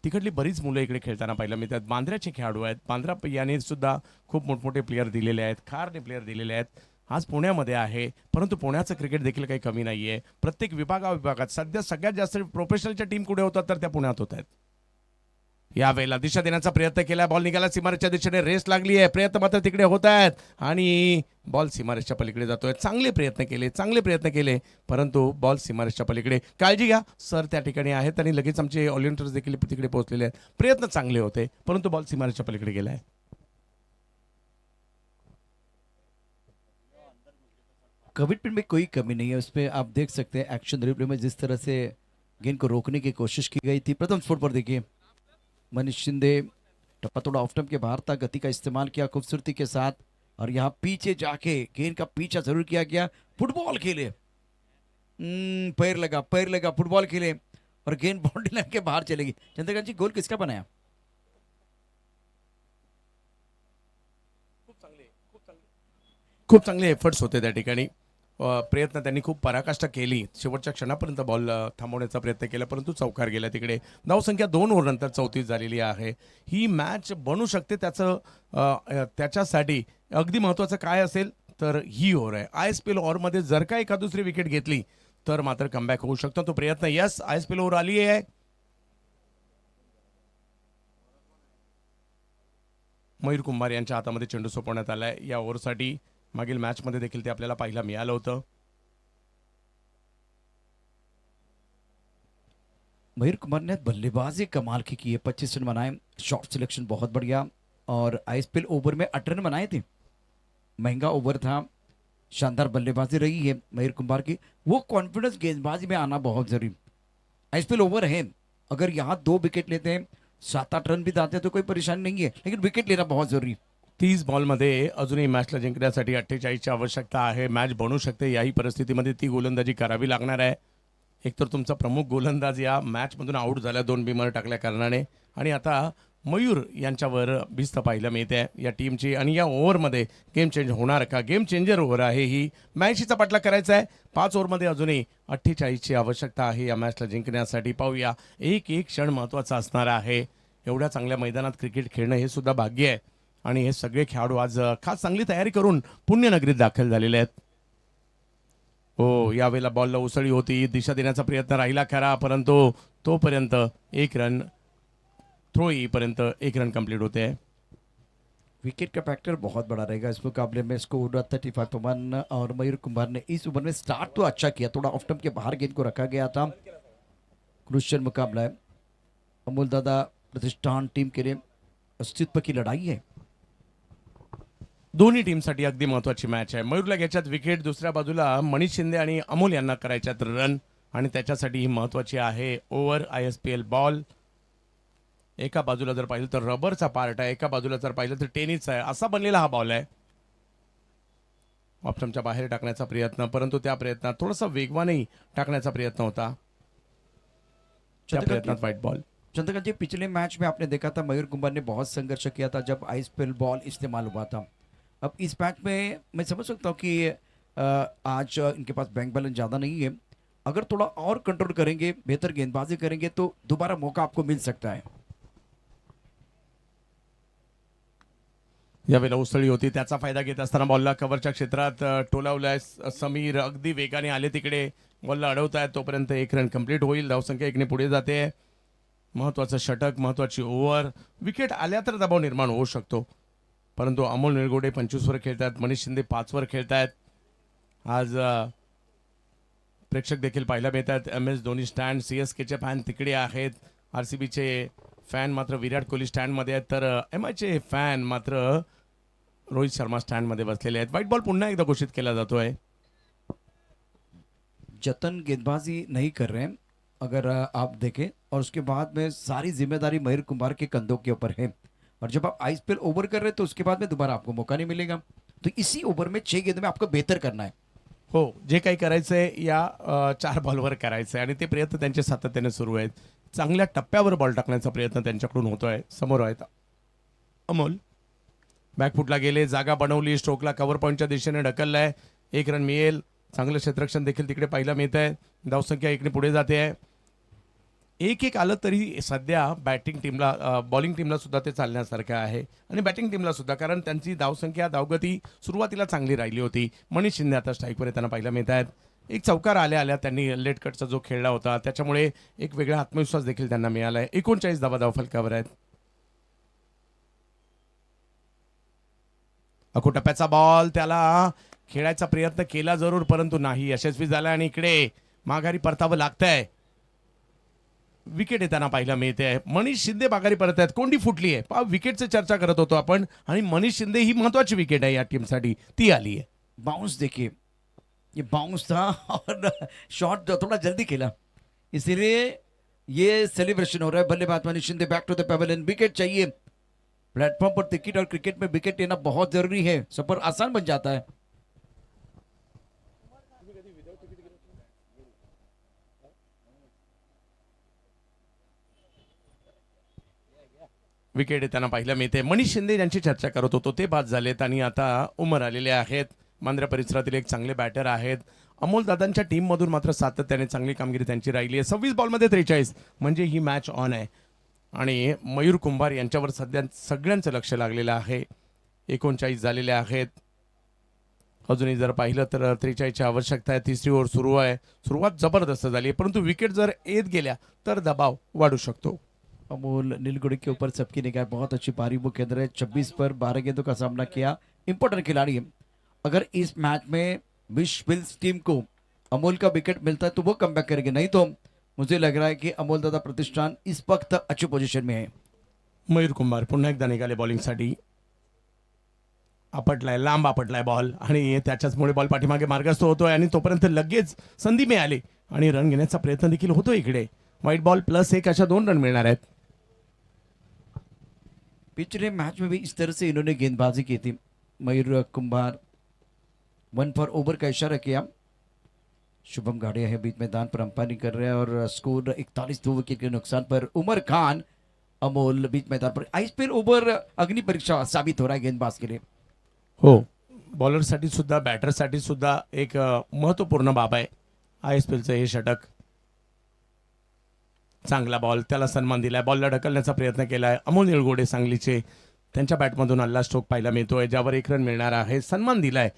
तिकडली बरीच मुलं इकडे खेळताना पाहायला मिळतात. बांद्र्याचे खेळाडू आहेत. बांद्रा याने सुद्धा खूप मोठमोठे प्लेयर दिलेले आहेत. खारने प्लेयर दिलेले आहेत. आज पुण्यामध्ये आहे, परंतु पुण्याचं क्रिकेट देखील काही कमी नाही आहे. प्रत्येक विभागात सध्या सगळ्यात जास्त प्रोफेशनलच्या टीम कुठे होतात तर त्या पुण्यात होत आहेत. यावेळेला दिशा देण्याचा प्रयत्न केला. बॉल निघाला सीमारेषच्या दिशेने, रेस लागली आहे. प्रयत्न मात्र तिकडे होत आहेत आणि बॉल सीमारेषच्या पलीकडे जातोय. चांगले प्रयत्न केले, परंतु बॉल सीमारेषच्या पलीकडे. काळजी घ्या सर त्या ठिकाणी आहेत आणि लगेच आमचे ऑलिव्हंटर्स देखील तिकडे पोहोचलेले आहेत. प्रयत्न चांगले होते, परंतु बॉल सीमारेषच्या पलीकडे गेलाय.
कमिटमेंट में कोई कमी नहीं है, उसमें आप देख सकते हैं एक्शन रिप्ले में जिस तरह से गेंद को रोकने की कोशिश की गई थी। प्रथम स्पोर्ट पर देखिए मनीष शिंदे, टप्पा थोड़ा ऑफ टर्म के बाहर था, गति का इस्तेमाल किया खूबसूरती के साथ, और यहाँ पीछे जाके गेंद का पीछा जरूर किया गया। फुटबॉल खेले, पैर लगा फुटबॉल खेले और गेंद बाउंड्री लाइन के बाहर चलेगी। चंद्रकांत जी, गोल किसका बनाया?
खूप चांगले एफर्ट्स होते त्या ठिकाणी. प्रयत्न त्यांनी खूप पराकाष्ठा केली. शेवटच्या क्षणापर्यंत बॉल थांबवण्याचा प्रयत्न केला, परंतु चौकार गेला तिकडे. धावसंख्या 2 ओव्हरनंतर 34 झालेली आहे. ही मॅच बनू शकते त्याच्यासाठी अगदी महत्त्वाचं काय असेल तर ही ओव्हर आहे. ISPL ओव्हरमध्ये जर का एका दुसरी विकेट घेतली तर मात्र कमबॅक होऊ शकतो. तो प्रयत्न, यस, ISPL ओव्हर आली आहे. मयूर कुंभार यांच्या हातामध्ये चेंडू सोपवण्यात आलाय या ओव्हरसाठी. मागील मॅचमध्ये देखील ते आपल्याला पाहायला मिळालं होतं.
मयूर कुमार ने बल्लेबाजी कमाल की है, 25 रन बनाए, शॉट सिलेक्शन बहुत बढ़िया, और आईपीएल ओवर में 8 रन बनाए थे। महंगा ओवर था, शानदार बल्लेबाजी रही है मयूर कुमार की। वो कॉन्फिडेंस गेंदबाजी में आना बहुत जरूरी। आईपीएल ओवर है, अगर यहाँ 2 विकेट लेते हैं 7-8 रन भी आते हैं तो कोई परेशानी नहीं है, लेकिन विकेट लेना बहुत जरूरी।
30 बॉलमध्ये अजूनही मॅचला जिंकण्यासाठी 48ची आवश्यकता आहे. मॅच बनू शकते. याही परिस्थितीमध्ये ती गोलंदाजी करावी लागणार आहे. एकतर तुमचा प्रमुख गोलंदाज या मॅचमधून आऊट झाला 2 बिमर टाकल्या कारणाने, आणि आता मयूर यांच्यावर भिस्त पाहायला मिळते या टीमची. आणि या ओव्हरमध्ये गेम चेंज होणार का? गेम चेंजर ओव्हर आहे ही. मॅचचा पाठला करायचा आहे. 5 ओव्हरमध्ये अजूनही 48ची आवश्यकता आहे या मॅचला जिंकण्यासाठी. पाहूया, एक एक क्षण महत्त्वाचा असणार आहे. एवढ्या चांगल्या मैदानात क्रिकेट खेळणं हे सुद्धा भाग्य आहे, आणि हे सगळे खेळाडू आज खास चांगली तयारी करून पुण्यनगरीत दाखल झालेले आहेत. हो, यावेळेला बॉलला उसळी होती, दिशा देण्याचा प्रयत्न राहिला खरा, परंतु तोपर्यंत 1 रन थ्रो येईपर्यंत 1 रन कंप्लीट होते हैं.
विकेट का फैक्टर बहुत बड़ा रहेगा इस मुकाबले में. स्कोर 35 पर 1 और मयूर कुमार ने इस ओवर में स्टार्ट तो अच्छा किया, थोड़ा ऑफ टर्म के बाहर गेंद को रखा गया था. क्रुशियल मुकाबला है. अमोल दादा प्रतिष्ठान टीम के लिए अस्तित्व की लड़ाई है.
दोन्ही टीमसाठी अगदी महत्त्वाची मॅच आहे. मयूरला घ्यायच्यात विकेट, दुसऱ्या बाजूला मनीष शिंदे आणि अमोल यांना करायच्यात रन, आणि त्याच्यासाठी ही महत्त्वाची आहे ओव्हर. ISPL बॉल एका बाजूला जर पाहिलं तर रबरचा पार्ट आहे, एका बाजूला जर पाहिलं तर टेनिसचा आहे, असा बनलेला हा बॉल आहे. ऑप्शनच्या बाहेर टाकण्याचा प्रयत्न, परंतु त्या प्रयत्नात थोडासा वेगवानही टाकण्याचा प्रयत्न होता. त्या प्रयत्नात व्हाईट बॉल.
चंद्रकांत जी, पिछले मैच में आपने देखा था मयूर कुमार ने बहुत संघर्ष किया था जब ISPL बॉल इस्तेमाल हुआ था. अब इस मैच में मैं समझ सकता हूँ कि आज इनके पास बैंक बैलेंस ज़्यादा नहीं है. अगर थोड़ा और कंट्रोल करेंगे, बेहतर गेंदबाजी करेंगे तो दोबारा मौका आपको मिल सकता है.
यावेळेला उसळी होती, त्याचा फायदा घेत असताना बॉलला कव्हरच्या क्षेत्रात टोलावलाय समीर. अगदी वेगाने आले तिकडे, बॉलला अडवत आहेत. तोपर्यंत 1 रन कंप्लीट होईल. धावसंख्या 1 ने पुढे जाते. महत्त्वाचं षटक, महत्त्वाची ओव्हर. विकेट आल्या तर दबाव निर्माण होऊ शकतो, परंतु अमोल निळगोडे 25 वर खेळतात, मनीष शिंदे 5 वर खेळतायत. आज प्रेक्षक देखील पाहायला मिळतात. MS धोनी स्टँड, CSKचे फॅन तिकडे आहेत. RCBचे फॅन मात्र विराट कोहली स्टँडमध्ये आहेत, तर MIचे फॅन मात्र रोहित शर्मा स्टँडमध्ये बसलेले आहेत. व्हाईट बॉल पुन्हा एकदा घोषित केला जातोय.
जतन गेंदबाजी नहीं कर रहे हैं अगर आप देखें, और उसके बाद में सारी जिम्मेदारी मयूर कुमार के कंधों के ऊपर है. और जब आप ISPL ओवर कर रहे हैं तो उसके बाद में दोबारा आपको मौका नहीं मिलेगा. तो इसी ओवर में 6 गेंद में आपको बेहतर करना है.
हो, जे काही करायचंय या 4 बॉलवर करायचंय, आणि ते प्रयत्न त्यांचे सातत्याने सुरू आहेत. चांगल्या टप्प्यावर बॉल टाकण्याचा प्रयत्न त्यांच्याकडून होतोय. समोर आहेत अमोल. बॅकफुटला गेले, जागा बनवली, स्ट्रोकला कव्हर पॉईंटच्या दिशेने ढकललाय. 1 रन मिळेल. चांगलं क्षेत्ररक्षण देखील तिकडे पाहायला मिळत आहे. धावसंख्या 1 ने पुढे जाते आहे. 1-1 आलं तरी सध्या बॅटिंग टीमला, बॉलिंग टीमला सुद्धा ते चालण्यासारखं आहे, आणि बॅटिंग टीमला सुद्धा, कारण त्यांची धावसंख्या, धावगती सुरुवातीला चांगली राहिली होती. मनीष शिंदे आता स्ट्राईकवर येताना पाहायला मिळत आहेत. एक चौकार आल्या त्यांनी लेट कटचा जो खेळला होता, त्याच्यामुळे एक वेगळा आत्मविश्वास देखील त्यांना मिळाला आहे. 39 धावा फलकावर आहेत. अकोटप्प्याचा बॉल, त्याला खेळायचा प्रयत्न केला जरूर, परंतु नाही यशस्वी झाला, आणि इकडे माघारी परतावं लागतंय. विकेट येताना पाहायला मिळते आहे. मनीष शिंदे माघारी परत आहेत. कोंडी फुटली आहे. पहा, विकेटची चर्चा करत होतो आपण, आणि मनीष शिंदे ही महत्वाची विकेट आहे या टीमसाठी, ती आली आहे.
बाउंस देखिए, ये बाउंस था और शॉट थोड़ा जल्दी खेला, इसीलिए ये सेलिब्रेशन हो रहा है. बल्लेबाज Manish Shinde back to the pavilion. Wicket चाहिए. प्लेटफॉर्म पर टिकट और क्रिकेट में विकेट लेना बहुत जरूरी है. सफर आसान बन जाता है.
विकेट येताना पाहायला मिळते. मनीष शिंदे यांची चर्चा करत होतो, ते बाद झालेत आणि आता उमर आलेले आहेत. मांद्रा परिसरातील एक चांगले बॅटर आहेत. अमोल दादांच्या टीममधून मात्र सातत्याने चांगली कामगिरी त्यांची राहिली आहे. 26 बॉलमध्ये 43, म्हणजे ही मॅच ऑन आहे, आणि मयूर कुंभार यांच्यावर सध्या सगळ्यांचं लक्ष लागलेलं आहे. 39 झालेले आहेत. अजूनही जर पाहिलं तर 43ची आवश्यकता आहे. 3री ओव्हर सुरू आहे. सुरुवात जबरदस्त झाली आहे, परंतु विकेट जर येत गेल्या तर दबाव वाढू शकतो.
अमोल नीलगुड़ी के ऊपर सबकी निगाह, बहुत अच्छी पारी वो केंद्र है. 26 पर 12 गेंदों का सामना किया. इंपॉर्टेंट खिलाड़ी है. अगर इस मैच में विश विल्स टीम को अमोल का विकेट मिलता है तो वो कमबैक करेंगे, नहीं तो मुझे लग रहा है कि अमोल दादा प्रतिष्ठान इस वक्त अच्छी पोजीशन में है.
मयूर कुंभार पुन्हा एकदा निघाले बॉलिंगसाठी. आपटलाय, लांब आपटलाय बॉल, आणि त्याच्याचमुळे बॉल पाठीमागे मार्गस्थ होतोय, आणि तोपर्यंत लगेच संधी मिळाली आणि रन घेण्याचा प्रयत्न देखील होतो. इकडे व्हाईट बॉल +1 अशा 2 रन मिळणार आहेत.
पिछले मैच में भी इस तरह से इन्होंने गेंदबाजी की थी। मयूर कुंभार 1 फॉर ओवर का इशारा किया। शुभम गाड़िया है बीच मैदान पर अंपायरिंग कर रहे हैं और स्कोर 41 2 विकेट के नुकसान पर। उमर खान अमोल बीच मैदान पर। आईपीएल ओव्हर अग्नि परीक्षा साबित हो रहा है गेंदबाज के लिए।
हो, बॉलरसाठी सुद्धा बॅटरसाठी सुद्धा एक महत्त्वपूर्ण बाब आहे ISPLचं हे षटक. चांगला बॉल, त्याला सन्मान दिलाय, बॉलला ढकलण्याचा प्रयत्न केलाय. अमोल निळगोडे सांगलीचे, त्यांच्या बॅटमधून हल्ला स्ट्रोक पाहायला मिळतोय ज्यावर 1 रन मिळणार आहे. सन्मान दिलाय.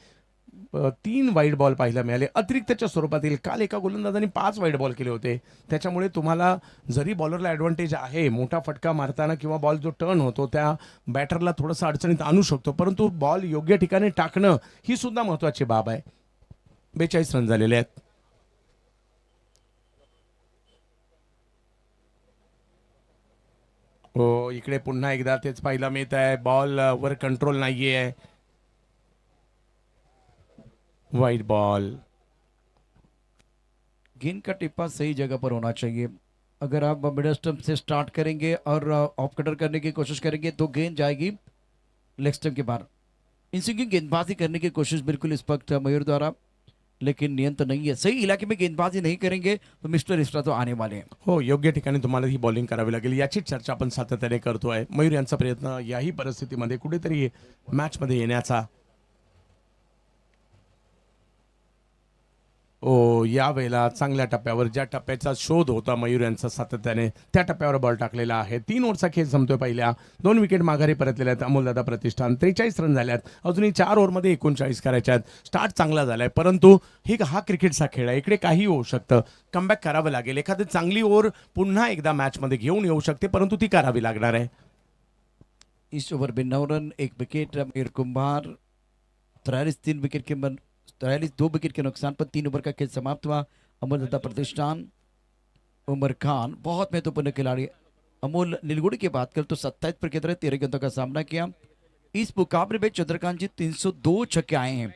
3 वाईड बॉल पाहायला मिळाले अतिरिक्तच्या स्वरूपातील. काल एका गोलंदाजांनी 5 वाईड बॉल केले होते. त्याच्यामुळे तुम्हाला जरी बॉलरला ॲडव्हान्टेज आहे, मोठा फटका मारताना किंवा बॉल जो टर्न होतो त्या बॅटरला थोडंसं अडचणीत आणू शकतो, परंतु बॉल योग्य ठिकाणी टाकणं ही सुद्धा महत्त्वाची बाब आहे. 42 रन झालेले आहेत. हो, इकडे पुन्हा एकदा तेच पाहायला मिळत आहे. बॉल वर कंट्रोल नाहीये. Wide ball.
गेंद का टिप्पा सही जगह पर होना चाहिए। अगर आप मिडल स्टंप से स्टार्ट करेंगे और ऑफ कटर करने की कोशिश करेंगे तो गेंद जाएगी लेग स्टंप के बाहर। इन स्विंगिंग गेंदबाजी करने की कोशिश बिल्कुल इस वक्त मयूर द्वारा, लेकिन नियंत्रण नहीं है। सही इलाके में गेंदबाजी नहीं करेंगे तो मिस्टर इस्ट्रा तो आने वाले हैं।
हो, योग्य ठिकाणी तुम्हाला ही बॉलिंग करावी लागेल याची चर्चा आपण सातत्याने करतोय. मयूर यांचा प्रयत्न याही परिस्थितीमध्ये कुठेतरी मॅचमध्ये येण्याचा. ओ, यावेळेला चांगल्या टप्प्यावर, ज्या टप्प्याचा शोध होता मयूर यांचा सातत्याने, त्या टप्प्यावर बॉल टाकलेला आहे. 3 ओव्हरचा खेळ संपतोय. पहिल्या 2 विकेट माघारी परतलेल्या आहेत अमोलदादा प्रतिष्ठान. 43 रन झाल्यात. अजूनही 4 ओव्हरमध्ये 39 करायच्या आहेत. स्टार्ट चांगला झालाय, परंतु हा क्रिकेटचा खेळ आहे. इकडे काही होऊ शकतं. कमबॅक करावं लागेल. एखादी चांगली ओव्हर पुन्हा एकदा मॅचमध्ये घेऊन येऊ शकते, परंतु ती करावी लागणार आहे.
इस ओवर में 9 रन 1 विकेट। मयूर कुंभार 43 3 विकेट के 43 2 विकेट के नुकसान पर 3 ओवर का खेल समाप्त हुआ। अमोलदाता प्रतिष्ठान उमर खान बहुत महत्वपूर्ण खिलाड़ी। अमोल निलगुड़ी की बात करें तो 27 पर की तरह 13 गेंदों का सामना किया। इस मुकाबले में चंद्रकांत जी 302 छक्के आए हैं।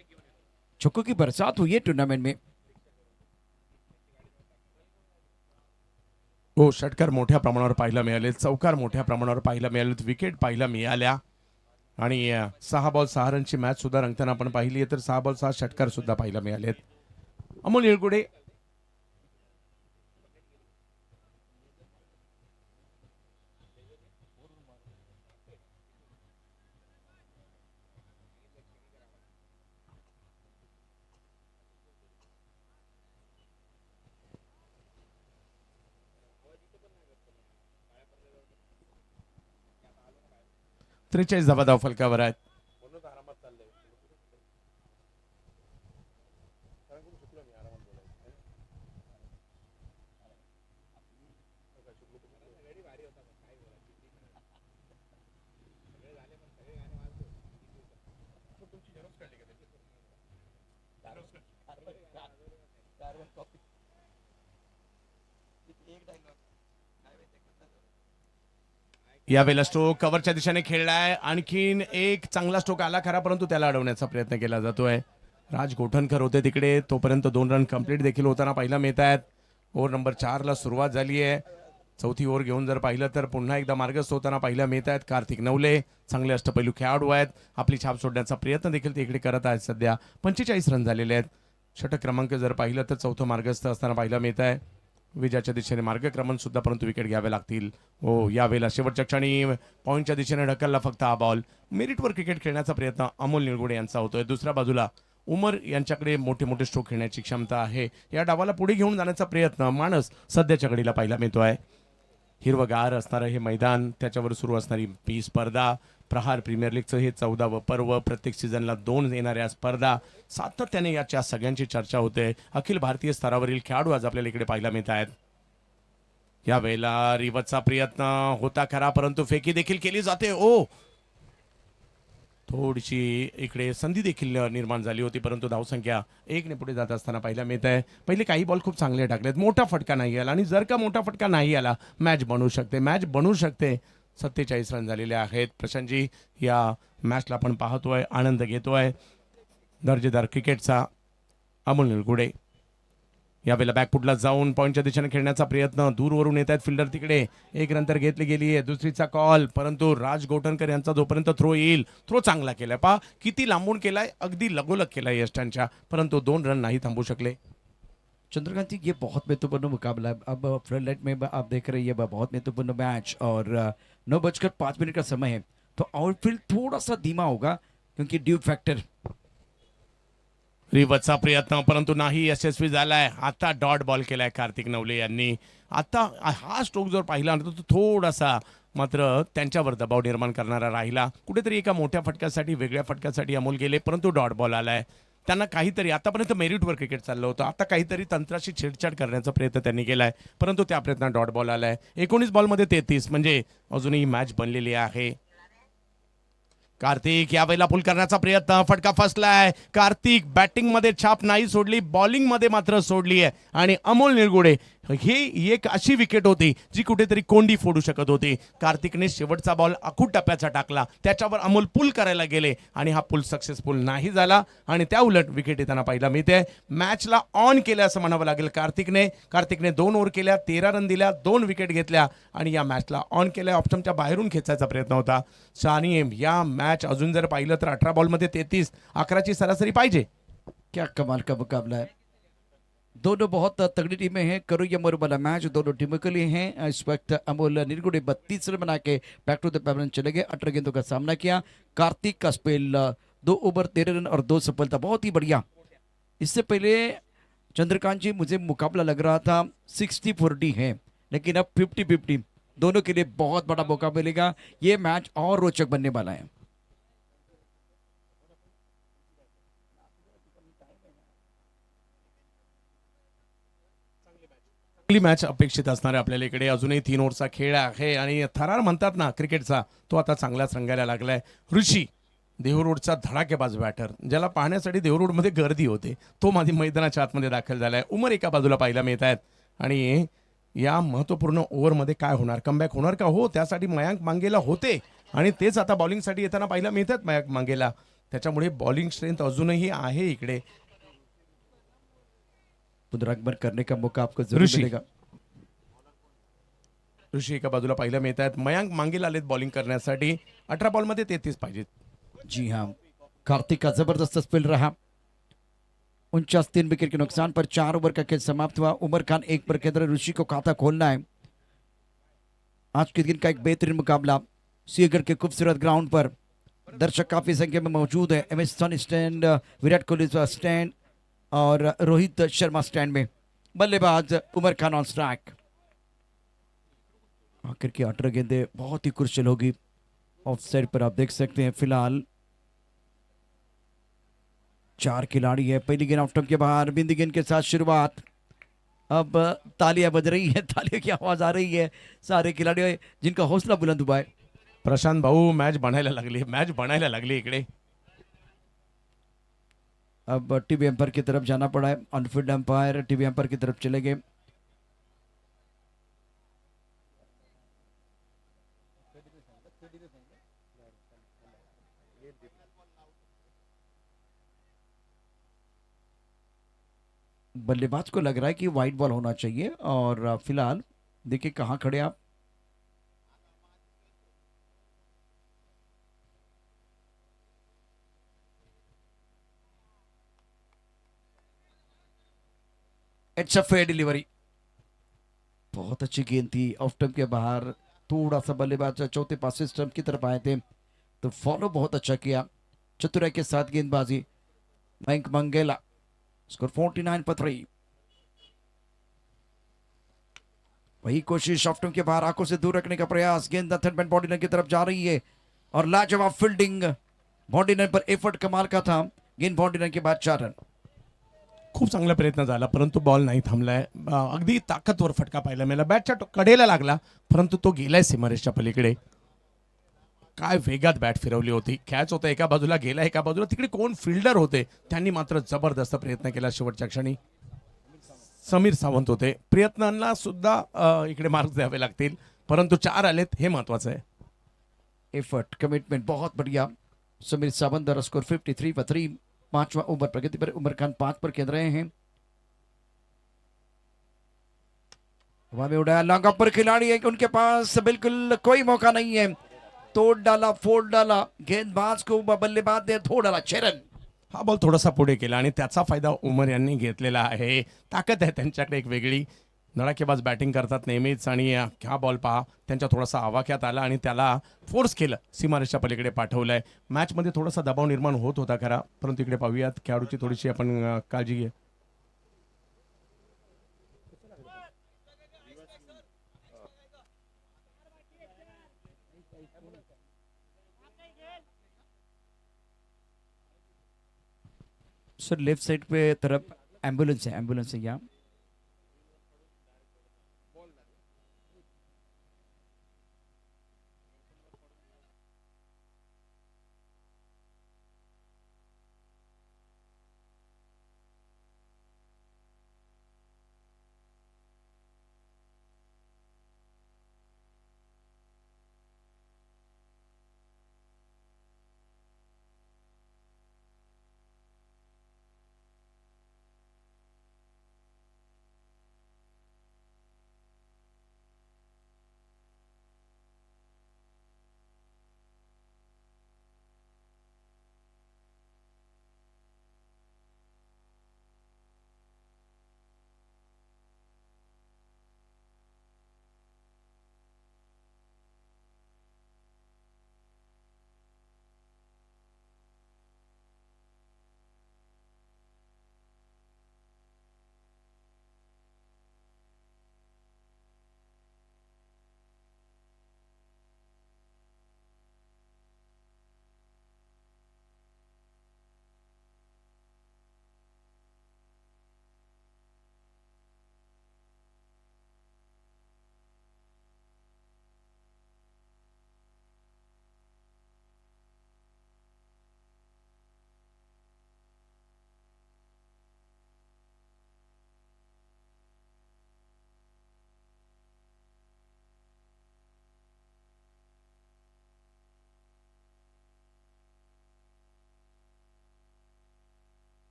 छक्कों की बरसात हुई है टूर्नामेंट में।
हो, षटकार मोठ्या प्रमाणावर पाहायला मिळाले, चौकार मोठ्या प्रमाणावर पाहायला मिळाले, विकेट पाहायला मिळाल्या आणि 6 बॉल 6 रनची मॅच सुद्धा रंगताना आपण पाहिली आहे. तर 6 बॉल 6 षटकार सुद्धा पाहायला मिळालेत. अमोल निळगुडे त्रेचाळीस धावा धाव फलकावर आहेत. यावेळेला स्ट्रोक कव्हरच्या दिशेने खेळलाय. आणखीन एक चांगला स्ट्रोक आला खरा, परंतु त्याला अडवण्याचा प्रयत्न केला जातोय. राज गोठणकर होते तिकडे, तोपर्यंत 2 रन कंप्लीट देखील होताना पाहायला मिळत आहेत. ओव्हर नंबर 4 ला सुरुवात झाली आहे. चौथी ओव्हर घेऊन जर पाहिलं तर पुन्हा एकदा मार्गस्थ होताना पाहायला मिळत आहेत. कार्तिक नवले चांगले अष्टपैलू खेळाडू आहेत. आपली छाप सोडण्याचा प्रयत्न देखील ते इकडे करत आहेत. सध्या 45 रन झालेले आहेत. षटक क्रमांक जर पाहिलं तर चौथं मार्गस्थ असताना पाहायला मिळत आहे. विजयाच्या दिशेने मार्गक्रमण सुद्धा, परंतु विकेट घ्यावे लागतील. हो, यावेळेला शेवटच्या क्षणी पॉईंटच्या दिशेने ढकलला फक्त हा बॉल. मेरिटवर क्रिकेट खेळण्याचा प्रयत्न अमोल निळगुडे यांचा होतोय. दुसऱ्या बाजूला उमर यांच्याकडे मोठे मोठे स्ट्रोक खेळण्याची क्षमता आहे. या डावाला पुढे घेऊन जाण्याचा प्रयत्न मानस सध्याच्या घडीला पाहायला मिळतोय. हिरवगार असणारं हे मैदान, त्याच्यावर सुरू असणारी ही स्पर्धा, प्रहार प्रीमियर लीगचं हे 14वं पर्व, प्रत्येक सीझनला 2 येणाऱ्या स्पर्धा, सातत्याने याच्या सगळ्यांची चर्चा होते. अखिल भारतीय स्तरावरील खेळाडू आज आपल्याला इकडे पाहायला मिळत आहेत. यावेळेला रिवतचा प्रयत्न होता खरा, परंतु फेकी देखील केली जाते. ओ, थोडीशी इकडे संधी देखील निर्माण झाली होती, परंतु धावसंख्या 1 ने पुढे जात असताना पाहायला मिळत आहे. पहिले काही बॉल खूप चांगले टाकलेत, मोठा फटका नाही आला, आणि जर का मोठा फटका नाही आला मॅच बनवू शकते. 47 रन झालेले आहेत. प्रशांतजी, या मॅचला आपण पाहतोय, आनंद घेतोय. दर्जेदार क्रिकेटचा अमोल निळगुडे. यावेळेला बॅकफुटला जाऊन पॉईंटच्या दिशेने खेळण्याचा प्रयत्न, दूरवरून येत आहेत फिल्डर तिकडे, एक नंतर घेतली गेली आहे, दुसरीचा कॉल, परंतु राज गोटणकर यांचा जोपर्यंत थ्रो येईल, थ्रो चांगला केलाय, पहा किती लांबून केलाय, अगदी लगोलग केलाय यष्टांच्या, परंतु 2 रन नहीं थांबू शकले.
चंद्रकांत जी, ये बहुत महत्वपूर्ण मुकाबला है. अब फ्रंट लाइट में आप देख रहे हैं, ये बहुत महत्वपूर्ण मैच और 9:05 का समय है, तो आउटफील्ड थोड़ा सा धीमा होगा क्योंकि ड्यू फैक्टर.
रिवर्सचा प्रयत्न परंतु नाही यशस्वी झालाय. आता डॉट बॉल केलाय कार्तिक नवले यांनी. आता हा स्ट्रोक जर पाहिला तर तो थोडासा मात्र त्यांच्यावर दबाव निर्माण करणारा राहिला. कुठेतरी एका मोठ्या फटक्यासाठी, वेगळ्या फटक्यासाठी अमोल गेले, परंतु डॉट बॉल आलाय. त्यांना काहीतरी आतापर्यंत मेरिटवर क्रिकेट चाललं होतं, आता काहीतरी तंत्राशी छेडछाड करण्याचा प्रयत्न त्यांनी केलाय, परंतु त्या प्रयत्नात डॉट बॉल आलाय. 19 बॉलमध्ये 33 म्हणजे अजूनही मॅच बनलेली आहे. कार्तिक यावेळेला पुल करण्याचा प्रयत्न, फटका फसलाय. कार्तिक बॅटिंग मध्ये छाप नाही सोडली, बॉलिंग मध्ये मात्र सोडली आहे. आणि अमोल निरगुडे हे एक अशी विकेट होती जी कुठेतरी कोंडी फोडू शकत होती. कार्तिकने शेवटचा बॉल आखूड टप्प्याचा टाकला, त्याच्यावर अमोल पुल करायला गेले आणि हा पुल सक्सेसफुल नाही झाला आणि त्या उलट विकेट येताना पाहिला मिळते. मॅचला ऑन केलं असं म्हणावं लागेल कार्तिकने 2 ओव्हर केल्या, 13 रन दिल्या, 2 विकेट घेतल्या आणि या मॅचला ऑन केल्या. ऑप्शनच्या बाहेरून खेचायचा प्रयत्न होता. शानी या मॅच अजून जर पाहिलं तर 18 बॉलमध्ये 33, 11ची सरासरी पाहिजे.
क्या कमाल का मुकाबला है. दोनों बहुत तगड़ी टीमें हैं. करो ये मरुबला मैच दोनों टीमों के लिए हैं. इस वक्त अमोल निरगुडे 32 रन बना के बैक टू द पैवन चले गए. 18 गेंदों का सामना किया. कार्तिक का स्पेल 2 ओवर 13 रन और 2 सफलता, बहुत ही बढ़िया. इससे पहले चंद्रकांत जी, मुझे मुकाबला लग रहा था 60-40 है, लेकिन अब 50-50 दोनों के लिए बहुत बड़ा मौका मिलेगा. ये मैच और रोचक बनने वाला है.
चांगली मॅच अपेक्षित असणार आहे आपल्याला. इकडे अजूनही 3 ओव्हरचा खेळ आहे आणि थरार म्हणतात ना क्रिकेटचा, तो आता चांगलाच रंगायला लागलाय. ऋषी देहूरोडचा धडाकेबाज बॅटर, ज्याला पाहण्यासाठी देहूरोडमध्ये गर्दी होते, तो माझी मैदानाच्या आतमध्ये दाखल झालाय. उमर एका बाजूला पाहायला मिळत आहेत आणि या महत्त्वपूर्ण ओव्हरमध्ये काय होणार, कमबॅक होणार का? हो, त्यासाठी मयांक मांगेला होते आणि तेच आता बॉलिंगसाठी येताना पाहायला मिळतात मयांक मांगेला. त्याच्यामुळे बॉलिंग स्ट्रेंथ अजूनही आहे इकडे.
पुनरागमन करने का मौका आपको जरूर
ऋषि.
मिलेगा.
ऋषी एका बाजूला पाहायला मिळत आहेत. मयांक मांगेला आलेत बॉलिंग करण्यासाठी. 18 बॉलमध्ये 33 पाहिजेत.
जी हाँ, कार्तिक का जबरदस्त स्पेल रहा. 49 विकेट के नुकसान पर 4 ओवर का खेल समाप्त हुआ. उमर खान 1 पर के अंदर ऋषि को खाता खोलना है. आज के दिन का एक बेहतरीन मुकाबला सिंहगढ़ के खूबसूरत ग्राउंड पर. दर्शक काफी संख्या में मौजूद है. MS धोनी स्टैंड, विराट कोहली स्टैंड और रोहित शर्मा स्टैंड में. बल्लेबाज उमर खान ऑन स्ट्राइक. आखिर की 18 गेंदें बहुत ही क्रुशियल होगी. ऑफ साइड पर आप देख सकते हैं फिलहाल 4 खिलाड़ी है. पहली गेंद ऑफ स्टंप के बाहर, बिंदी गेंद के साथ शुरुआत. अब तालियां बज रही है, तालियों की आवाज आ रही है. सारे खिलाड़ी जिनका हौसला बुलंद हुआ है.
प्रशांत भाऊ, मॅच बनायला लागली इकडे.
अब टीवी एम्पायर की तरफ जाना पड़ा है. ऑनफील्ड एम्पायर टीवी एम्पायर की तरफ चले गए. बल्लेबाज को लग रहा है कि वाइड बॉल होना चाहिए और फिलहाल देखिए कहां खड़े आप. It's a fair delivery. बहुत अच्छी गेंद थी. ऑफ स्टंप के बाहर थोड़ा सा बल्लेबाज चौथे पासे स्टंप की तरफ आए थे, तो फॉलो बहुत अच्छा किया. चतुराई के साथ गेंदबाजी. मयंक मंगेला. स्कोर 49 पर 3. वही कोशिश ऑफ स्टंप के बाहर, आंखों से दूर रखने का प्रयास. गेंद थर्ड मैन बॉडी की तरफ जा रही है और लाजवाब फील्डिंग. बॉडी पर एफर्ट कमाल का था. गेंद बॉडी के बाद 4 रन.
खूप चांगला प्रयत्न झाला परंतु बॉल नाही थांबलाय. अगदी ताकदवर फटका पाहायला मिळाला. बॅटच्या कडेला लागला परंतु तो गेलाय सीमारेषच्या पलीकडे. काय वेगात बॅट फिरवली होती. कॅच होता एका बाजूला, गेला एका बाजूला. तिकडे कोण फिल्डर होते त्यांनी मात्र जबरदस्त प्रयत्न केला शेवटच्या क्षणी. समीर सावंत होते. प्रयत्नांना सुद्धा इकडे मार्क्स द्यावे लागतील, परंतु 4 आलेत हे महत्वाचं आहे.
एफर्ट, कमिटमेंट बहुत बढ़िया. समीर सावंत स्कोर 53 पर 3. 5वां ओवर प्रगति पर. उमर खान 5 पर खेल रहे हैं. हवा में उड़ाया, लॉन्ग पर खिलाड़ी है कि उनके पास बिल्कुल कोई मौका नहीं है, तोड़ डाला, फोड़ डाला, गेंदबाज को बल्लेबाज ने धो डाला। 6 रन।
हा बॉल थोडासा पुढे केला आणि त्याचा फायदा उमर यांनी घेतलेला आहे. ताकद आहे त्यांच्याकडे एक वेगळी. धडाकेबाज बॅटिंग करतात नेहमीच आणि हा बॉल पहा त्यांच्या थोडासा आवाक्यात आला आणि त्याला फोर्स केलं, सीमारेषा पलीकडे पाठवलंय. मॅचमध्ये थोडासा दबाव निर्माण होत होता खरा, परंतु इकडे पाहूयात खेळाडूची थोडीशी आपण काळजी घे.
सर लेफ्ट साइड पे तरफ एम्बुलेंस है, एम्बुलेंस है यहाँ।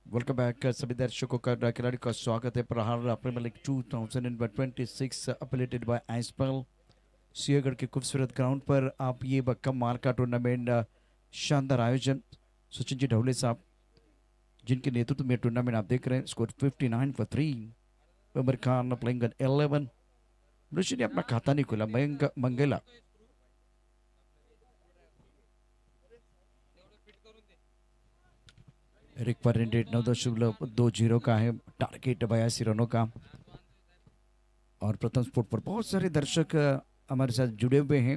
वेलकम बैक सभी दर्शकों का खिलाड़ी का स्वागत है। प्रहार premier league 2026 affiliated by ISPL Sinhagad के खूबसूरत ग्राउंड पर आप ये बक्का मार का टूर्नामेंट शानदार आयोजन सचिन जी ढवले साहब जिनके नेतृत्व में टूर्नामेंट आप देख रहे हैं। Score 59 for 3। Umar Khan playing 11। ऋषि ने अपना खाता नहीं खोला। मयंक मंगेला रिक पर रेट 9.20 का है, टारगेट 82 रनों का। और प्रथम स्पोर्ट पर बहुत सारे दर्शक हमारे साथ जुड़े हुए हैं,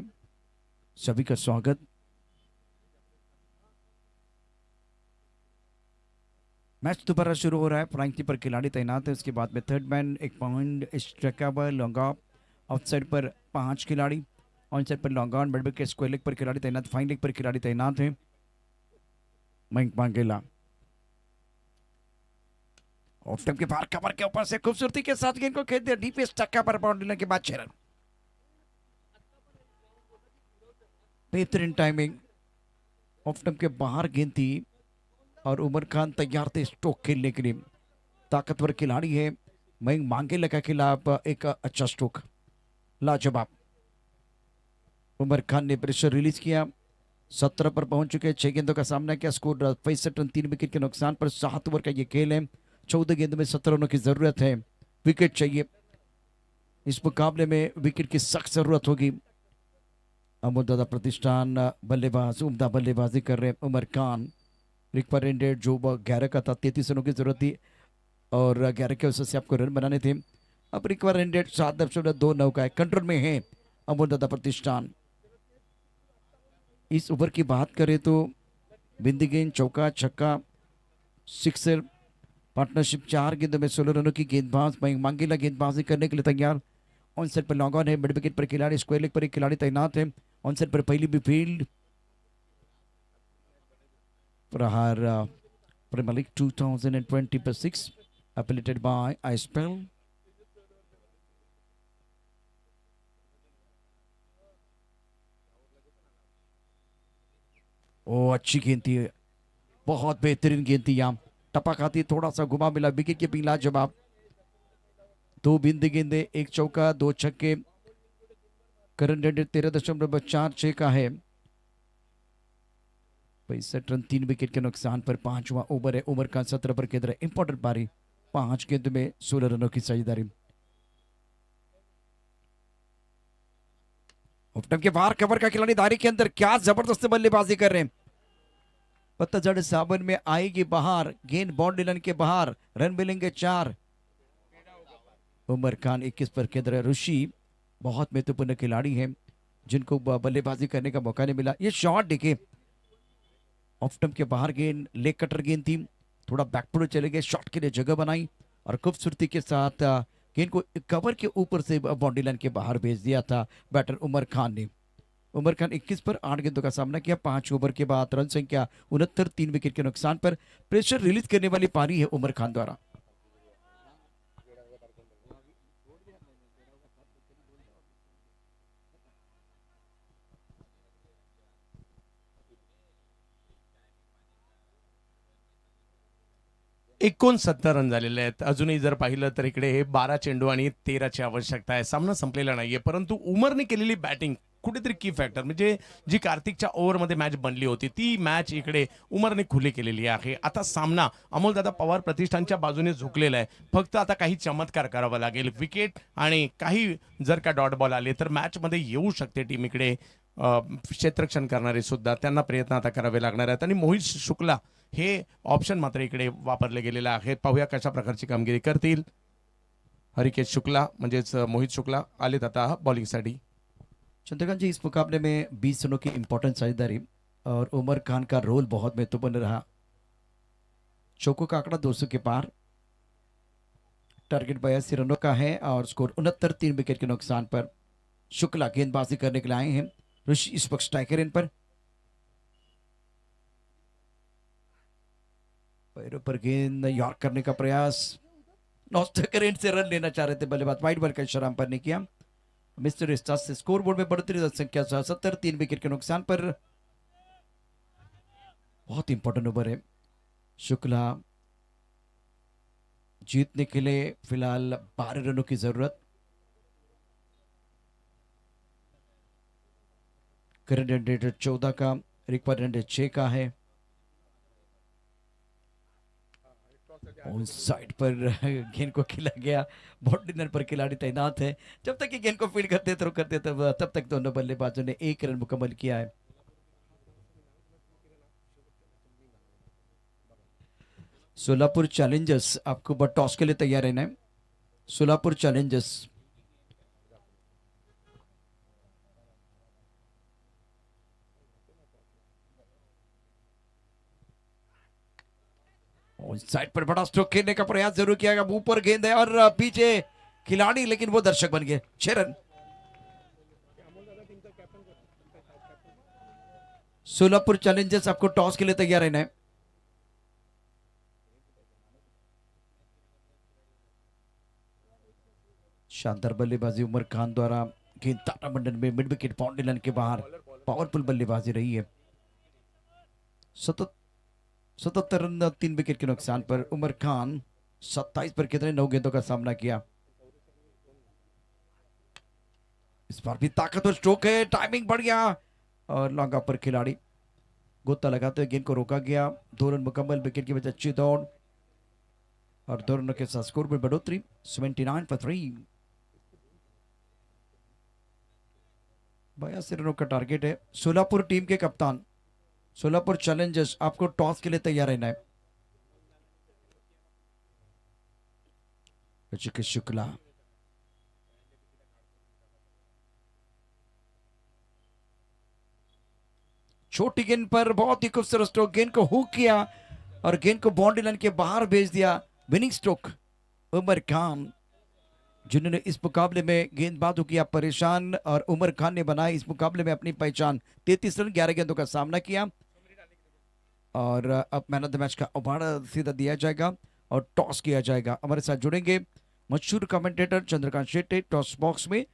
सभी का स्वागत। मैच दोबारा शुरू हो रहा है। फ्रैंकी पर खिलाड़ी तैनात है, उसके बाद में थर्ड मैन एक point extra cover long off, outside पर 5 खिलाड़ी, ऑन साइड पर लॉन्ग ऑन, बेड के स्क्वायर लेग पर खिलाड़ी तैनात, फाइन लेग पर खिलाड़ी तैनात है। मयंक मांगेला ऑफ टाइम के बाहर कवर के ऊपर से खूबसूरती के साथ गेंद को खेल दिया डीप स्टक्का पर, बाउंड्री के बाद 6 रन। बेहतरीन टाइमिंग, ऑफ टाइम के बाहर गेंद थी और उमर खान तैयार थे स्ट्रोक खेलने के लिए। ताकतवर खिलाड़ी है मयंक मांगेला के खिलाफ एक अच्छा स्ट्रोक, लाजवाब। उमर खान ने प्रेशर रिलीज किया, 17 पर पहुंच चुके, 6 गेंदों का सामना किया। स्कोर 65 रन, 3 विकेट के नुकसान पर। 7 ओवर का ये खेल है, 14 गेंद में 17 रनों की जरूरत है, विकेट चाहिए। इस मुकाबले में विकेट की सख्त जरूरत होगी। अमोदादा प्रतिष्ठान बल्लेबाज उम्दा बल्लेबाजी कर रहे उमर खान। रिक्वायर रेट जो 11 का था, 33 रनों की जरूरत थी और 11 के वजह से आपको रन बनाने थे। अब रिक्वायर रेट 7.29 का है, कंट्रोल में है अमोदादा प्रतिष्ठान। इस ओवर की बात करें तो बिंदी गेंद, चौका, छक्का, सिक्सर, पार्टनरशिप 4 गेंदों में 16 रनों की गेंदबाज मयंक मांगीला गेंदबाजी करने के लिए तैयार। On set per long on है, मिड विकेट पर खिलाड़ी, स्क्वायर लेग पर एक खिलाड़ी तैनात है। ऑन सेट पर पहली भी field Prahar premier league 2026 affiliated by iSpell। ओ अच्छी गेंद थी, बहुत बेहतरीन गेंद थी। यहाँ टपा खाती, थोड़ा सा घुमा मिला, विकेट कीपिंग लाजवाब। 2 बिंदी गेंदे, 1 चौका, 2 छक्के। करंट रेट 13.46 का है। 65 रन, 3 विकेट के नुकसान पर 5वां ओवर है। ओवर का 17 पर केंद्र, इंपॉर्टेंट पारी, 5 गेंद में 16 रनों की साझेदारी। ऑफ के बाहर कवर का खिलाड़ी दायरे के अंदर, क्या जबरदस्त बल्लेबाजी कर रहे हैं। पतझड़ सावन में आएगी बाहर, गेंद बाउंड्री लाइन के बाहर, रन मिलेंगे 4। उमर खान 21 पर केंद्र। ऋषि बहुत महत्वपूर्ण खिलाड़ी हैं जिनको बल्लेबाजी करने का मौका नहीं मिला। ये शॉट देखिए, ऑफ स्टंप के बाहर गेंद, लेग कटर गेंद थी, थोड़ा बैकफुट चले गए, शॉट के लिए जगह बनाई और खूबसूरती के साथ गेंद को कवर के ऊपर से बाउंड्री लाइन के बाहर भेज दिया था बैटर उमर खान ने। उमर खान 21 पर 8 गेंदों का सामना किया। 5 ओवर के बाद रन संख्या 69, 3 विकेट के नुकसान पर। प्रेशर रिलीज करने वाली पारी है उमर खान द्वारा।
69 रन झालेले आहेत। अजूनही जर पाहिलं तर इकडे हे 12 चेंडू आणि 13ची आवश्यकता आहे। सामना संपलेला नाहीये, परंतु उमरने केलेली बॅटिंग कुठेतरी की फॅक्टर, म्हणजे जी कार्तिकच्या ओव्हरमध्ये मॅच बनली होती ती मॅच इकडे उमरने खुली केलेली आहे। आता सामना अमोलदादा पवार प्रतिष्ठानच्या बाजूने झुकलेला आहे। फक्त आता काही चमत्कार करावा लागेल, विकेट आणि काही जर का डॉट बॉल आले तर मॅचमध्ये येऊ शकते टीम इकडे। क्षेत्ररक्षण करणारे सुद्धा त्यांना प्रयत्न आता करावे लागणार आहेत आणि मोहित शुक्ला हे ऑप्शन मात्र इकडे वापरले गेलेले आहेत। पाहूया कशा प्रकारची कामगिरी करतील हरिकेश शुक्ला, म्हणजेच मोहित शुक्ला आलेत आता बॉलिंगसाठी।
चंद्रकांत जी, इस मुकाबले में 20 रनों की इंपॉर्टेंट साझेदारी और उमर खान का रोल बहुत महत्वपूर्ण रहा। चौकों का आंकड़ा 200 के पार, टारगेट 82 रनों का है और स्कोर 69, 3 विकेट के नुकसान पर। शुक्ला गेंदबाजी करने के लिए आए हैं। ऋषि इस वक्त स्ट्राइकर इन पर, पैरों पर गेंद, यॉर्क करने का प्रयास, नॉस्टकर से रन लेना चाह रहे थे बल्लेबाज, वाइड बॉल का इशारा अंपायर ने किया। मिस्टर स्टार से स्कोर बोर्ड में बढ़ोतरी, रन संख्या 70, 3 विकेट के नुकसान पर। बहुत इंपॉर्टेंट ओवर है। शुक्ला जीतने के लिए फिलहाल 12 रनों की जरूरत। करंट रन रेट 14 का, रिक्वायर्ड रन रेट 6 का है। ऑन साइड पर गेंद को खिला गया, बाउंड्री पर खिलाड़ी तैनात है। जब तक ये गेंद को फील्ड करते थ्रो करते तब तक दोनों बल्लेबाजों ने 1 रन मुकम्मल किया है। सोलापुर चैलेंजर्स आपको टॉस के लिए तैयार रहना है। सोलापुर चैलेंजर्स साइड पर बड़ा स्ट्रोक खेलने का प्रयास जरूर किया गया, ऊपर गेंद है और पीछे खिलाड़ी, लेकिन वो दर्शक बन गए। 6 रन। सोलापुर चैलेंजर्स आपको टॉस के लिए तैयार रहना है। शानदार बल्लेबाजी उमर खान द्वारा, गेंद तारामंडल में मिड विकेट बाउंड्री लाइन के बाहर, पावरफुल बल्लेबाजी रही है। 77 रन, 3 विकेट के नुकसान पर। उमर खान 27 पर कितने 9 गेंदों का सामना किया। इस बार भी ताकतवर स्ट्रोक है, टाइमिंग बढ़िया और लॉन्ग ऑफ पर खिलाड़ी गोता लगाते हुए गेंद को रोका गया। 2 रन मुकम्मल, विकेट की वजह अच्छी दौड़ और 2 रनों के साथ स्कोर में बढ़ोतरी 79 पर 3। 82 रनों का टारगेट है। सोलापुर टीम के कप्तान, सोलापुर चैलेंजर्स आपको टॉस के लिए तैयार रहना है। ऋषिकेश शुक्ला, छोटी गेंद पर बहुत ही खूबसूरत स्ट्रोक, गेंद को हुक किया और गेंद को बाउंड्री लाइन के बाहर भेज दिया। विनिंग स्ट्रोक उमर खान, जिन्होंने इस मुकाबले में गेंदबाजों किया परेशान और उमर खान ने बनाई इस मुकाबले में अपनी पहचान। 33 रन 11 गेंदों का सामना किया और अब मैन ऑफ द मैच का अवार्ड सीधा दिया जाएगा और टॉस किया जाएगा। हमारे साथ जुड़ेंगे मशहूर commentator Chandrakant Shetty toss box में।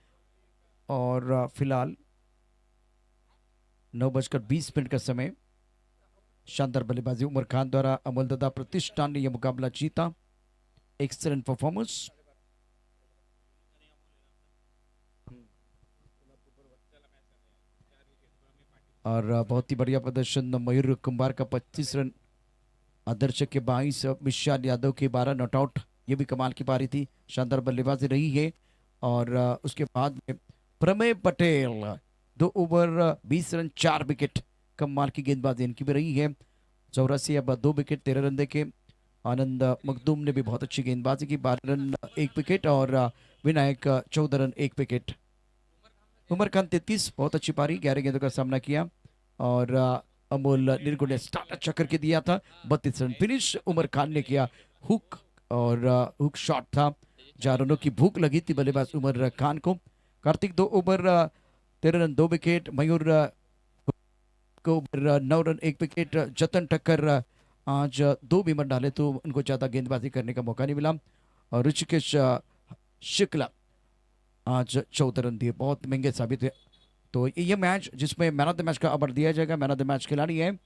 और फिलहाल 9:20 का समय। शानदार बल्लेबाजी उमर खान द्वारा अमलददा प्रतिष्ठान ने यह मुकाबला जीता। Excellent performance. और बहुत ही बढ़िया प्रदर्शन मयूर कुंभार का 25 run, Adarsh K 22, Vishal Yadav K 12 not out. ये भी कमाल की पारी थी, शानदार बल्लेबाजी रही है। और उसके बाद में प्रमेय पटेल 2 ओवर 20 रन 4 विकेट, कमाल की गेंदबाजी इनकी भी रही है। 84 अब 2 विकेट 13 रन देके। आनंद मखदूम ने भी बहुत अच्छी गेंदबाजी की, 12 रन 1 विकेट और विनायक 14 रन 1 विकेट। उमर खान 33, बहुत अच्छी पारी, 11 गेंदों का सामना किया और अमोल निर्गुण ने स्टार्ट अच्छा करके दिया था। 32 रन फिनिश उमर खान ने किया। हुक और हुक शॉट था, 4 रनों की भूख लगी थी बल्लेबाज उमर खान को। Kartik 2 over 13 run 2 wicket, Mayur को ओवर 9 रन 1 विकेट। जतन ठक्कर आज 2 विमर डाले तो उनको ज्यादा गेंदबाजी करने का मौका नहीं मिला। और ऋषिकेश शुक्ला आज 14 रन दिए, बहुत महंगे साबित हुए। तो ये मैच जिसमें मैन ऑफ द मैच का अवार्ड दिया जाएगा, मैन ऑफ द मैच खिलाड़ी है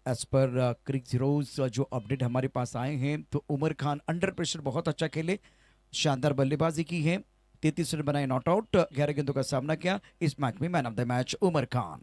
एज पर क्रिक जीरोज जो अपडेट हमारे पास आए हैं। तो उमर खान अंडर प्रेशर बहुत अच्छा खेले, शानदार बल्लेबाजी की है, 33 रन बनाए नॉट आउट, 11 गेंदों का सामना किया। इस मैच में man of the match Umar Khan.